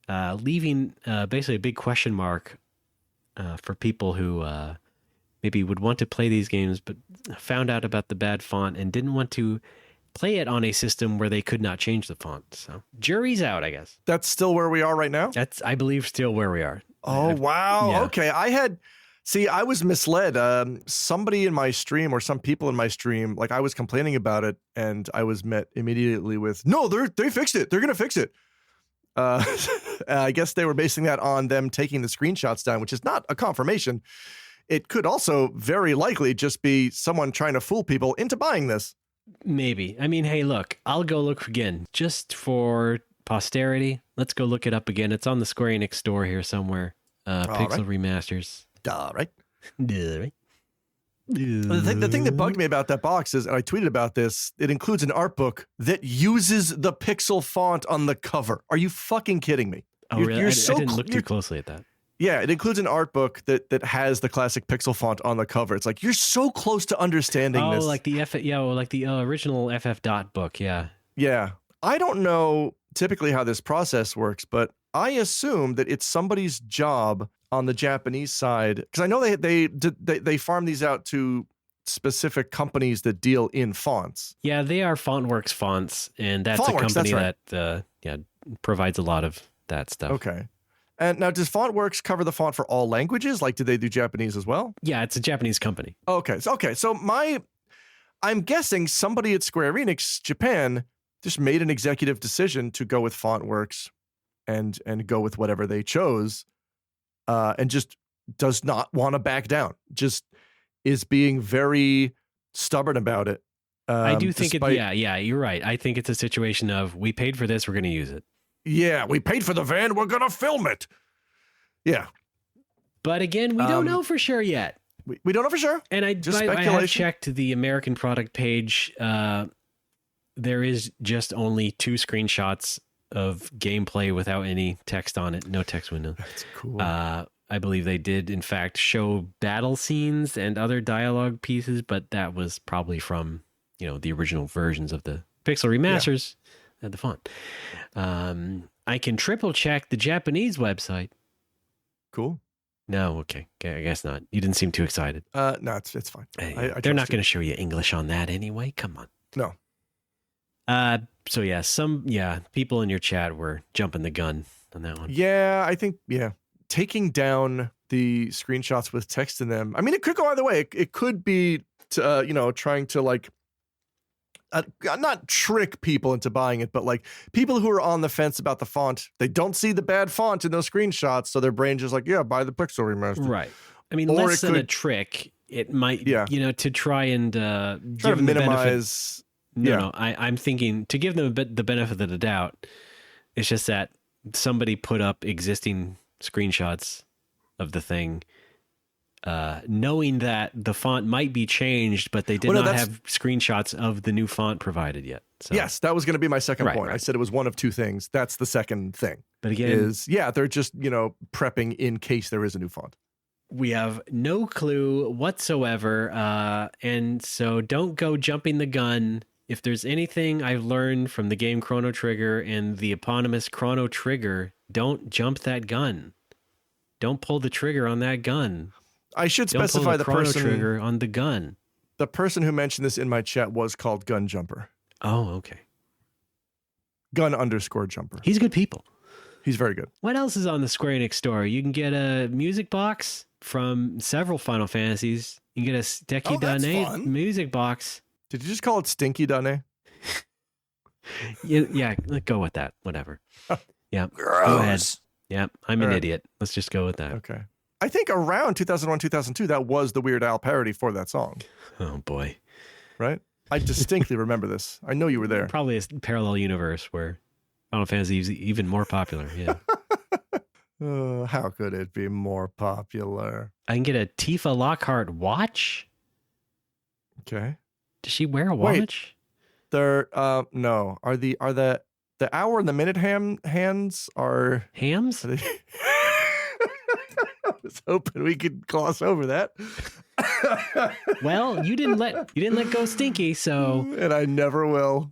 Leaving basically a big question mark for people who maybe would want to play these games, but found out about the bad font and didn't want to play it on a system where they could not change the font. So jury's out, I guess. That's still where we are right now? That's, I believe, still where we are. Oh, wow. Yeah. Okay. I was misled. Somebody in my stream, or some people in my stream, like, I was complaining about it and I was met immediately with, no, they fixed it. They're going to fix it. I guess they were basing that on them taking the screenshots down, which is not a confirmation. It could also very likely just be someone trying to fool people into buying this. Maybe. I mean, hey, look, I'll go look again just for posterity. Let's go look it up again. It's on the Square Enix store here somewhere. Pixel remasters. All right. Right. The thing that bugged me about that box is, and I tweeted about this, it includes an art book that uses the pixel font on the cover. Are you fucking kidding me? Oh, really? I didn't look too closely at that. Yeah, it includes an art book that has the classic pixel font on the cover. It's like, you're so close to understanding this. Oh, like the original FF Dot book, yeah. Yeah. I don't know typically how this process works, but I assume that it's somebody's job on the Japanese side, because I know they farm these out to specific companies that deal in fonts. Yeah, they are FontWorks fonts, and that's FontWorks, a company that's right. that provides a lot of that stuff. Okay. And now, does FontWorks cover the font for all languages? Like, do they do Japanese as well? Yeah, it's a Japanese company. Okay. So I'm guessing somebody at Square Enix Japan just made an executive decision to go with FontWorks and go with whatever they chose, and just does not want to back down. Just is being very stubborn about it. I do think despite- yeah, you're right. I think it's a situation of we paid for this, we're going to use it. Yeah, we paid for the van, we're going to film it. Yeah. But again, we don't know for sure yet. We don't know for sure. And I Just have speculation. checked the American product page. There is just only 2 screenshots of gameplay without any text on it. No text window. That's cool. I believe they did, in fact, show battle scenes and other dialogue pieces, but that was probably from, the original versions of the Pixel remasters at the font. I can triple check the Japanese website. Cool. No, okay. I guess not. You didn't seem too excited. No, it's fine. Hey, I they're not trust going to show you English on that anyway. Come on. No. So yeah, people in your chat were jumping the gun on that one. Yeah, I think, taking down the screenshots with text in them. I mean, it could go either way. It could be, trying to like, not trick people into buying it, but like people who are on the fence about the font, they don't see the bad font in those screenshots. So their brain just like, yeah, buy the Pixel remaster. Right. I mean, Or less it than a could- trick. It might, to try and Try give to them the benefit. minimize. No, I'm thinking to give them the benefit of the doubt. It's just that somebody put up existing screenshots of the thing, knowing that the font might be changed, but they did not have screenshots of the new font provided yet. So. Yes, that was going to be my second Right, point. right. I said it was one of 2 things. That's the second thing. But again, They're just, prepping in case there is a new font. we have no clue whatsoever, and so don't go jumping the gun. If there's anything I've learned from the game Chrono Trigger and the eponymous Chrono Trigger, don't jump that gun. Don't pull the trigger on that gun. I should Don't specify pull the Chrono person. Trigger on the gun. The person who mentioned this in my chat was called Gun Jumper. Oh, okay. Gun_jumper. He's good people. He's very good. What else is on the Square Enix store? You can get a music box from several Final Fantasies. You can get a Steki Oh, that's Dane fun. music box. Did you just call it Stinky Dane? Yeah, let's go with that. Whatever. Yeah. Go ahead. Yeah, I'm an All right. idiot. Let's just go with that. Okay. I think around 2001, 2002, that was the Weird Al parody for that song, Oh, boy. right? I distinctly remember this. I know you were there. Probably a parallel universe where Final Fantasy is even more popular. Yeah. How could it be more popular? I can get a Tifa Lockhart watch. Okay. Does she wear a Wait. watch? There, no. Are the hour and the minute hands are Hams? they... I was hoping we could gloss over that. Well, you didn't let go Stinky, so And I never will.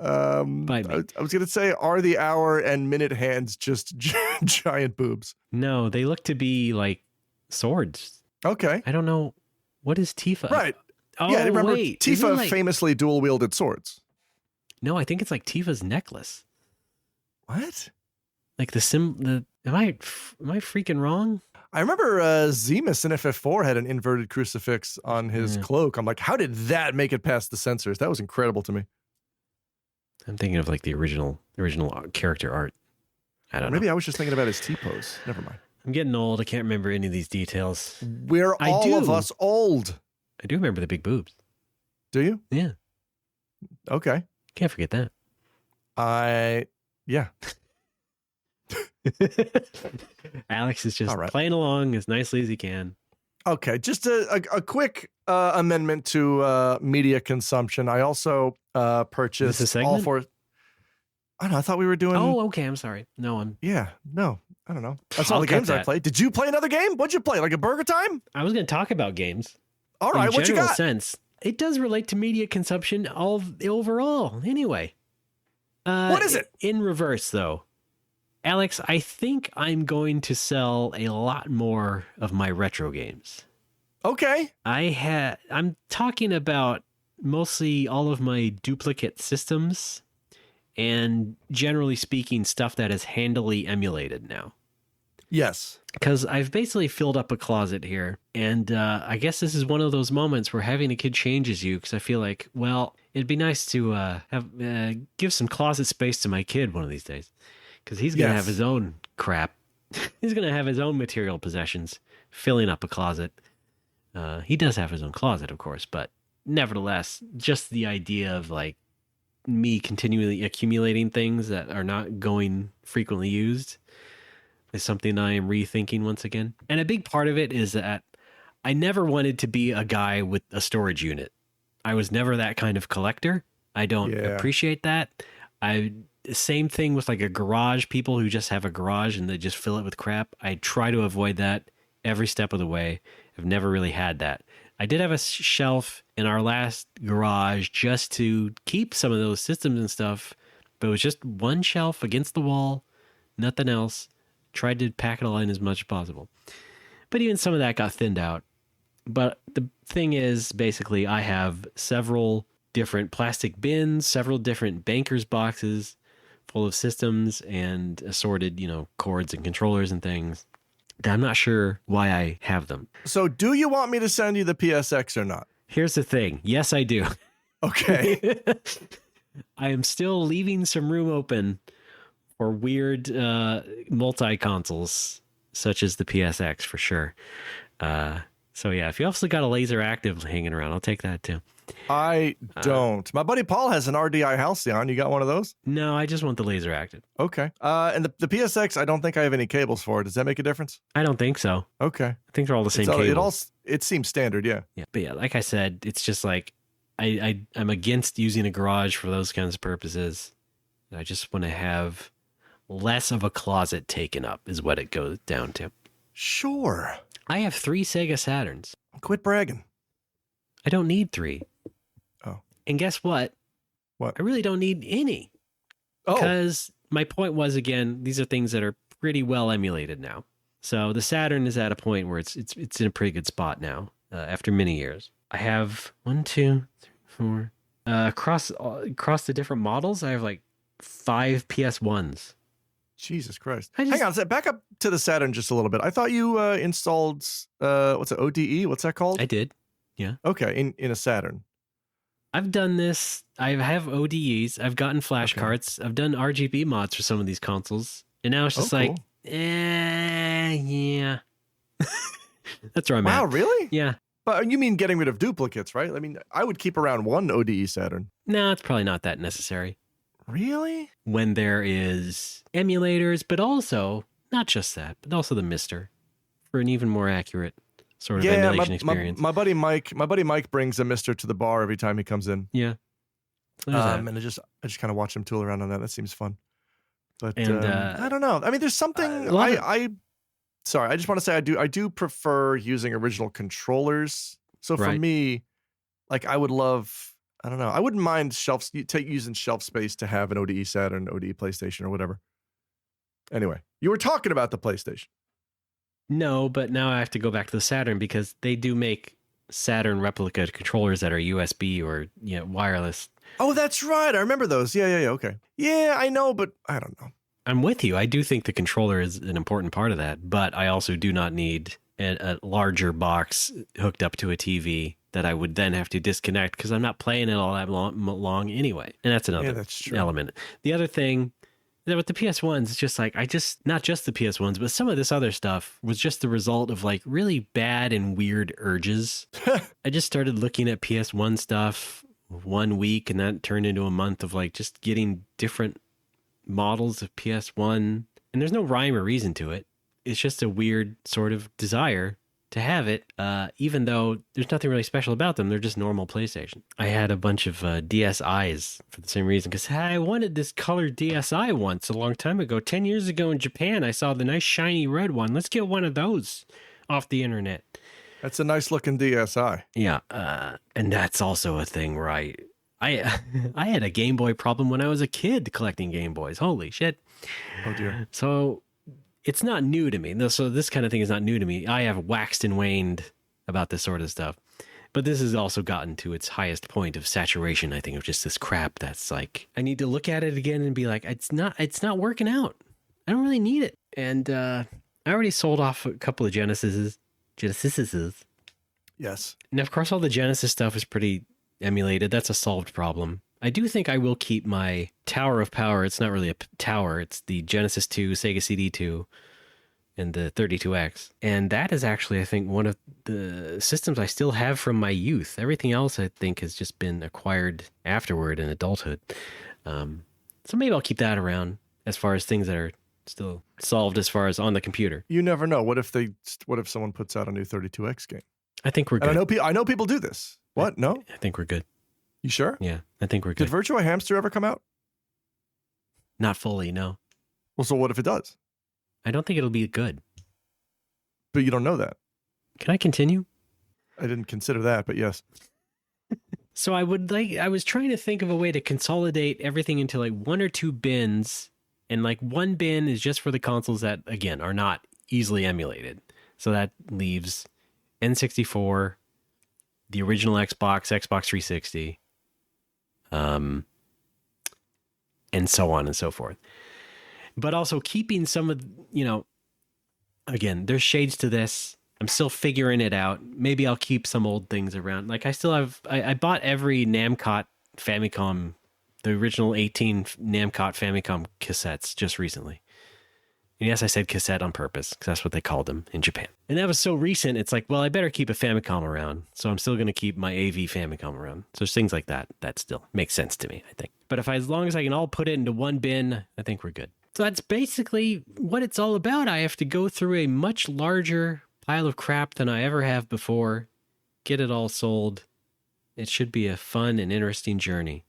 Bite me. I was gonna say, are the hour and minute hands just giant boobs? no, they look to be like swords. Okay, I don't know. What is Tifa? right. Oh, Yeah, remember wait. Isn't it Tifa like- famously dual wielded swords. No, I think it's like Tifa's necklace. What? Like am I freaking wrong? I remember Zemus in FF4 had an inverted crucifix on his Yeah. cloak. I'm like, how did that make it past the censors? That was incredible to me. I'm thinking of like the original character art. I don't know. Maybe I was just thinking about his T-pose. Never mind. I'm getting old. I can't remember any of these details. We're I all of do. us old. I do remember the big boobs. Do you? Yeah. Okay. Can't forget that. Yeah. Alex is just All right. playing along as nicely as he can. Okay, just a quick amendment to media consumption. I also purchased Is this a all segment? four. I don't know. I thought we were doing. Oh, okay. I'm sorry. No, Yeah, no, I don't know. That's all I'll the cut games I that. played. Did you play another game? What'd you play? Like a Burger Time? I was going to talk about games. All right, in what you general got? sense. It does relate to media consumption all overall. Anyway, What is it? In reverse, though, Alex, I think I'm going to sell a lot more of my retro games. Okay. I'm talking about mostly all of my duplicate systems and generally speaking stuff that is handily emulated now. Yes. Because I've basically filled up a closet here. And I guess this is one of those moments where having a kid changes you. Because I feel like, well, it'd be nice to give some closet space to my kid one of these days. Because he's going to Yes. have his own crap. He's going to have his own material possessions filling up a closet. He does have his own closet, of course, but nevertheless, just the idea of like me continually accumulating things that are not going frequently used is something I am rethinking once again. And a big part of it is that I never wanted to be a guy with a storage unit. I was never that kind of collector. I don't appreciate that. Same thing with like a garage, people who just have a garage and they just fill it with crap. I try to avoid that every step of the way. I've never really had that. I did have a shelf in our last garage just to keep some of those systems and stuff, but it was just one shelf against the wall, nothing else. Tried to pack it all in as much as possible. But even some of that got thinned out. But the thing is, basically, I have several different plastic bins, several different banker's boxes full of systems and assorted, cords and controllers and things. I'm not sure why I have them. So do you want me to send you the PSX or not? Here's the thing. Yes, I do. Okay. I am still leaving some room open for weird multi-consoles, such as the PSX, for sure. So yeah, if you also got a laser active hanging around, I'll take that too. I don't. My buddy Paul has an RDI Halcyon. You got one of those? No, I just want the laser active. Okay. And the PSX, I don't think I have any cables for it. Does that make a difference? I don't think so. Okay. I think they're all the same cables. It seems standard, yeah. Yeah, but yeah, like I said, it's just like I'm against using a garage for those kinds of purposes. I just want to have less of a closet taken up is what it goes down to. Sure. I have 3 Sega Saturns. Quit bragging. I don't need 3. Oh. And guess what? What? I really don't need any. Oh. Because my point was, again, these are things that are pretty well emulated now. So the Saturn is at a point where it's in a pretty good spot now, after many years. I have 1, 2, 3, 4. Across the different models, I have like 5 PS1s. Jesus Christ. Hang on, back up to the Saturn just a little bit. I thought you installed, what's it, ODE? What's that called? I did, yeah. Okay, in a Saturn. I've done this. I have ODEs. I've gotten flashcards. I've done RGB mods for some of these consoles. And now it's just cool. Yeah. That's where I'm at. Wow, really? Yeah. But you mean getting rid of duplicates, right? I mean, I would keep around one ODE Saturn. No, it's probably not that necessary. Really? When there is emulators, but also, not just that, but also the Mister for an even more accurate sort of emulation experience. My buddy Mike brings a Mister to the bar every time he comes in. Yeah. And I just kind of watch him tool around on that. That seems fun. But I don't know. I mean, there's something sorry, I just want to say I do prefer using original controllers. So for me, like I would love, I don't know, I wouldn't mind using shelf space to have an ODE Saturn, ODE PlayStation or whatever. Anyway, you were talking about the PlayStation. No, but now I have to go back to the Saturn because they do make Saturn replica controllers that are USB or wireless. Oh, that's right. I remember those. Yeah. Okay. Yeah, I know, but I don't know. I'm with you. I do think the controller is an important part of that, but I also do not need a larger box hooked up to a TV that I would then have to disconnect because I'm not playing it all that long anyway. And that's another element. The other thing that with the PS1s, it's just like, not just the PS1s, but some of this other stuff was just the result of like really bad and weird urges. I just started looking at PS1 stuff 1 week and that turned into a month of like just getting different models of PS1. And there's no rhyme or reason to it. It's just a weird sort of desire to have it, even though there's nothing really special about them. They're just normal PlayStation. I had a bunch of DSIs for the same reason, because I wanted this colored DSI once a long time ago. 10 years ago in Japan, I saw the nice shiny red one. Let's get one of those off the internet. That's a nice looking DSI. Yeah, and that's also a thing where I had a Game Boy problem when I was a kid collecting Game Boys. Holy shit. Oh dear. So it's not new to me. So this kind of thing is not new to me. I have waxed and waned about this sort of stuff. But this has also gotten to its highest point of saturation, I think, of just this crap that's like, I need to look at it again and be like, it's not working out. I don't really need it. And I already sold off a couple of Genesises. Yes. And of course, all the Genesis stuff is pretty emulated. That's a solved problem. I do think I will keep my Tower of Power. It's not really a tower. It's the Genesis 2, Sega CD2, and the 32X. And that is actually, I think, one of the systems I still have from my youth. Everything else, I think, has just been acquired afterward in adulthood. So maybe I'll keep that around as far as things that are still solved as far as on the computer. You never know. What if someone puts out a new 32X game? I think we're good. And I know people do this. What? No? I think we're good. You sure? Yeah, I think we're good. Did Virtua Hamster ever come out? Not fully, no. Well, so what if it does? I don't think it'll be good. But you don't know that. Can I continue? I didn't consider that, but yes. So I was trying to think of a way to consolidate everything into like one or two bins, and like one bin is just for the consoles that, again, are not easily emulated. So that leaves N64, the original Xbox, Xbox 360, and so on and so forth. But also keeping some of, again, there's shades to this. I'm still figuring it out. Maybe I'll keep some old things around. Like I still have, I bought every Namcot Famicom, the original 18 Namcot Famicom cassettes just recently. And yes, I said cassette on purpose because that's what they called them in Japan. And that was so recent. It's like, well, I better keep a Famicom around. So I'm still going to keep my AV Famicom around. So there's things like that still makes sense to me, I think. But as long as I can all put it into one bin, I think we're good. So that's basically what it's all about. I have to go through a much larger pile of crap than I ever have before, get it all sold. It should be a fun and interesting journey.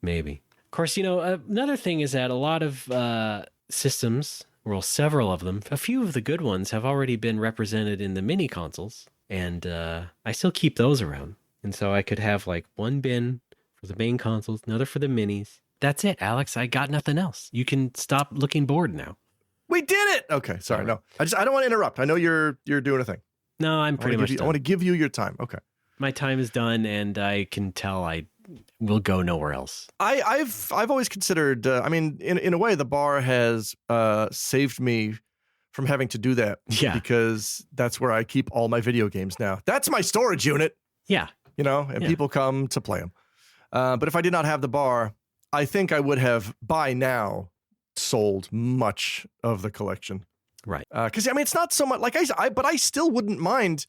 Maybe. Of course, another thing is that a lot of systems, well, several of them, a few of the good ones have already been represented in the mini consoles, and I still keep those around. And so I could have like one bin for the main consoles, another for the minis. That's it, Alex. I got nothing else. You can stop looking bored now. We did it. Okay, sorry. No, I don't want to interrupt. I know you're doing a thing. No, I'm pretty much done. I want to give you your time. Okay. My time is done, and I can tell I will go nowhere else. I've always considered. In a way, the bar has saved me from having to do that. Yeah. Because that's where I keep all my video games now. That's my storage unit. Yeah. People come to play them. But if I did not have the bar, I think I would have by now sold much of the collection. Right. Because it's not so much like but I still wouldn't mind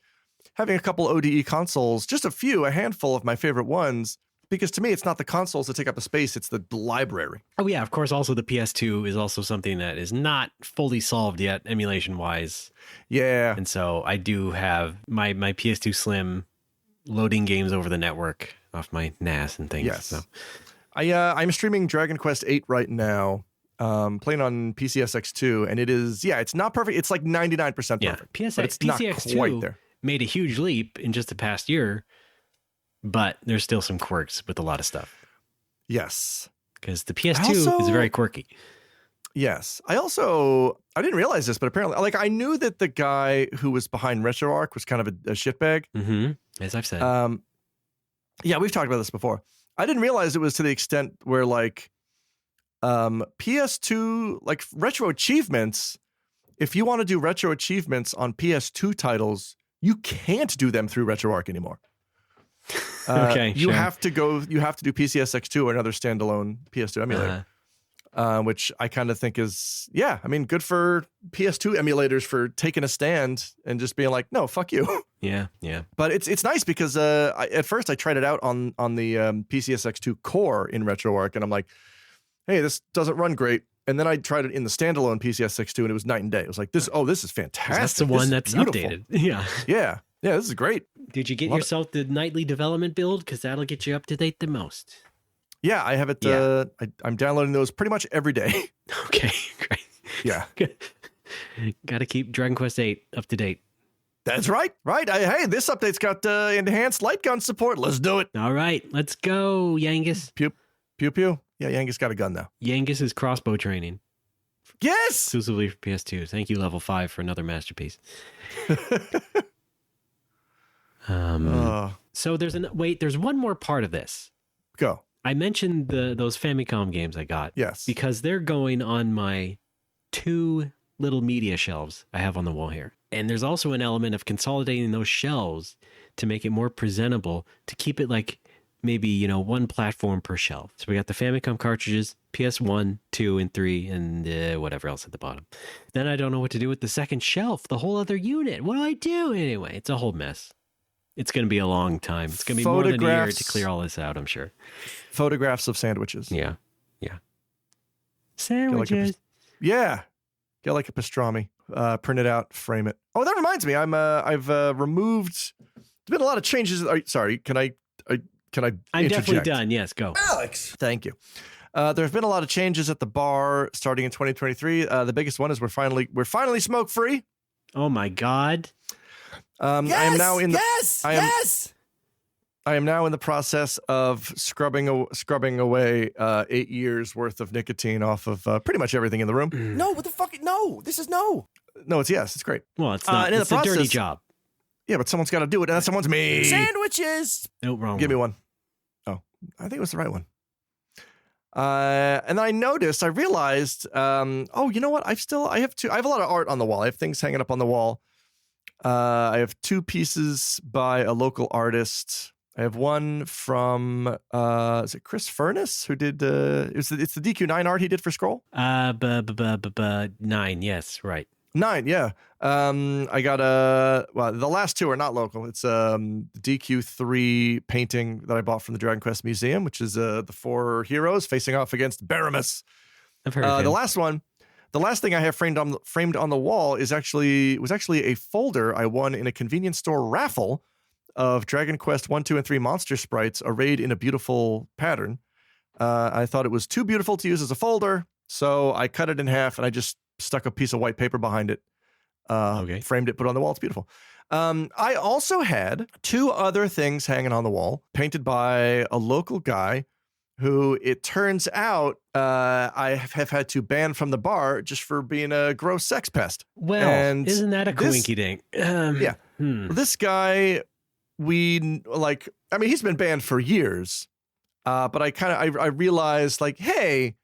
having a couple ODE consoles, just a handful of my favorite ones, because to me, it's not the consoles that take up the space, it's the library. Oh yeah, of course. Also, the PS2 is also something that is not fully solved yet, emulation-wise. Yeah. And so I do have my PS2 Slim loading games over the network off my NAS and things. Yes. So. I'm streaming Dragon Quest 8 right now, playing on PCSX2, and it's not perfect. It's like 99% perfect. Yeah, but it's not quite there. Made a huge leap in just the past year, but there's still some quirks with a lot of stuff. Yes. Because the PS2 is very quirky. Yes. I didn't realize this, but apparently, I knew that the guy who was behind RetroArch was kind of a shitbag. Mm-hmm. As I've said. Yeah, we've talked about this before. I didn't realize it was to the extent where PS2, retro achievements, if you want to do retro achievements on PS2 titles, you can't do them through RetroArch anymore. Okay, you have to do PCSX2 or another standalone PS2 emulator, which I kind of think is, good for PS2 emulators for taking a stand and just being like, no, fuck you. Yeah, yeah. But it's nice because at first I tried it out on the PCSX2 core in RetroArch, and I'm like, hey, this doesn't run great. And then I tried it in the standalone PCSX2, and it was night and day. It was like, this is fantastic. That's the one that's updated. Yeah. Yeah. Yeah, this is great. Did you get yourself the nightly development build? Because that'll get you up to date the most. Yeah, I have it. Yeah. I'm downloading those pretty much every day. Okay, great. Yeah. Got to keep Dragon Quest 8 up to date. That's right. Right. Hey, this update's got enhanced light gun support. Let's do it. All right. Let's go, Yangus. Pew, pew, pew. Yeah, Yangus got a gun now. Yangus is crossbow training. Yes! Exclusively for PS2. Thank you, Level 5, for another masterpiece. So there's one more part of this. Go. I mentioned those Famicom games I got. Yes. Because they're going on my 2 little media shelves I have on the wall here. And there's also an element of consolidating those shelves to make it more presentable, to keep it maybe, one platform per shelf. So we got the Famicom cartridges, PS1, 2, and 3, and whatever else at the bottom. Then I don't know what to do with the second shelf, the whole other unit. What do I do? Anyway, it's a whole mess. It's going to be a long time. It's going to be more than a year to clear all this out, I'm sure. Photographs of sandwiches. Yeah. Sandwiches. Get like a pastrami. Print it out, frame it. Oh, that reminds me. I've removed. There's been a lot of changes. Sorry, can I I'm interject? definitely done. Yes, go. Alex. Thank you. There have been a lot of changes at the bar starting in 2023. The biggest one is we're finally smoke free. Oh my God. I am now in the I am now in the process of scrubbing away 8 years worth of nicotine off of pretty much everything in the room. No, what the fuck? No, this is no. No, it's yes. It's great. Well, it's not. It's a dirty job. Yeah, but someone's got to do it, and that someone's me. Sandwiches. No, wrong. Give me one. Oh, I think it was the right one. And then I realized, oh, you know what? I have a lot of art on the wall. I have things hanging up on the wall. I have 2 pieces by a local artist. I have one from, is it Chris Furness who did, it's the DQ9 art he did for Scroll? 9, yes, right. 9, yeah. I got the last 2 are not local. It's DQ3 painting that I bought from the Dragon Quest Museum, which is the 4 heroes facing off against Baramus. I've heard of him. The last one. The last thing I have framed on the wall was actually a folder I won in a convenience store raffle of Dragon Quest 1, 2, and 3 monster sprites arrayed in a beautiful pattern. I thought it was too beautiful to use as a folder, so I cut it in half and I just stuck a piece of white paper behind it. Framed it, put it on the wall. It's beautiful. I also had 2 other things hanging on the wall, painted by a local guy who it turns out I have had to ban from the bar just for being a gross sex pest. Well, and isn't that a coinky dink? Yeah. This guy, he's been banned for years, but I realized, like, hey,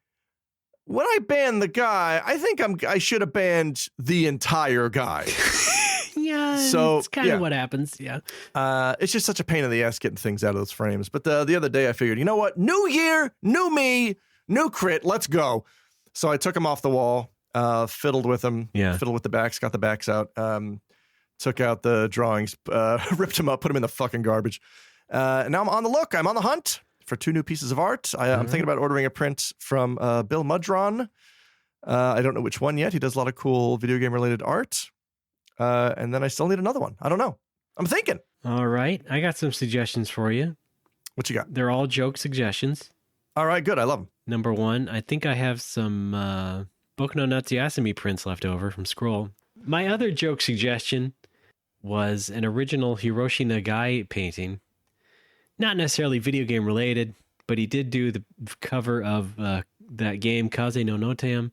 when I banned the guy, I think I should have banned the entire guy. Yeah, so it's kind of what happens. Yeah. It's just such a pain in the ass getting things out of those frames. But the other day I figured, you know what? New year, new me, new crit. Let's go. So I took them off the wall, fiddled with them, fiddled with the backs, got the backs out, took out the drawings, ripped them up, put them in the fucking garbage. And now I'm on the look. I'm on the hunt for 2 new pieces of art. I'm thinking about ordering a print from Bill Mudron. I don't know which one yet. He does a lot of cool video game related art. And then I still need another one. I don't know. I'm thinking. All right. I got some suggestions for you. What you got? They're all joke suggestions. All right, good. I love them. Number 1, I think I have some Boku no Natsuyasumi prints left over from Scroll. My other joke suggestion was an original Hiroshi Nagai painting. Not necessarily video game related, but he did do the cover of that game, Kaze no Noteam.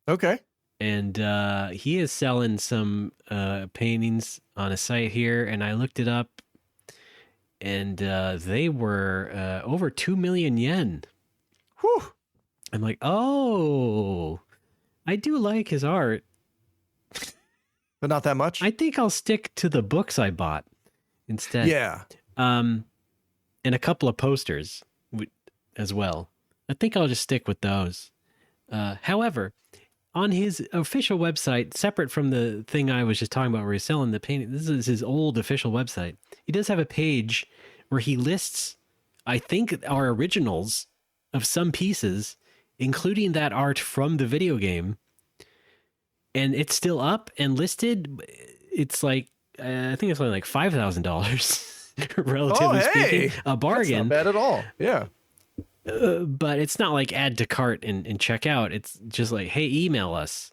Okay. And he is selling some paintings on a site here, and I looked it up, and they were over 2 million yen. Whew. I'm like, oh, I do like his art. But not that much? I think I'll stick to the books I bought instead. Yeah. And a couple of posters as well. I think I'll just stick with those. However, on his official website, separate from the thing I was just talking about where he's selling the painting, this is his old official website. He does have a page where he lists, I think, our originals of some pieces, including that art from the video game. And it's still up and listed. It's like, I think it's only like $5,000, relatively speaking. A bargain. That's not bad at all. Yeah. But it's not like add to cart and check out. It's just like, hey, email us.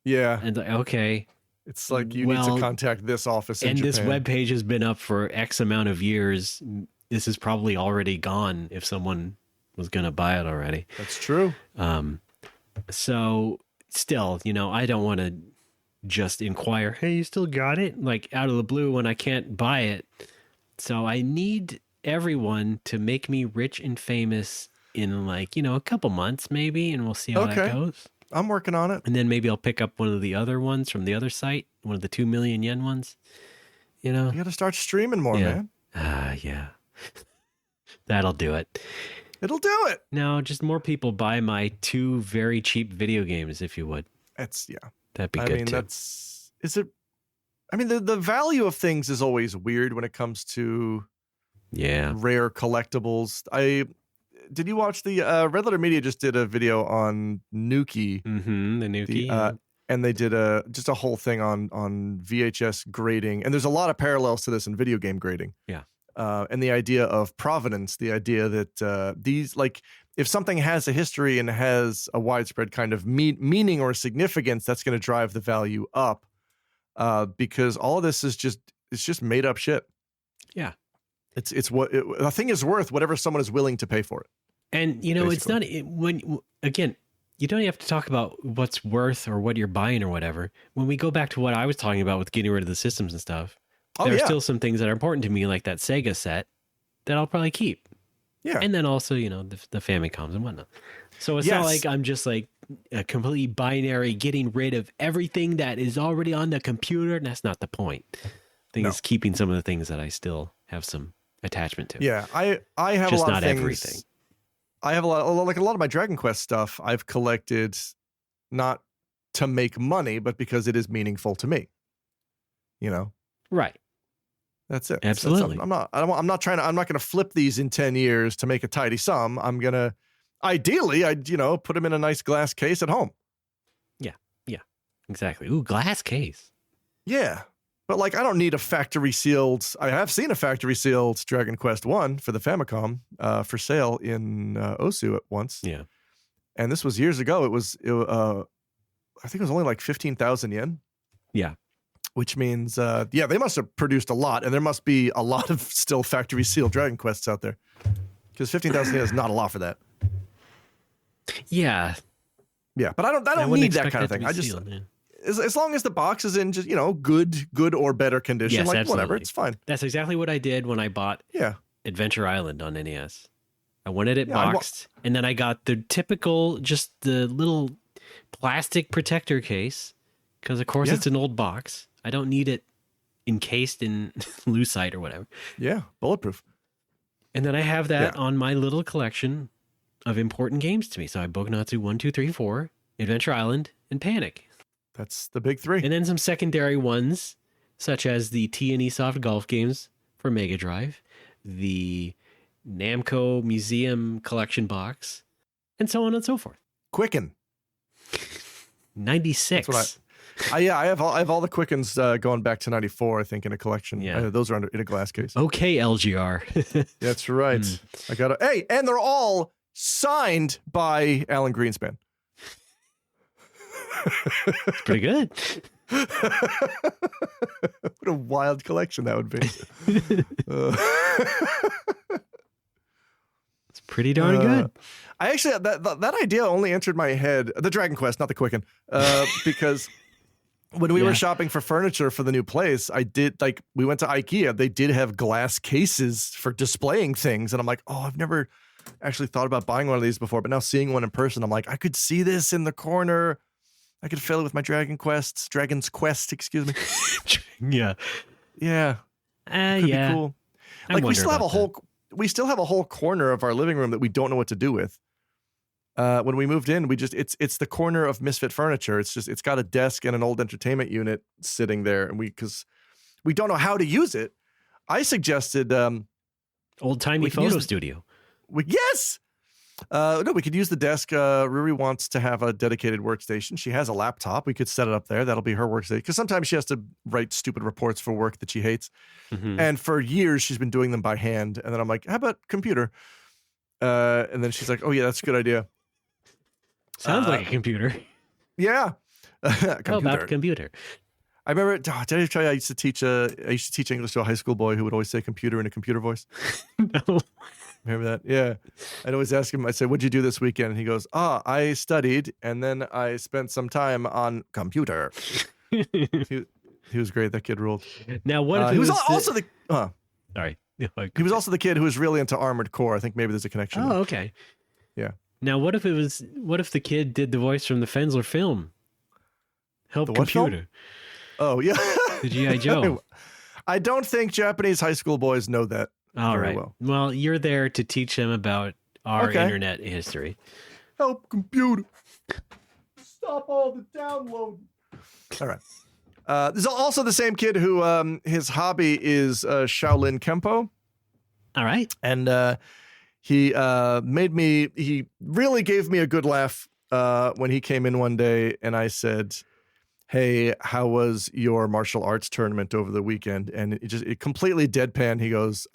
Yeah. And like, okay. It's like you need to contact this office in Japan. This webpage has been up for X amount of years. This is probably already gone if someone was going to buy it already. That's true. So still, I don't want to just inquire, hey, you still got it? Like out of the blue when I can't buy it. So I need everyone to make me rich and famous in like, a couple months maybe, and we'll see how that goes. I'm working on it. And then maybe I'll pick up one of the other ones from the other site, one of the 2 million yen ones. You got to start streaming more, man. Yeah. That'll do it. It'll do it. Now, just more people buy my 2 very cheap video games, if you would. It's That'd be good too. The value of things is always weird when it comes to rare collectibles. Did you watch the Red Letter Media just did a video on Nuki? Mm-hmm, the Nuki. And they did just a whole thing on VHS grading. And there's a lot of parallels to this in video game grading. Yeah. And the idea of provenance, the idea that these, like, if something has a history and has a widespread kind of meaning or significance, that's going to drive the value up. Because all of this is just made up shit. Yeah. It's what a thing is worth, whatever someone is willing to pay for it. And, it's not again, you don't have to talk about what's worth or what you're buying or whatever. When we go back to what I was talking about with getting rid of the systems and stuff, there are still some things that are important to me, like that Sega set that I'll probably keep. Yeah. And then also, the Famicoms and whatnot. So it's not like I'm just like a completely binary getting rid of everything that is already on the computer. And that's not the point. The thing is keeping some of the things that I still have some attachment to. Yeah. I have just a lot not of things. Everything. I have a lot of my Dragon Quest stuff I've collected not to make money, but because it is meaningful to me. Right. That's it. Absolutely. I'm not going to flip these in 10 years to make a tidy sum. I'm going to, ideally, put them in a nice glass case at home. Yeah. Yeah, exactly. Ooh, glass case. Yeah. But I don't need a factory sealed. I have seen a factory sealed Dragon Quest 1 for the Famicom for sale in Osu at once. Yeah. And this was years ago. I think it was only like 15,000 yen. Yeah. Which means, they must have produced a lot, and there must be a lot of still factory sealed Dragon Quests out there. Because 15,000 yen is not a lot for that. Yeah. Yeah, but I don't need that kind of thing. I just sealed, as long as the box is in just good or better condition, yes, whatever, it's fine. That's exactly what I did when I bought Adventure Island on NES. I wanted it boxed, and then I got the typical, just the little plastic protector case, because of course it's an old box. I don't need it encased in lucite or whatever. Yeah, bulletproof. And then I have that on my little collection of important games to me. So I have Bokunatsu 1, 2, 3, 4, Adventure Island, and Panic. That's the big 3. And then some secondary ones, such as the T&E Soft Golf games for Mega Drive, the Namco Museum Collection box, and so on and so forth. Quicken. 96. That's what I have all the Quickens going back to 94, I think, in a collection. Yeah. Those are in a glass case. Okay, LGR. That's right. I got and they're all signed by Alan Greenspan. It's pretty good. What a wild collection that would be. It's pretty darn good. I actually, that idea only entered my head, the Dragon Quest, not the Quicken, because when we were shopping for furniture for the new place, we went to IKEA. They did have glass cases for displaying things. And I'm like, I've never actually thought about buying one of these before. But now seeing one in person, I'm like, I could see this in the corner. I could fill it with my Dragon's Quest, excuse me. Yeah. Yeah. Could be cool. We still have a whole corner of our living room that we don't know what to do with. When we moved in, it's the corner of misfit furniture. It's got a desk and an old entertainment unit sitting there, and because we don't know how to use it, I suggested old timey photo studio. Yes. No, we could use the desk. Ruri wants to have a dedicated workstation. She has a laptop. We could set it up there. That'll be her workstation. Because sometimes she has to write stupid reports for work that she hates. Mm-hmm. And for years, she's been doing them by hand. And then I'm like, how about computer? And then she's like, oh, yeah, that's a good idea. Sounds like a computer. Yeah. How about computer? I remember, did I tell you I used to teach English to a high school boy who would always say computer in a computer voice? No. Remember that? Yeah. I'd always ask him, I'd say, what'd you do this weekend? And he goes, I studied, and then I spent some time on computer. He was great. That kid ruled. Now, what if he was also the... Sorry. He was also the kid who was really into Armored Core. I think maybe there's a connection. Oh, okay. Yeah. Now, what if the kid did the voice from the Fensler film? Help computer. Film? Oh, yeah. The G.I. Joe. I don't think Japanese high school boys know that. All very right. well. Well, you're there to teach him about our Okay. internet history. Help computer. Stop all the downloading. All right. There's also the same kid who his hobby is Shaolin Kempo. All right. And he really gave me a good laugh when he came in one day and I said, hey, how was your martial arts tournament over the weekend? And it completely deadpan. He goes,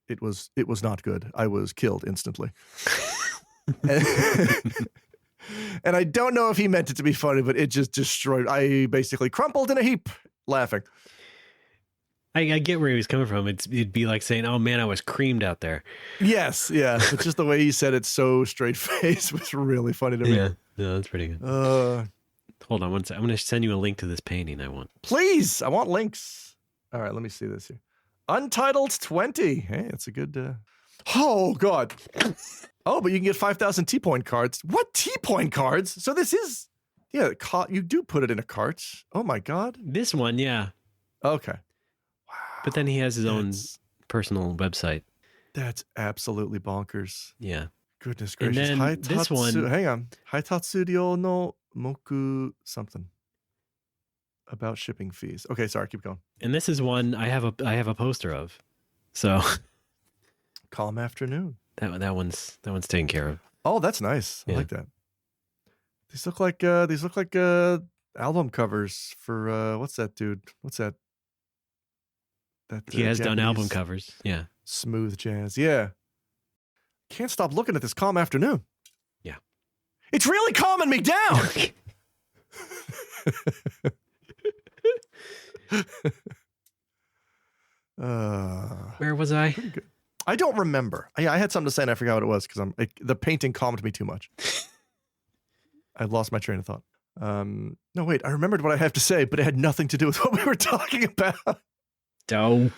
it was not good. I was killed instantly. And I don't know if he meant it to be funny, but it just destroyed. I basically crumpled in a heap laughing. I get where he was coming from. It'd be like saying, oh man, I was creamed out there. Yes, yeah. But just the way he said it so straight face was really funny to me. Yeah, no, that's pretty good. Hold on one second. I'm going to send you a link to this painting I want. Please, I want links. All right, let me see this here. Untitled 20. Hey, it's a good... Oh, God. Oh, but you can get 5,000 T-point cards. What T-point cards? So this is... Yeah, you do put it in a cart. Oh, my God. This one, yeah. Okay. But then he has his own personal website. That's absolutely bonkers. Yeah. Goodness And gracious. then this one... Hang on. Haitatsuryo no moku something. About shipping fees. Okay, sorry, keep going. And this is one I have a poster of. So... Calm Afternoon. That one's taken care of. Oh, that's nice. I like that. These look like album covers for what's that dude? What's that? He has done album Japanese covers. Yeah. Smooth jazz. Yeah. Can't stop looking at this Calm Afternoon. Yeah. It's really calming me down. Where was I? Pretty good. I don't remember. I had something to say and I forgot what it was because the painting calmed me too much. I lost my train of thought. No, wait. I remembered what I have to say, but it had nothing to do with what we were talking about. Bow.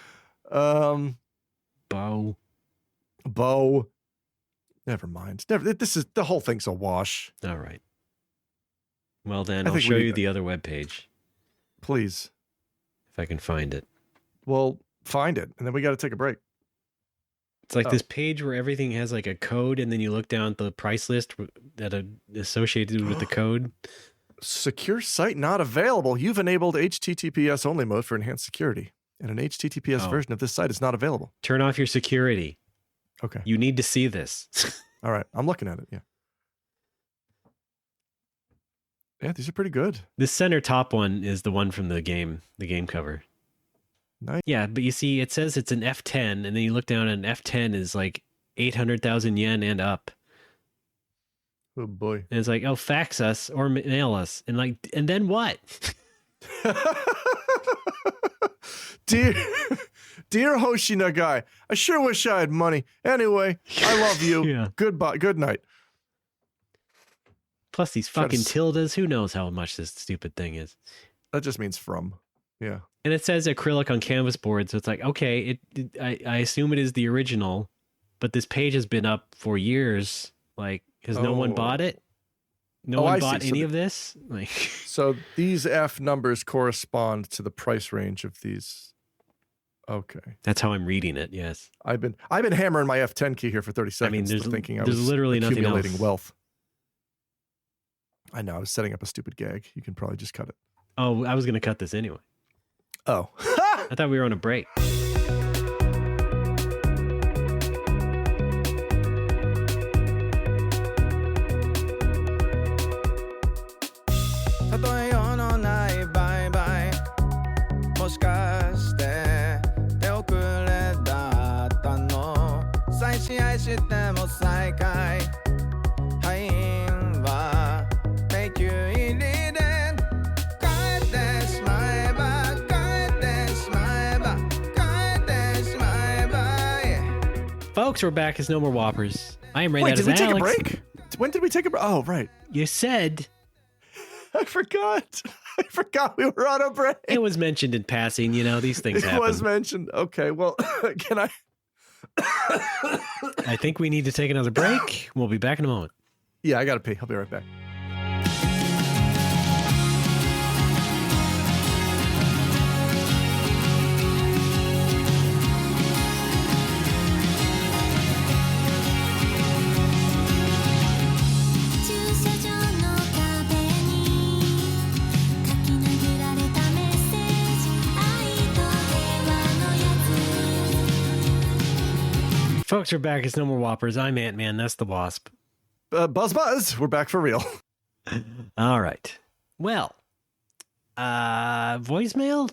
Never mind. The whole thing's a wash. All right. Well, then I I'll think show we- you the other webpage Please. if I can find it. Well, find it, and then we got to take a break. It's like this page where everything has like a code, and then you look down at the price list that are associated with the code. Secure site not available. You've enabled HTTPS only mode for enhanced security, and an HTTPS version of this site is not available. Turn off your security. Okay. You need to see this. All right. I'm looking at it. Yeah. Yeah, these are pretty good. This center top one is the one from the game cover. Nice. Yeah, but you see, it says it's an F10, and then you look down and F10 is like 800,000 yen and up. Oh boy. And it's like, oh, fax us or mail us. And then what? Dear Hoshina guy, I sure wish I had money. Anyway, I love you. Yeah. Goodbye. Good night. Plus these Try to fucking tildes. Who knows how much this stupid thing is? That just means from. Yeah. And it says acrylic on canvas board, so it's like, okay, I assume it is the original, but this page has been up for years. Like, has no one bought it? No one bought any of this? Like, so these F numbers correspond to the price range of these. Okay. That's how I'm reading it. Yes. I've been hammering my F10 key here for 30 seconds. there's thinking I there's was literally nothing accumulating else. wealth. I know. I was setting up a stupid gag. You can probably just cut it. Oh, I was going to cut this anyway. Oh. I thought we were on a break. 例えようのないバイバイもしかして手遅れだったの再試合しても再開敗因は迷宮入りで帰ってしまえば帰ってしまえば帰ってしまえば Folks, we're back as No More Whoppers. I am Ray. Wait, That did is we take Alex. a break? When did we take a break? Oh, right. You said I forgot. I forgot we were on a break. it was mentioned in passing. You know, these things It happen. was mentioned. Okay, well, can I? I think we need to take another break. We'll be back in a moment. Yeah, I got to pee. I'll be right back. Folks, we're back. It's No More Whoppers. I'm Ant-Man. That's the Wasp. Buzz. We're back for real. All right. Well, voicemail?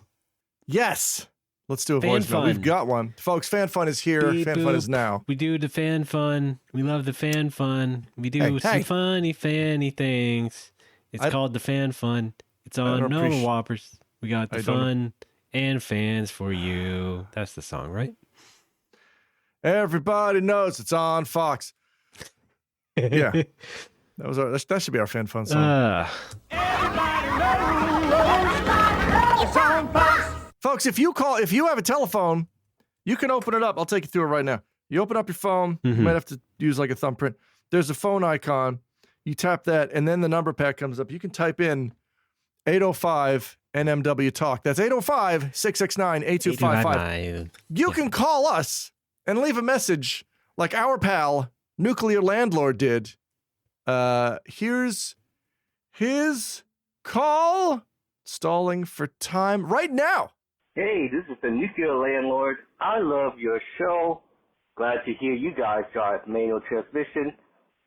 Yes. Let's do a Fan voicemail. fun. We've got one. Folks, fan fun is here. Beep, Fan fun is boop. now. We do the fan fun. We love the fan fun. We do Hey, some hey. funny fanny things. It's called the fan fun. It's on don't No More appreciate- Whoppers. We got the I don't- fun and fans for you. That's the song, right? Everybody knows it's on Fox. Yeah. That should be our fan fun song. Folks, if you have a telephone, you can open it up. I'll take you through it right now. You open up your phone. You might have to use like a thumbprint. There's a phone icon. You tap that, and then the number pad comes up. You can type in 805 NMW Talk. That's 805-669-8255. You can call us and leave a message like our pal, Nuclear Landlord, did. Here's his call. Stalling for time right now. Hey, this is the Nuclear Landlord. I love your show. Glad to hear you guys drive manual transmission.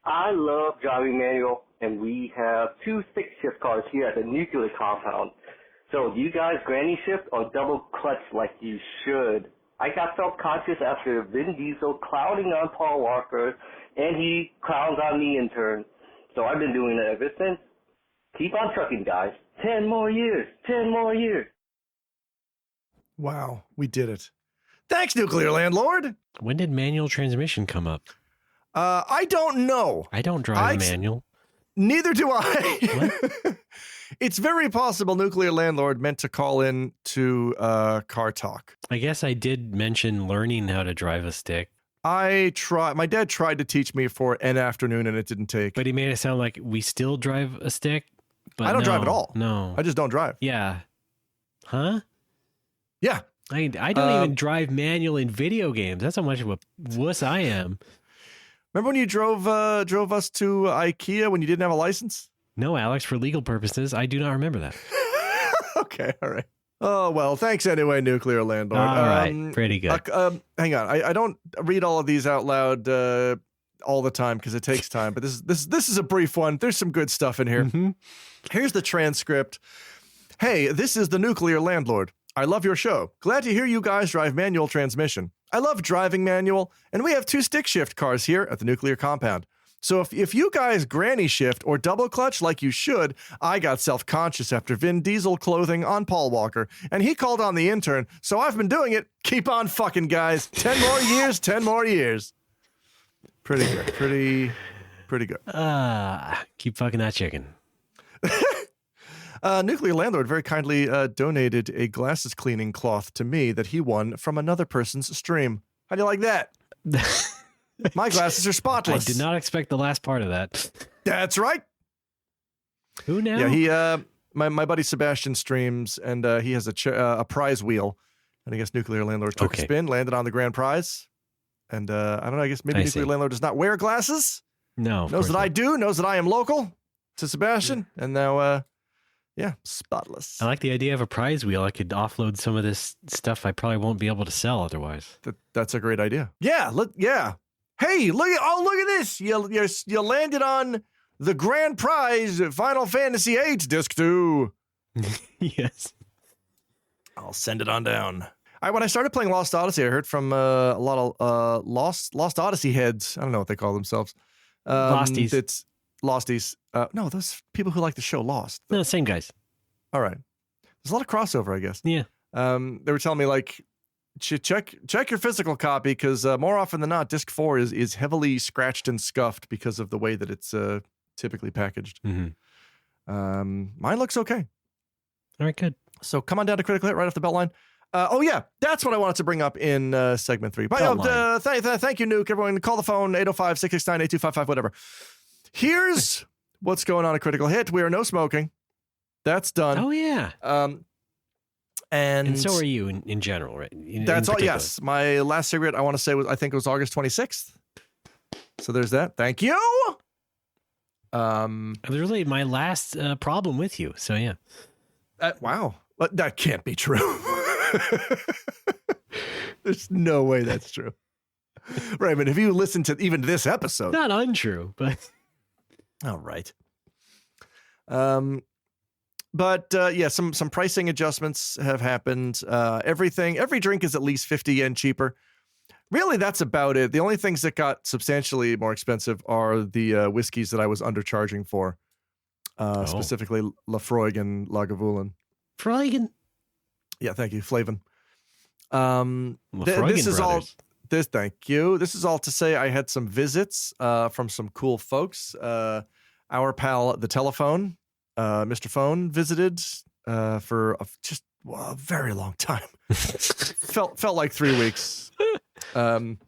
I love driving manual, and we have 2 stick-shift cars here at the nuclear compound. So do you guys granny shift or double clutch like you should? I got self-conscious after Vin Diesel clowning on Paul Walker, and he clowns on me in turn. So I've been doing it ever since. Keep on trucking, guys. 10 more years. 10 more years. Wow, we did it. Thanks, Nuclear Landlord. When did manual transmission come up? I don't know. I don't drive a manual. Neither do I. It's very possible Nuclear Landlord meant to call in to Car Talk. I guess I did mention learning how to drive a stick. My dad tried to teach me for an afternoon and it didn't take. But he made it sound like we still drive a stick. But I don't drive at all. No. I just don't drive. Yeah. Huh? Yeah. I don't even drive manual in video games. That's how much of a wuss I am. Remember when you drove us to IKEA when you didn't have a license? No, Alex, for legal purposes, I do not remember that. Okay, all right. Oh, well, thanks anyway, Nuclear Landlord. All right, pretty good. Hang on. I don't read all of these out loud all the time because it takes time, but this is a brief one. There's some good stuff in here. Mm-hmm. Here's the transcript. Hey, this is the Nuclear Landlord. I love your show. Glad to hear you guys drive manual transmission. I love driving manual, and we have 2 stick shift cars here at the nuclear compound. So if you guys granny shift or double clutch like you should, I got self-conscious after Vin Diesel clothing on Paul Walker, and he called on the intern, so I've been doing it. Keep on fucking, guys. 10 more years, 10 more years. Pretty good. Pretty good. Keep fucking that chicken. Nuclear Landlord very kindly donated a glasses cleaning cloth to me that he won from another person's stream. How do you like that? My glasses are spotless. I did not expect the last part of that. That's right. Who now? Yeah, he my buddy Sebastian streams, and he has a prize wheel, and I guess Nuclear Landlord took a spin, landed on the grand prize, and I don't know. I guess maybe Nuclear Landlord does not wear glasses. No, knows that I do. Knows that I am local to Sebastian, and now yeah, spotless. I like the idea of a prize wheel. I could offload some of this stuff I probably won't be able to sell otherwise. That's a great idea. Yeah, yeah. Hey, look at this. You landed on the grand prize, Final Fantasy VIII Disc 2. Yes. I'll send it on down. When I started playing Lost Odyssey, I heard from a lot of Lost Odyssey heads. I don't know what they call themselves. Losties. It's Losties. No, those people who like the show Lost. No, same guys. All right. There's a lot of crossover, I guess. Yeah. They were telling me, like, check your physical copy, because more often than not, disc 4 is heavily scratched and scuffed because of the way that it's typically packaged. Mm-hmm. Mine looks okay. All right, good. So come on down to Critical Hit right off the Beltline. Oh, yeah, that's what I wanted to bring up in segment 3. But, thank you, Nuke. Everyone, call the phone, 805-669-8255, whatever. Here's what's going on at Critical Hit. We are no smoking. That's done. Oh, yeah. And so are you in general, right? That's all. Yes. My last cigarette, I want to say, I think it was August 26th. So there's that. Thank you. Literally my last problem with you. So, yeah. Wow. But that can't be true. There's no way that's true. Right, but if you listen to even this episode. Not untrue, but. All right. But yeah, some pricing adjustments have happened. Every drink is at least 50 yen cheaper. Really, that's about it. The only things that got substantially more expensive are the whiskeys that I was undercharging for, specifically Lafroig and Lagavulin. Freugen. Yeah, thank you, Flavin. Lafroig this is brothers. all. Thank you. This is all to say I had some visits from some cool folks. Our pal, the telephone, Mr. Phone, visited for just a very long time. felt like 3 weeks.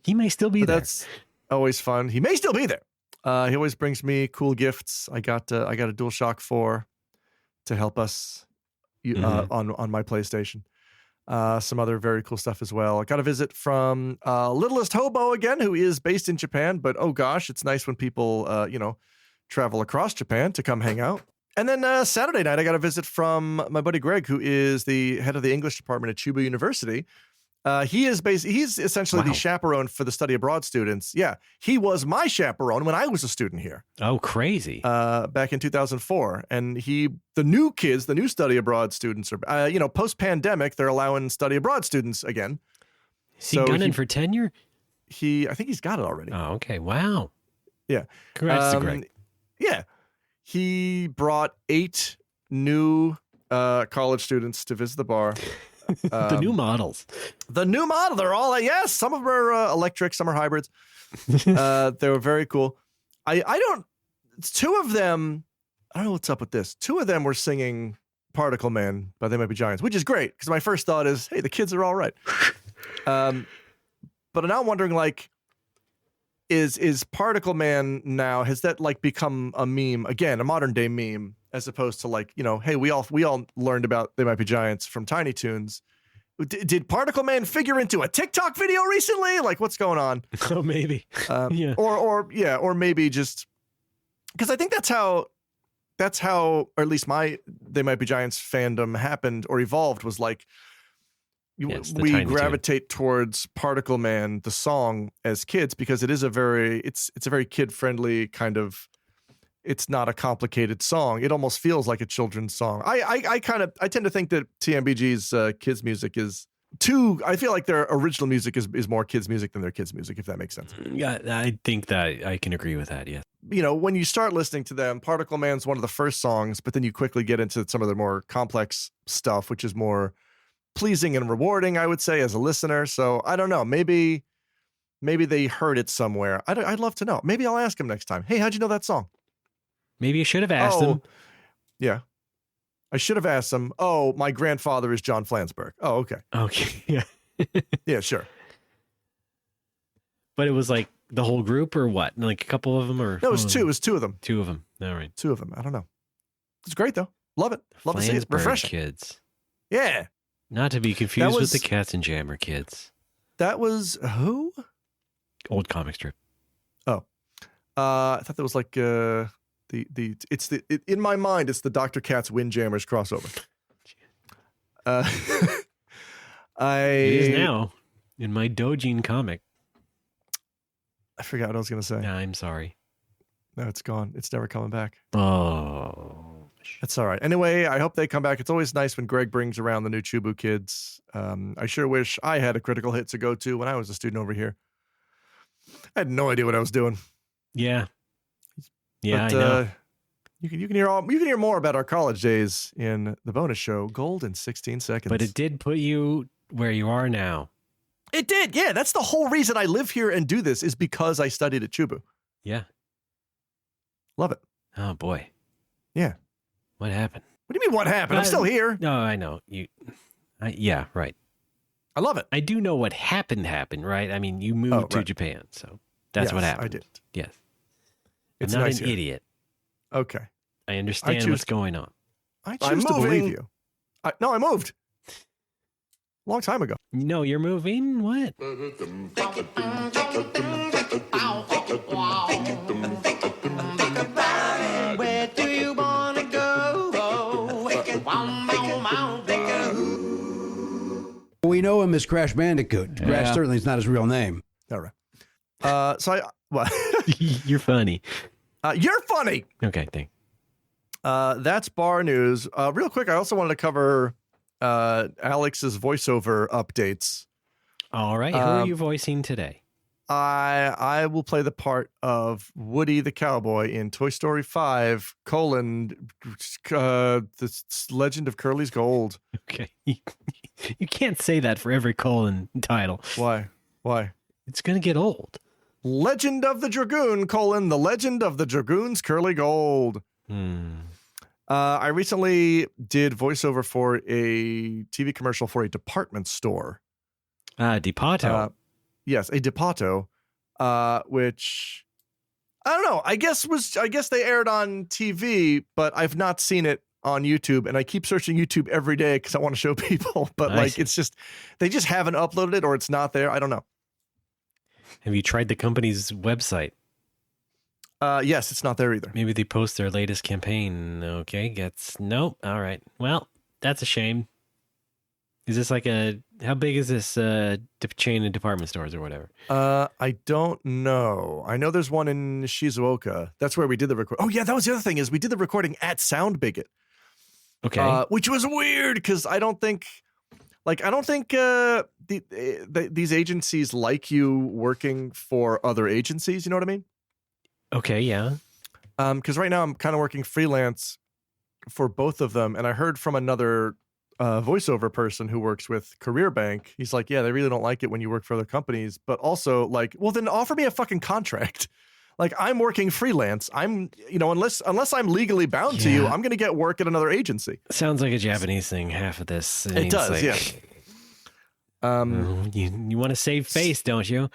He may still be there. That's always fun. He may still be there. He always brings me cool gifts. I got a DualShock 4 to help us on my PlayStation. Some other very cool stuff as well. I got a visit from Littlest Hobo again, who is based in Japan, but oh gosh, it's nice when people travel across Japan to come hang out. And then Saturday night, I got a visit from my buddy Greg, who is the head of the English department at Chubu University. He's essentially the chaperone for the study abroad students. Yeah, he was my chaperone when I was a student here. Oh, crazy. Back in 2004. And the new study abroad students are, post-pandemic, they're allowing study abroad students again. Is he gunning for tenure? I think he's got it already. Oh, okay. Wow. Yeah. Congrats to Greg. Yeah. He brought 8 new college students to visit the bar. The new models. The new model. They're all, yes, some of them are electric, some are hybrids. They were very cool. Two of them, I don't know what's up with this. 2 of them were singing Particle Man by They Might Be Giants, which is great because my first thought is, hey, the kids are all right. But now I'm wondering, like, is Particle Man now, has that like become a meme again, a modern day meme, as opposed to like, hey, we all learned about They Might Be Giants from Tiny Toons. Did Particle Man figure into a TikTok video recently? Like, what's going on? Oh, maybe. Yeah. Or maybe just because I think that's how, or at least my They Might Be Giants fandom happened or evolved, was like, we gravitate towards Particle Man, the song, as kids because it is a very kid friendly kind of. It's not a complicated song. It almost feels like a children's song. I tend to think that TMBG's kids music is too. I feel like their original music is more kids music than their kids music, if that makes sense. Yeah, I think that I can agree with that. Yeah. When you start listening to them, Particle Man's one of the first songs, but then you quickly get into some of the more complex stuff, which is more pleasing and rewarding, I would say, as a listener. So I don't know. Maybe they heard it somewhere. I'd love to know. Maybe I'll ask him next time. Hey, how'd you know that song? Maybe you should have asked him. Yeah. I should have asked him. Oh, my grandfather is John Flansburgh. Oh, okay. Okay. Yeah. Yeah, sure. But it was like the whole group or what? Like a couple of them or? No, it was 2. It was 2 of them. 2 of them. All right. 2 of them. I don't know. It's great though. Love it. Love to see it. Refreshing. Kids. Yeah. Not to be confused with the Katzenjammer Kids. That was who? Old comic strip. Oh. I thought that was like in my mind it's the Dr. Katz Windjammers crossover. It is now in my Dojin comic. I forgot what I was going to say. I'm sorry. No, it's gone. It's never coming back. Oh, that's all right. Anyway, I hope they come back. It's always nice when Greg brings around the new Chubu kids. I sure wish I had a Critical Hit to go to when I was a student over here. I had no idea what I was doing. Yeah. Yeah, but, I know. You can hear more about our college days in the bonus show, Gold in 16 Seconds. But it did put you where you are now. It did. Yeah, that's the whole reason I live here and do this is because I studied at Chubu. Yeah. Love it. Oh, boy. Yeah. What happened? What do you mean what happened? I'm still here. No, I know. Yeah, right. I love it. I do know what happened, right? I mean, you moved to Japan, so that's what happened. I did. Yes. It's I'm not nice an here. idiot. Okay. I understand what's going on. I choose to believe you. No, I moved. Long time ago. No, you're moving? What? Where do you wanna go? We know him as Crash Bandicoot. Crash certainly is not his real name. All right. What? You're funny. You're funny. Okay, thanks. That's bar news. Real quick, I also wanted to cover Alex's voiceover updates. All right, who are you voicing today? I will play the part of Woody the cowboy in Toy Story 5, the Legend of Curly's Gold. Okay. You can't say that for every colon title. Why? It's going to get old. Legend of the Dragoon, the Legend of the Dragoon's Curly Gold. I recently did voiceover for a TV commercial for a department store. Depato. Yes, a Depato, which I don't know. I guess they aired on TV, but I've not seen it on YouTube, and I keep searching YouTube every day because I want to show people. But it's just they just haven't uploaded it, or it's not there. I don't know. Have you tried the company's website? Yes, it's not there either. Maybe they post their latest campaign. Okay, nope. All right. Well, that's a shame. Is this how big is this chain of department stores or whatever? I don't know. I know there's one in Shizuoka. That's where we did the record. Oh yeah, that was the other thing is we did the recording at Sound Bigot. Okay. Which was weird because I don't think these agencies like you working for other agencies. You know what I mean? Okay. Yeah. Because right now I'm kind of working freelance for both of them, and I heard from another voiceover person who works with Career Bank. He's like, yeah, they really don't like it when you work for other companies, but also like, well, then offer me a fucking contract. Like I'm working freelance. I'm, unless I'm legally bound to you, I'm going to get work at another agency. Sounds like a Japanese thing. Half of this. It does. Yeah. You want to save face, don't you?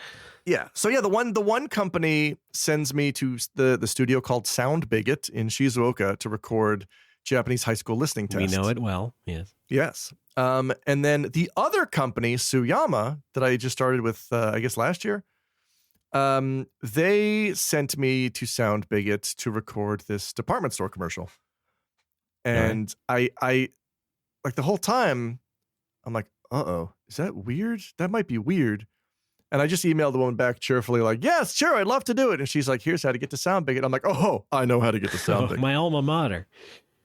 Yeah. So yeah, the one company sends me to the studio called Sound Bigot in Shizuoka to record Japanese high school listening tests. We know it well. Yes. Yes. And then the other company, Tsuyama, that I just started with, I guess last year, they sent me to Sound Bigot to record this department store commercial. And I like the whole time, I'm like, is that weird? That might be weird. And I just emailed the woman back cheerfully, like, yes, sure, I'd love to do it. And she's like, here's how to get to Sound Bigot. I'm like, oh, I know how to get to Sound Bigot. My alma mater.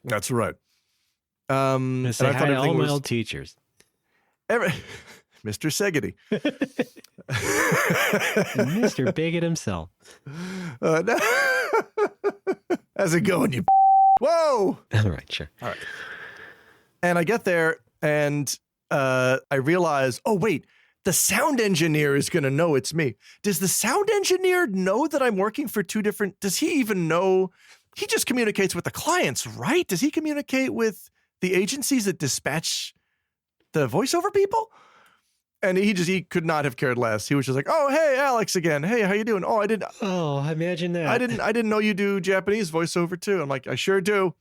That's right. Say hi to all my old teachers. Mr. Segedy. Mr. Bigot himself. How's it going, you? Whoa! All right, sure. All right. And I get there, and I realize, oh, wait, the sound engineer is going to know it's me. Does the sound engineer know that I'm working for two different... Does he even know... He just communicates with the clients, right? Does he communicate with the agencies that dispatch the voiceover people? And he could not have cared less. He was just like, "Oh, hey, Alex again. Hey, how you doing? Oh, I didn't. Oh, imagine that. I didn't know you do Japanese voiceover too." I'm like, "I sure do."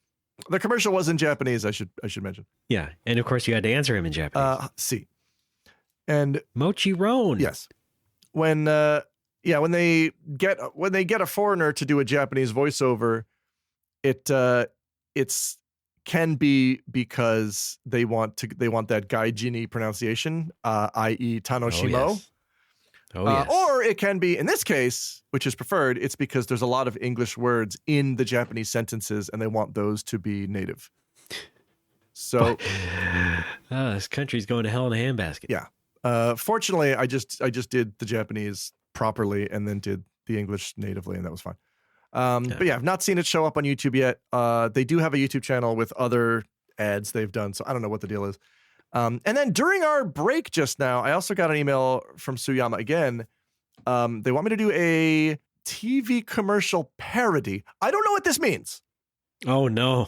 The commercial was in Japanese. I should mention. Yeah, and of course you had to answer him in Japanese. See, and Mochi Ron. Yes, when they get a foreigner to do a Japanese voiceover, it's can be because they want that gaijin pronunciation, i.e. Tanoshimo. Yes. Or it can be, in this case, which is preferred, it's because there's a lot of English words in the Japanese sentences and they want those to be native. So this country's going to hell in a handbasket. Yeah. Fortunately, I just did the Japanese properly and then did the English natively, and that was fine. But yeah, I've not seen it show up on YouTube yet. They do have a YouTube channel with other ads they've done, so I don't know what the deal is. And then during our break just now, I also got an email from Tsuyama again. They want me to do a TV commercial parody. I don't know what this means. Oh no.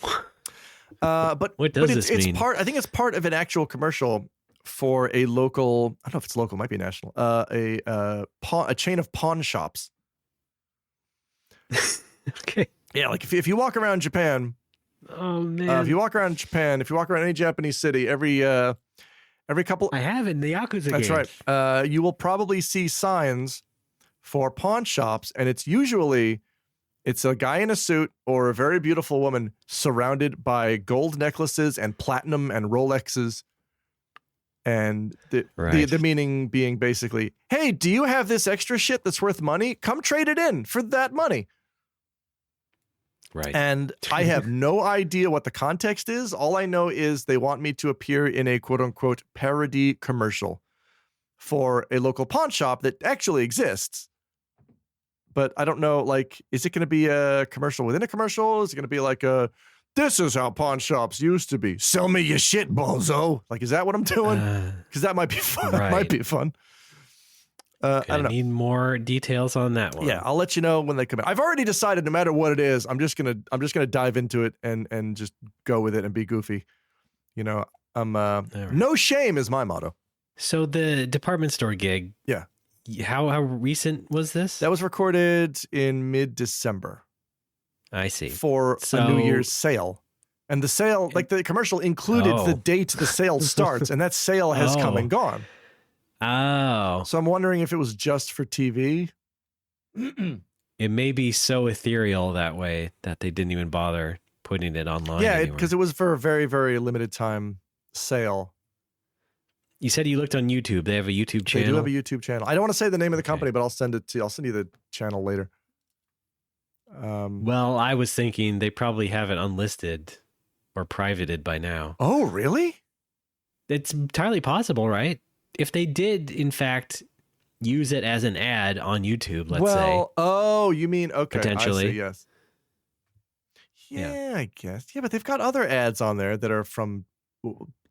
But what does this mean? I think it's part of an actual commercial for a local, I don't know if it's local, it might be national, a chain of pawn shops. Okay. Yeah, like if you walk around Japan, oh man, if you walk around any Japanese city, every couple, I have in the Yakuza that's games. right. You will probably see signs for pawn shops, and it's a guy in a suit or a very beautiful woman surrounded by gold necklaces and platinum and Rolexes, And the meaning being basically, hey, do you have this extra shit that's worth money? Come trade it in for that money. Right. And I have no idea what the context is. All I know is they want me to appear in a quote unquote parody commercial for a local pawn shop that actually exists. But I don't know, like, is it going to be a commercial within a commercial? Is it going to be like this is how pawn shops used to be. Sell me your shit, bozo. Like, is that what I'm doing? Because that might be fun. Right. Might be fun. I don't know. Need more details on that one. Yeah, I'll let you know when they come in. I've already decided no matter what it is, I'm just gonna dive into it and just go with it and be goofy. You know, no shame is my motto. So the department store gig. Yeah. How recent was this? That was recorded in mid-December. I see. For a New Year's sale. And the sale, like the commercial included the date the sale starts, and that sale has come and gone. Oh. So I'm wondering if it was just for TV. It may be so ethereal that way that they didn't even bother putting it online. Yeah, because it was for a very, very limited time sale. You said you looked on YouTube. They have a YouTube channel. They do have a YouTube channel. I don't want to say the name of the company, but I'll send you the channel later. Well, I was thinking they probably have it unlisted or privated by now. Oh, really? It's entirely possible, right? If they did, in fact, use it as an ad on YouTube, let's say. Oh, you mean, okay. Potentially. I see, yes. Yeah, I guess. Yeah, but they've got other ads on there that are from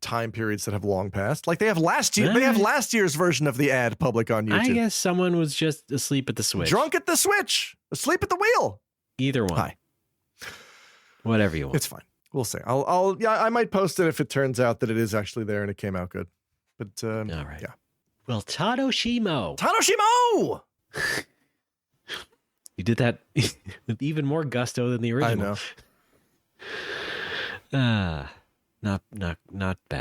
time periods that have long passed. Like they have last year's version of the ad public on YouTube. I guess someone was just asleep at the switch. Drunk at the switch. Asleep at the wheel. Either one. Hi. Whatever you want. It's fine. We'll see. I might post it if it turns out that it is actually there and it came out good. But all right. Yeah. Well, Tadoshimo. Tadoshimo! You did that with even more gusto than the original. I know. Not bad.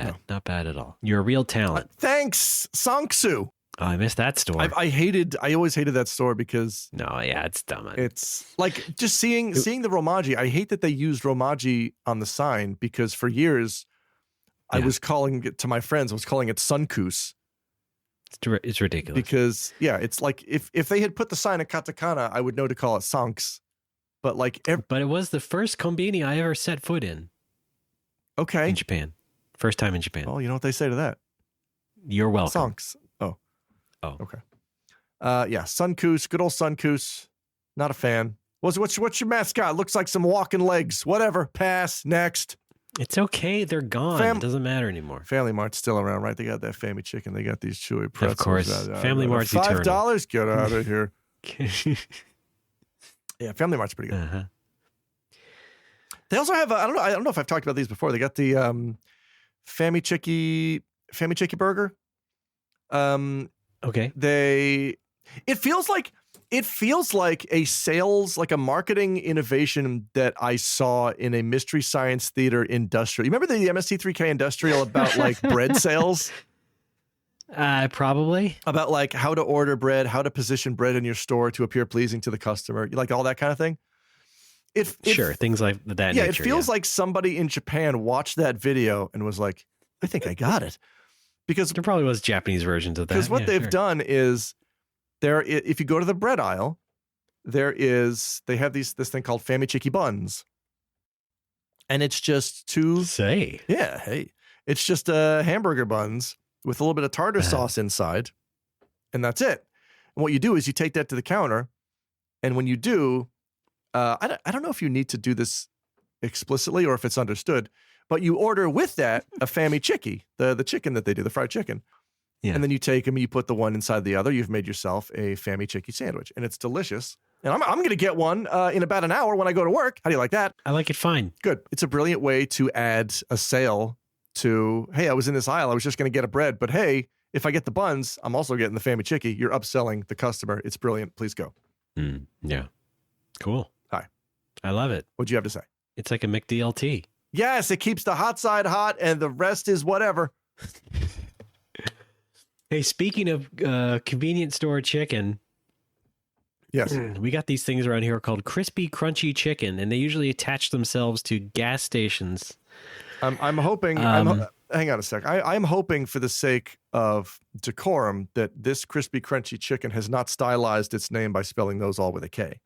No. Not bad at all. You're a real talent. Thanks, Songsu. Oh, I missed that store. I always hated that store because it's dumb. It's like just seeing the Romaji. I hate that they used Romaji on the sign because for years I was calling it to my friends. I was calling it Sunkus. It's ridiculous because it's like if they had put the sign in katakana, I would know to call it Sanks. But but it was the first kombini I ever set foot in. Okay, in Japan, first time in Japan. Well, you know what they say to that. You're welcome. Sanks. Oh, okay. Sunkus, good old Sunkus. Not a fan. What's your mascot? Looks like some walking legs. Whatever. Pass. Next. It's okay. They're gone. It doesn't matter anymore. Family Mart's still around, right? They got that Family Chicken. They got these chewy pretzels. Of course. Family Mart's eternal. $5. Get out of here. Yeah, Family Mart's pretty good. Uh-huh. They also have I don't know if I've talked about these before. They got the Family Chicky burger. Okay. It feels like a sales, like a marketing innovation that I saw in a Mystery Science Theater industrial. You remember the MST3K industrial about like bread sales? Probably. About like how to order bread, how to position bread in your store to appear pleasing to the customer, like all that kind of thing. Sure, things like that. Yeah, nature, it feels like somebody in Japan watched that video and was like, I think I got it. Because there probably was Japanese versions of that. Because what they've done is if you go to the bread aisle, they have this thing called Family Chicky buns. And it's just it's just hamburger buns with a little bit of tartar sauce inside. And that's it. And what you do is you take that to the counter. And when you do, I don't know if you need to do this explicitly or if it's understood, but you order with that a Family Chicky, the chicken that they do, the fried chicken. Yeah. And then you take them and you put the one inside the other. You've made yourself a Family Chicky sandwich, and it's delicious. And I'm going to get one in about an hour when I go to work. How do you like that? I like it fine. Good. It's a brilliant way to add a sale to, hey, I was in this aisle. I was just going to get a bread, but hey, if I get the buns, I'm also getting the Family Chicky. You're upselling the customer. It's brilliant. Please go. Yeah. Cool. Hi. I love it. What'd you have to say? It's like a McDLT. Yes, it keeps the hot side hot and the rest is whatever. Hey, speaking of convenience store chicken. Yes. We got these things around here called crispy, crunchy chicken, and they usually attach themselves to gas stations I'm hoping. Hang on a sec. I'm hoping, for the sake of decorum, that this crispy, crunchy chicken has not stylized its name by spelling those all with a K.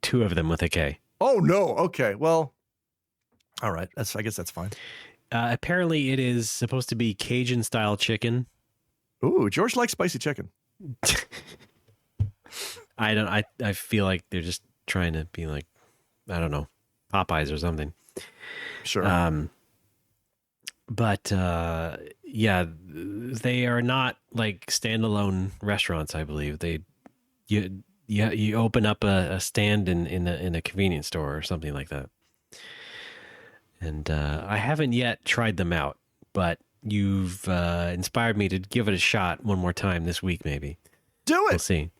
2 of them with a K. Oh no. Okay. Well. All right. I guess that's fine. Apparently, it is supposed to be Cajun style chicken. Ooh, George likes spicy chicken. I feel like they're just trying to be like, I don't know, Popeyes or something. Sure. But yeah, they are not like standalone restaurants. I believe you open up a stand in a convenience store or something like that. And I haven't yet tried them out, but you've inspired me to give it a shot one more time this week. Maybe do it. We'll see.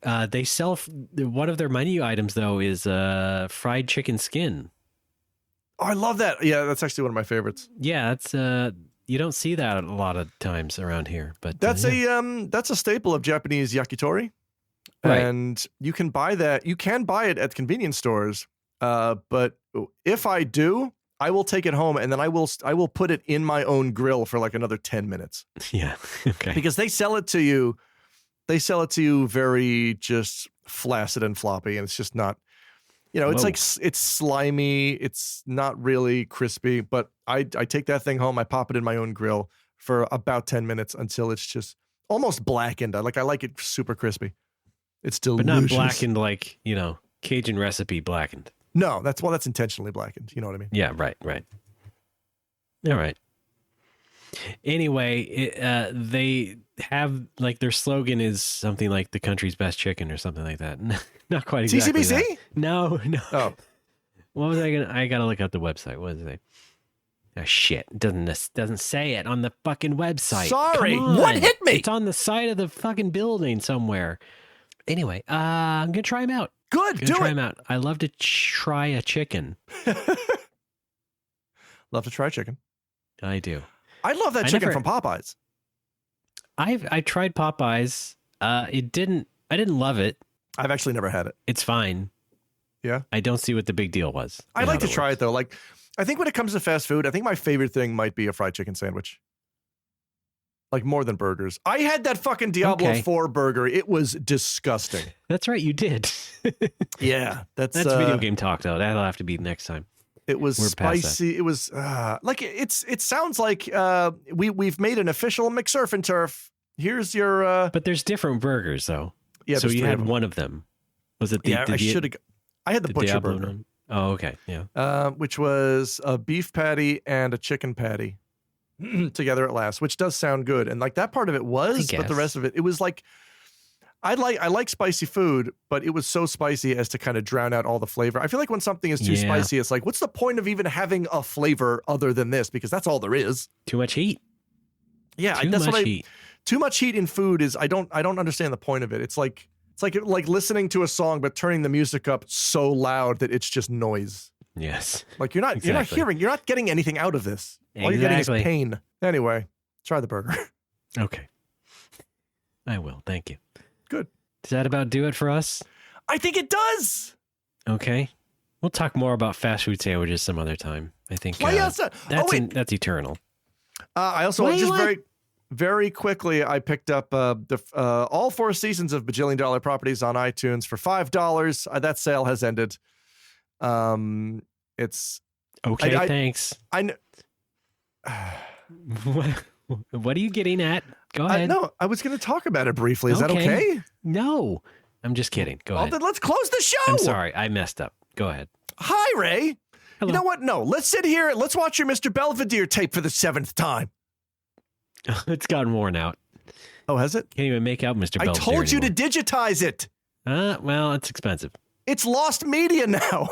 They sell one of their menu items though is fried chicken skin. Oh, I love that. Yeah, that's actually one of my favorites. Yeah, that's you don't see that a lot of times around here, but that's yeah. That's a staple of Japanese yakitori, Right. and you can buy that. You can buy it at convenience stores, but if I do, I will take it home and then I will put it in my own grill for like another 10 minutes. Yeah, okay. Because they sell it to you. They sell it to you very just flaccid and floppy, and it's just not. It's like it's slimy. It's not really crispy, but I take that thing home. I pop it in my own grill for about 10 minutes until it's just almost blackened. I like it super crispy. It's delicious. But not blackened like, Cajun recipe blackened. No, that's intentionally blackened. You know what I mean? Yeah, right. All right. Anyway, they have like their slogan is something like the country's best chicken or something like that. Not quite exactly TCBC? that. No. Oh. What was I gotta look up the website. What does it say? Oh shit. It doesn't say it on the fucking website. Sorry. Come on. What hit me? It's on the side of the fucking building somewhere. Anyway, I'm gonna try them out. Good, do try it. them out. I love to try a chicken. Love to try chicken. I do. I love that chicken from Popeyes. I tried Popeyes. I didn't love it. I've actually never had it. It's fine. Yeah. I don't see what the big deal was. I'd like to try it though. Like, I think when it comes to fast food, I think my favorite thing might be a fried chicken sandwich. Like more than burgers. I had that fucking Diablo 4 burger. It was disgusting. That's right, you did. Yeah, that's video game talk though. That'll have to be next time. It was spicy. It was like it sounds like we've made an official McSurf and Turf. Here's your But there's different burgers though. Yeah, so you had one of them. Was it the I should have I had the butcher Diablo burger. one? Oh, okay. Yeah. Which was a beef patty and a chicken patty together at last, which does sound good. And like that part of it was, but the rest of it was like I like spicy food, but it was so spicy as to kind of drown out all the flavor. I feel like when something is too spicy, it's like, what's the point of even having a flavor other than this? Because that's all there is. Too much heat. Yeah, Too much heat. Too much heat in food is I don't understand the point of it. It's like listening to a song but turning the music up so loud that it's just noise. Yes. Like you're not getting anything out of this. All you're getting is pain. Anyway, try the burger. Okay. I will. Thank you. Good. Does that about do it for us? I think it does. Okay. We'll talk more about fast food sandwiches some other time. I think that's eternal. I also just very quickly, I picked up all 4 seasons of Bajillion Dollar Properties on iTunes for $5. That sale has ended. It's okay. Thanks. I know. What are you getting at? Go ahead. No, I was going to talk about it briefly. Is that okay? No, I'm just kidding. Go ahead. Then let's close the show. I'm sorry. I messed up. Go ahead. Hi, Ray. Hello. You know what? No, let's sit here. Let's watch your Mr. Belvedere tape for the 7th time. It's gotten worn out. Oh, has it? Can't even make out Mr. Belvedere I told you anymore. to digitize it. Well, it's expensive. It's lost media now.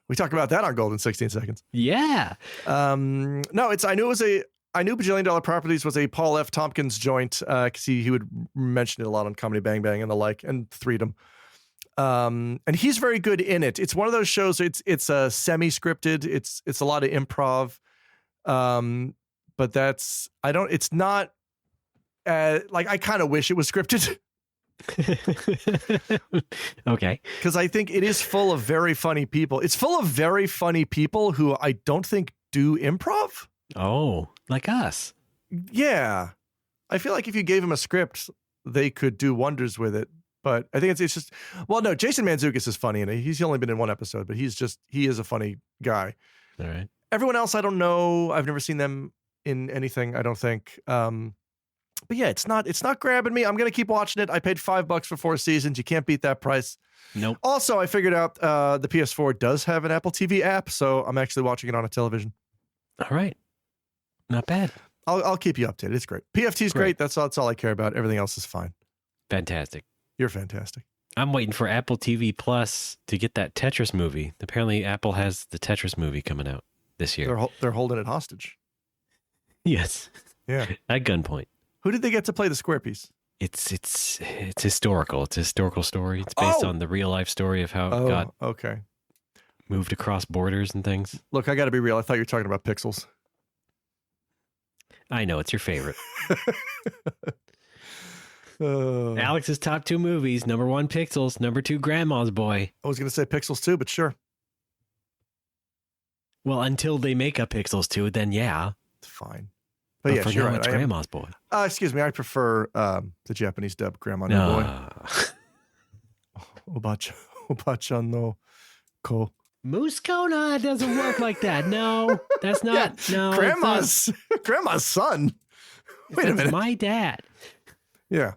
We talk about that on Golden 16 Seconds. Yeah. No, I knew Bajillion Dollar Properties was a Paul F. Tompkins joint because he would mention it a lot on Comedy Bang Bang and the like, and Threedom. And he's very good in it. It's one of those shows. It's semi-scripted. It's a lot of improv. But it's not like I kind of wish it was scripted. Okay. Because I think it is full of very funny people. It's full of very funny people who I don't think do improv. Oh, like us. Yeah. I feel like if you gave them a script, they could do wonders with it. But I think it's just, well, no, Jason Mantzoukas is funny, and he's only been in one episode, but he is a funny guy. All right. Everyone else, I don't know. I've never seen them in anything, I don't think. But yeah, it's not grabbing me. I'm going to keep watching it. I paid $5 for 4 seasons. You can't beat that price. Nope. Also, I figured out the PS4 does have an Apple TV app, so I'm actually watching it on a television. All right. Not bad. I'll keep you updated. It's great. PFT is great. That's all I care about. Everything else is fine. Fantastic. You're fantastic. I'm waiting for Apple TV Plus to get that Tetris movie. Apparently, Apple has the Tetris movie coming out this year. They're holding it hostage. Yes. Yeah. At gunpoint. Who did they get to play the square piece? It's historical. It's a historical story. It's based on the real life story of how it got moved across borders and things. Look, I got to be real. I thought you were talking about Pixels. I know, it's your favorite. Alex's top 2 movies: number 1, Pixels; number 2, Grandma's Boy. I was going to say Pixels 2, but sure. Well, until they make a Pixels 2, then yeah. It's fine. But yeah, for you're now, right. it's Grandma's Boy. Excuse me, I prefer the Japanese dub, Grandma no Boy. Obacha no ko. Muskona doesn't work like that. No, that's not. No, Grandma's son. Wait a minute. My dad. Yeah.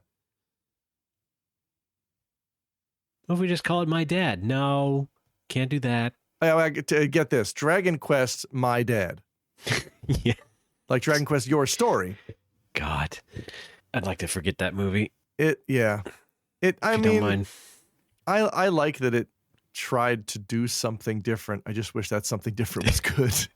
What if we just call it my dad? No, can't do that. I get this. Dragon Quest, my dad. Yeah. Like Dragon Quest, your story. God, I'd like to forget that movie. I mean, don't mind. I like that it tried to do something different. I just wish that something different was good.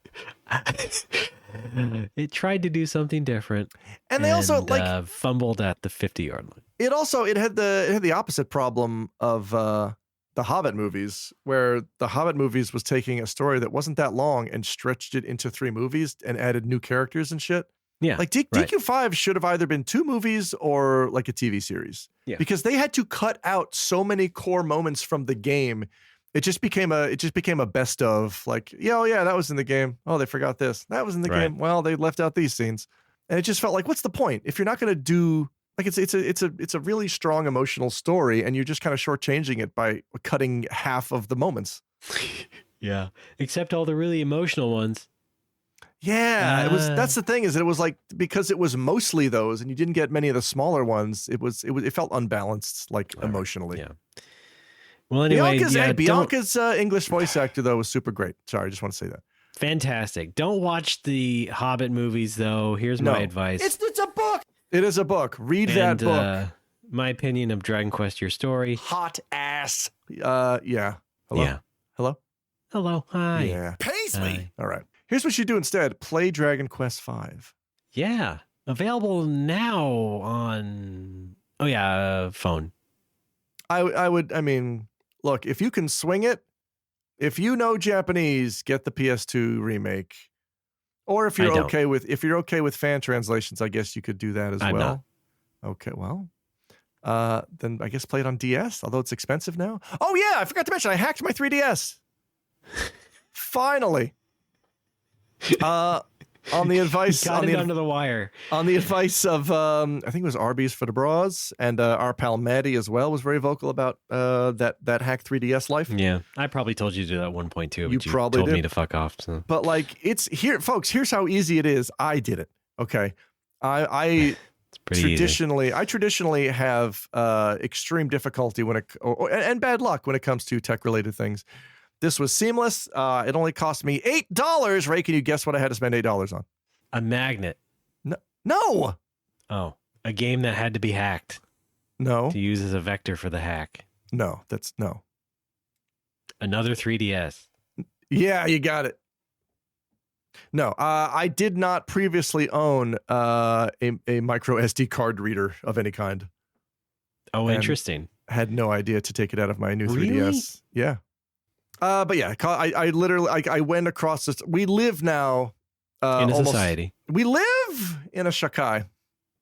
It tried to do something different, and they also fumbled at the 50-yard line. It had the opposite problem of the Hobbit movies, where the Hobbit movies was taking a story that wasn't that long and stretched it into 3 movies and added new characters and shit. Yeah, like DQ5 should have either been 2 movies or like a TV series. Yeah, because they had to cut out so many core moments from the game. It just became a best of, like, yeah, that was in the game. Oh, they forgot this. That was in the game. Well, they left out these scenes, and it just felt like, what's the point if you're not going to do, like, it's a really strong emotional story, and you're just kind of shortchanging it by cutting half of the moments. Yeah, except all the really emotional ones. Yeah, that's the thing, is that it was like, because it was mostly those, and you didn't get many of the smaller ones. It felt unbalanced, like, emotionally. Yeah. Well, anyway, Bianca's English voice actor, though, was super great. Sorry, I just want to say that. Fantastic. Don't watch the Hobbit movies, though. Here's my advice. It's a book. It is a book. Read that book. My opinion of Dragon Quest: Your Story. Hot ass. Yeah. Hello? Yeah. Hello? Hello. Hi. Yeah. Paisley. All right. Here's what you do instead. Play Dragon Quest V. Yeah. Available now on, phone. I mean, look, if you can swing it, if you know Japanese, get the PS2 remake. Or if you're okay with fan translations, I guess you could do that as well. Not. Okay, well, then I guess play it on DS, although it's expensive now. Oh yeah, I forgot to mention I hacked my 3DS. Finally. On the advice under the wire. On the advice of I think it was Arby's for the Bras, and our pal Maddie as well was very vocal about that hack 3DS life. Yeah, I probably told you to do that at 1.2, but you probably told did. me to fuck off. So. But like, it's here, folks. Here's how easy it is. I did it. Okay, I traditionally have extreme difficulty and bad luck when it comes to tech related things. This was seamless. It only cost me $8. Ray, can you guess what I had to spend $8 on? A magnet. No. Oh, a game that had to be hacked. No. To use as a vector for the hack. No. Another 3DS. Yeah, you got it. No, I did not previously own a micro SD card reader of any kind. Oh, interesting. Had no idea to take it out of my new 3DS. Really? Yeah. But yeah, I literally, I went across this. We live now in a society. We live in a shakai.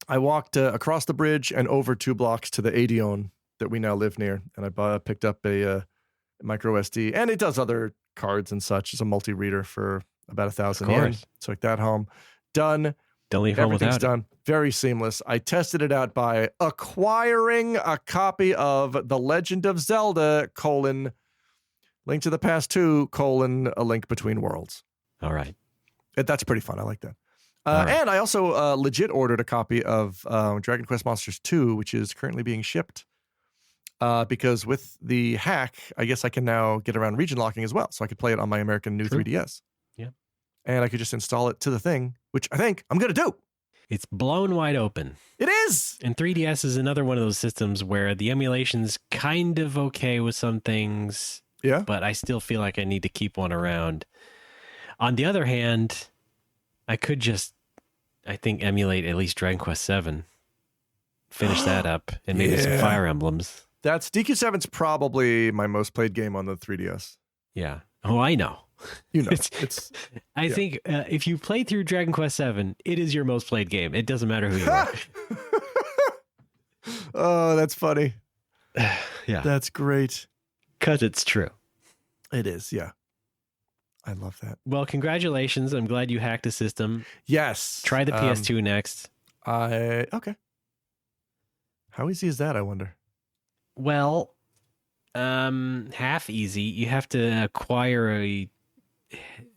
I walked across the bridge and over 2 blocks to the Aedeon that we now live near, and I picked up a micro SD, and it does other cards and such. It's a multi-reader for about 1,000 yen. Took that home. Done. Don't leave home Everything's without done. Very seamless. I tested it out by acquiring a copy of The Legend of Zelda, Link to the Past 2, A Link Between Worlds. All right. That's pretty fun. I like that. Right. And I also legit ordered a copy of Dragon Quest Monsters 2, which is currently being shipped. Because with the hack, I guess I can now get around region locking as well. So I could play it on my American new 3DS. Yeah. And I could just install it to the thing, which I think I'm going to do. It's blown wide open. It is. And 3DS is another one of those systems where the emulation's kind of okay with some things. Yeah. But I still feel like I need to keep one around. On the other hand, I could just, I think, emulate at least Dragon Quest 7. Finish that up and maybe some Fire Emblems. DQ7's probably my most played game on the 3DS. Yeah. Oh, I know. You know, I think if you play through Dragon Quest 7, it is your most played game. It doesn't matter who you are. Oh, that's funny. Yeah. That's great. Because it's true. It is, yeah. I love that. Well, congratulations. I'm glad you hacked the system. Yes. Try the PS2 next. Okay. How easy is that, I wonder? Well, half easy. You have to acquire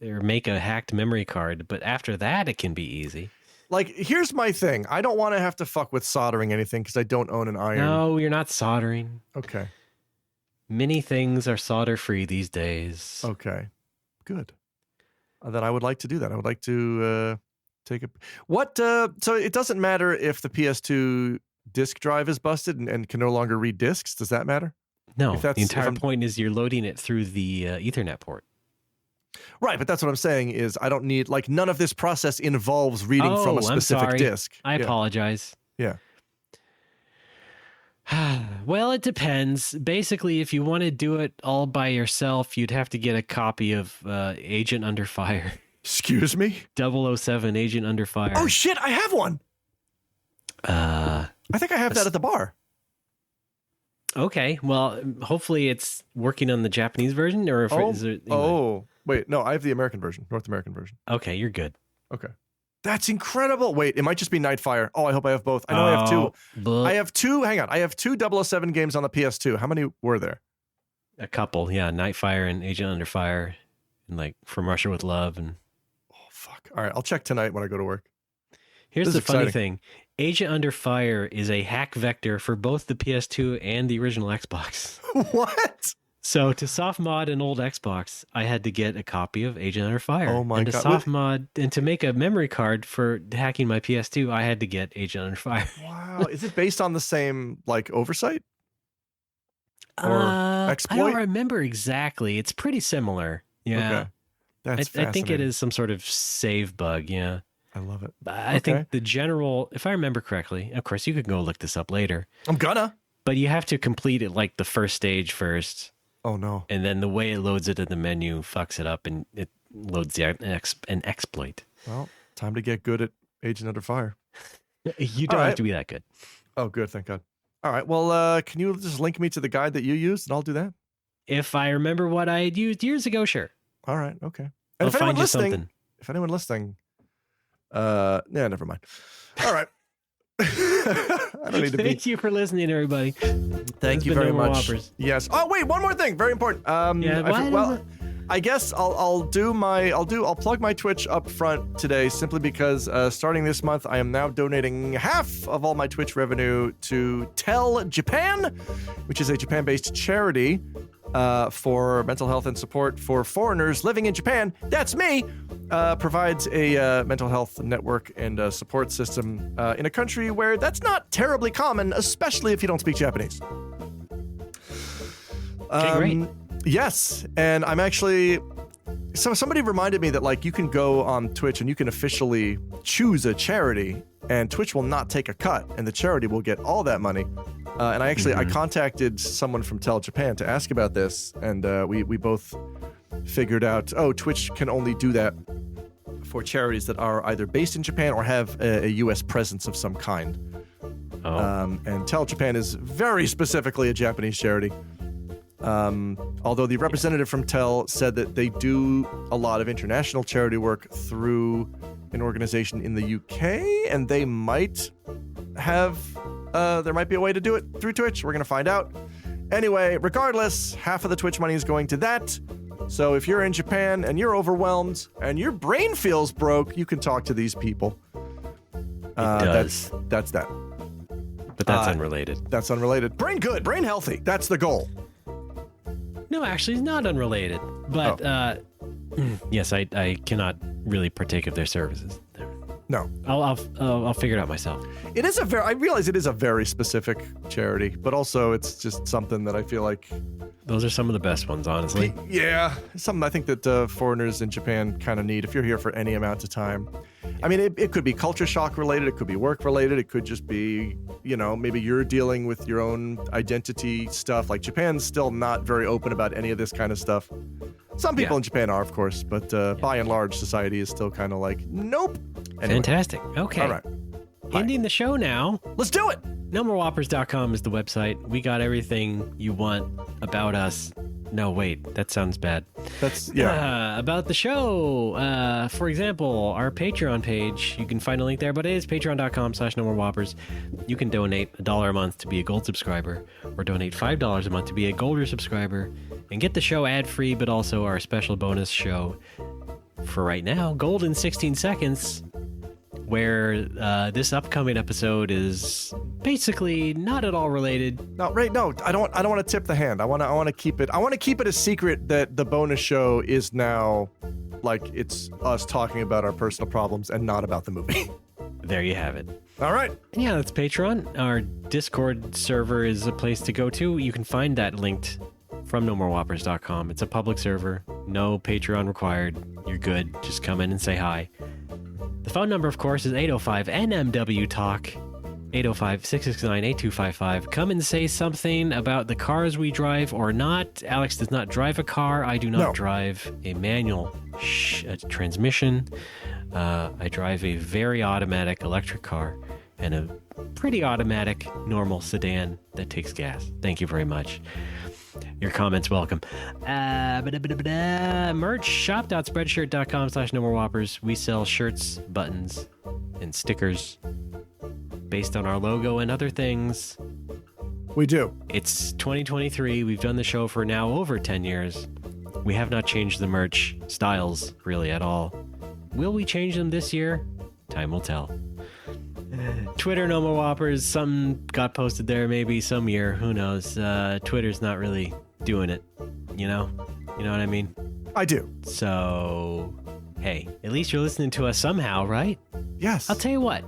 or make a hacked memory card, but after that, it can be easy. Like, here's my thing. I don't want to have to fuck with soldering anything because I don't own an iron. No, you're not soldering. Okay. Many things are solder-free these days. Okay. Good. Then I would like to do that. I would like to take a... What? So it doesn't matter if the PS2 disk drive is busted and can no longer read disks? Does that matter? No, the entire point is you're loading it through the Ethernet port. Right, but that's what I'm saying is I don't need, like, none of this process involves reading from a specific disk. I apologize. Yeah. Well, it depends. Basically, if you want to do it all by yourself, you'd have to get a copy of Agent Under Fire. Excuse me? 007 Agent Under Fire. Oh, shit, I have one! I think I have that at the bar. Okay, well, hopefully it's working on the Japanese version, or if anyway. Wait, no, I have the American version, North American version. Okay, you're good. Okay. That's incredible. Wait, it might just be Nightfire. Oh, I hope I have both. I know I have two. I have two. Hang on. I have two 007 games on the PS2. How many were there? A couple, yeah. Nightfire and Agent Under Fire, and like From Russia with Love. And oh, fuck. All right, I'll check tonight when I go to work. Here's the funny thing. Agent Under Fire is a hack vector for both the PS2 and the original Xbox. What? So to soft mod an old Xbox, I had to get a copy of Agent Under Fire. Oh my God. And to God. soft mod, and to make a memory card for hacking my PS2, I had to get Agent Under Fire. Wow. Is it based on the same, like, oversight? Or exploit? I don't remember exactly. It's pretty similar. Yeah. Okay. That's I think it fascinating. is some sort of save bug. Yeah. I love it. I think the general, if I remember correctly, of course, you could go look this up later. I'm gonna. But you have to complete it like the first stage first. Oh, no. And then the way it loads it in the menu fucks it up and it loads an exploit. Well, time to get good at Agent Under Fire. You don't have to be that good. Oh, good. Thank God. All right. Well, can you just link me to the guide that you used and I'll do that? If I remember what I had used years ago, sure. All right. Okay. And I'll if anyone find you listening, something. yeah, never mind. All right. I don't need to be. Thank you for listening, everybody. Thank you very much. Whoppers. Yes. Oh, wait, one more thing. Very important. I guess I'll plug my Twitch up front today simply because starting this month, I am now donating half of all my Twitch revenue to Tell Japan, which is a Japan-based charity for mental health and support for foreigners living in Japan. That's me. Provides a mental health network and support system in a country where that's not terribly common, especially if you don't speak Japanese. Okay, great. Yes, and I'm actually... So somebody reminded me that, like, you can go on Twitch and you can officially choose a charity, and Twitch will not take a cut, and the charity will get all that money. And I contacted someone from Tell Japan to ask about this, and we both figured out, Twitch can only do that for charities that are either based in Japan or have a U.S. presence of some kind. And Tell Japan is very specifically a Japanese charity. Although the representative from Tell said that they do a lot of international charity work through an organization in the UK, and they might have, there might be a way to do it through Twitch. We're going to find out. Anyway, regardless, half of the Twitch money is going to that. So if you're in Japan and you're overwhelmed and your brain feels broke, you can talk to these people. It does. That's that. But that's unrelated. That's unrelated. Brain good, brain healthy. That's the goal. No, actually, it's not unrelated. But yes, I cannot really partake of their services. No, I'll figure it out myself. It is I realize it is a very specific charity, but also it's just something that I feel like those are some of the best ones, honestly. Yeah, something I think that foreigners in Japan kind of need if you're here for any amount of time. I mean, it could be culture shock related, it could be work related, it could just be, maybe you're dealing with your own identity stuff. Like Japan's still not very open about any of this kind of stuff. Some people in Japan are, of course, but by and large, society is still kind of like, nope. Anyway. Fantastic. Okay. All right. Ending the show now. Let's do it. NoMoreWhoppers.com is the website. We got everything you want about us. No, wait, that sounds bad. That's, about the show. For example, our Patreon page, you can find a link there, but it is patreon.com/NoMoreWhoppers. You can donate $1 a month to be a gold subscriber, or donate $5 a month to be a golder subscriber, and get the show ad-free, but also our special bonus show for right now, Gold in 16 Seconds, where this upcoming episode is basically not at all related. No, Ray, no, I don't want to tip the hand. I want to keep it. I want to keep it a secret that the bonus show is now like it's us talking about our personal problems and not about the movie. There you have it. All right. Yeah, that's Patreon. Our Discord server is a place to go to. You can find that linked from NoMoreWhoppers.com. It's a public server. No Patreon required. You're good. Just come in and say hi. The phone number, of course, is 805-NMW-TALK, 805-669-8255. Come and say something about the cars we drive or not. Alex does not drive a car. I do not drive a manual transmission. I drive a very automatic electric car and a pretty automatic normal sedan that takes gas. Thank you very much. Your comments welcome. Merch, shop.spreadshirt.com/NoMoreWhoppers. We sell shirts, buttons, and stickers based on our logo and other things. We do. It's 2023. We've done the show for now over 10 years. We have not changed the merch styles really at all. Will we change them this year? Time will tell. Twitter, No More Whoppers. Something got posted there maybe some year. Who knows? Twitter's not really doing it. You know what I mean? I do. So, hey, at least you're listening to us somehow, right? Yes. I'll tell you what.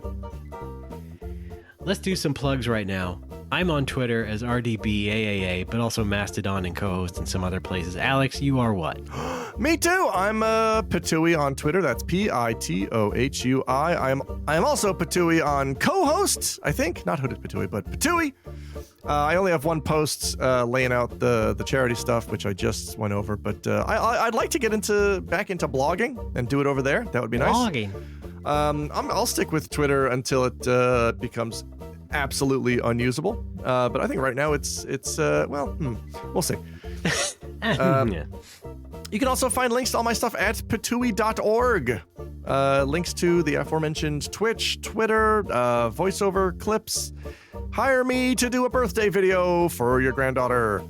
Let's do some plugs right now. I'm on Twitter as RDBAAA, but also Mastodon and co-host in some other places. Alex, you are what? Me too. I'm Patui on Twitter. That's Pitohui. I'm also Patui on co-host, I think. Not Hooded Patui, but Patui. I only have one post laying out the charity stuff, which I just went over. But I'd like to get back into blogging and do it over there. That would be nice. Blogging. I'll stick with Twitter until it becomes absolutely unusable. But I think right now it's we'll see. Yeah. You can also find links to all my stuff at patui.org. Links to the aforementioned Twitch, Twitter, voiceover clips. Hire me to do a birthday video for your granddaughter.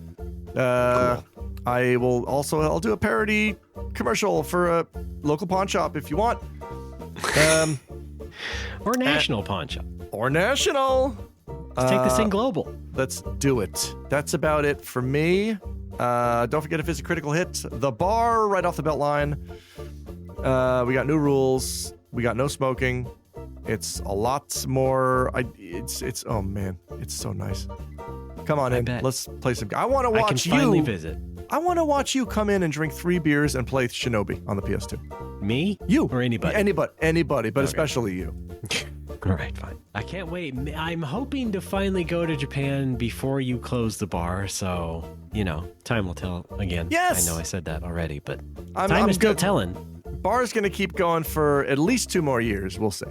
Cool. I'll do a parody commercial for a local pawn shop if you want. Or national pawn shop. Or national. Let's take this thing global. Let's do it. That's about it for me. Don't forget to visit Critical Hit, the bar right off the belt line. We got new rules. We got no smoking. It's a lot more. Oh man, it's so nice. Come on in. Let's play some. I want to watch you. I can finally visit. I want to watch you come in and drink 3 beers and play Shinobi on the PS2. Me? You or anybody? Anybody, but okay. Especially you. All right, fine. I can't wait. I'm hoping to finally go to Japan before you close the bar, so, time will tell again. Yes! I know I said that already, but I'm still telling. bar's going to keep going for at least 2 more years. We'll see.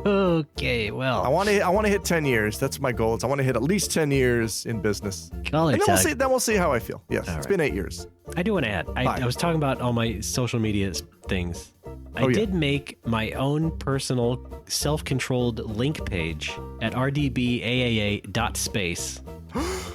Okay, well. I want to hit 10 years. That's my goal. I want to hit at least 10 years in business. Call it, and then we'll see how I feel. Yes, it's been 8 years. I do want to add. I was talking about all my social media things. I did make my own personal self-controlled link page at rdbaaa.space.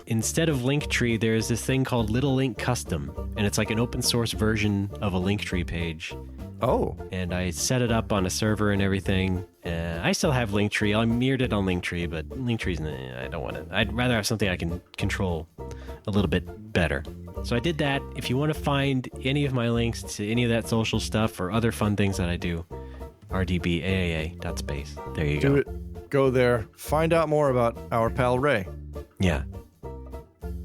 Instead of Linktree, there's this thing called Little Link Custom, and it's like an open source version of a Linktree page. Oh. And I set it up on a server and everything. I still have Linktree. I mirrored it on Linktree, but Linktree's, I don't want it. I'd rather have something I can control a little bit better. So I did that. If you want to find any of my links to any of that social stuff or other fun things that I do, rdbaaa.space. There you go. Go there. Find out more about our pal Ray. Yeah.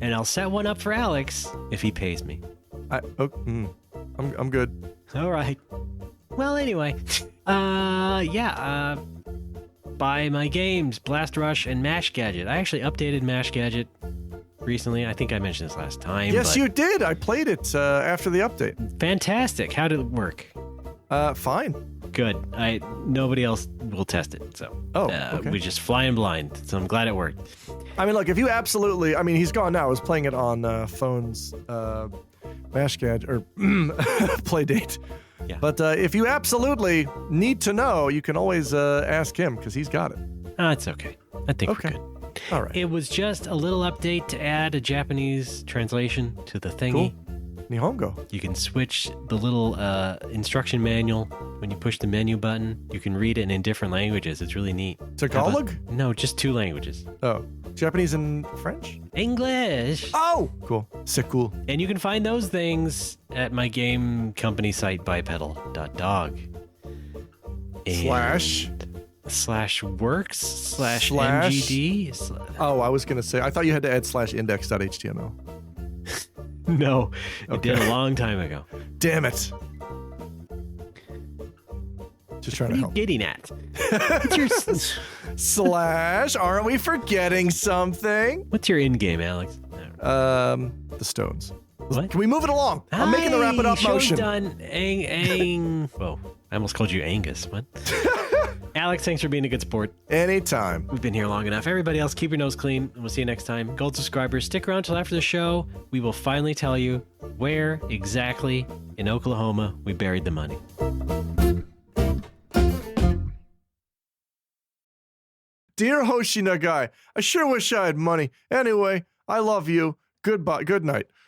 And I'll set one up for Alex if he pays me. I'm good. All right. Well, anyway, buy my games, Blast Rush and Mash Gadget. I actually updated Mash Gadget recently. I think I mentioned this last time. Yes, you did. I played it after the update. Fantastic. How did it work? Fine. Good. Nobody else will test it. So okay. We just flying blind. So I'm glad it worked. I mean, look, if you absolutely, I mean, he's gone now. I was playing it on phones, Mash Gadget or Play Date. Yeah. But if you absolutely need to know, you can always ask him because he's got it. It's okay. I think we're good. All right. It was just a little update to add a Japanese translation to the thingy. Cool. Nihongo. You can switch the little instruction manual when you push the menu button. You can read it in different languages. It's really neat. Tagalog? No, just 2 languages. Oh, Japanese and French? English. Oh, cool. C'est cool. And you can find those things at my game company site, bipedal.dog. /works/mgd. Oh, I was going to say, I thought you had to add /index.html. No, it did a long time ago. Damn it. Just trying to help. What are you getting at? What's your aren't we forgetting something? What's your end game, Alex? The Stones. What? Can we move it along? I'm making the wrap it up motion. Done. Whoa, I almost called you Angus. What? Alex, thanks for being a good sport. Anytime. We've been here long enough. Everybody else, keep your nose clean. We'll see you next time. Gold subscribers, stick around till after the show. We will finally tell you where exactly in Oklahoma we buried the money. Dear Hoshi Nagai, I sure wish I had money. Anyway, I love you. Goodbye. Good night.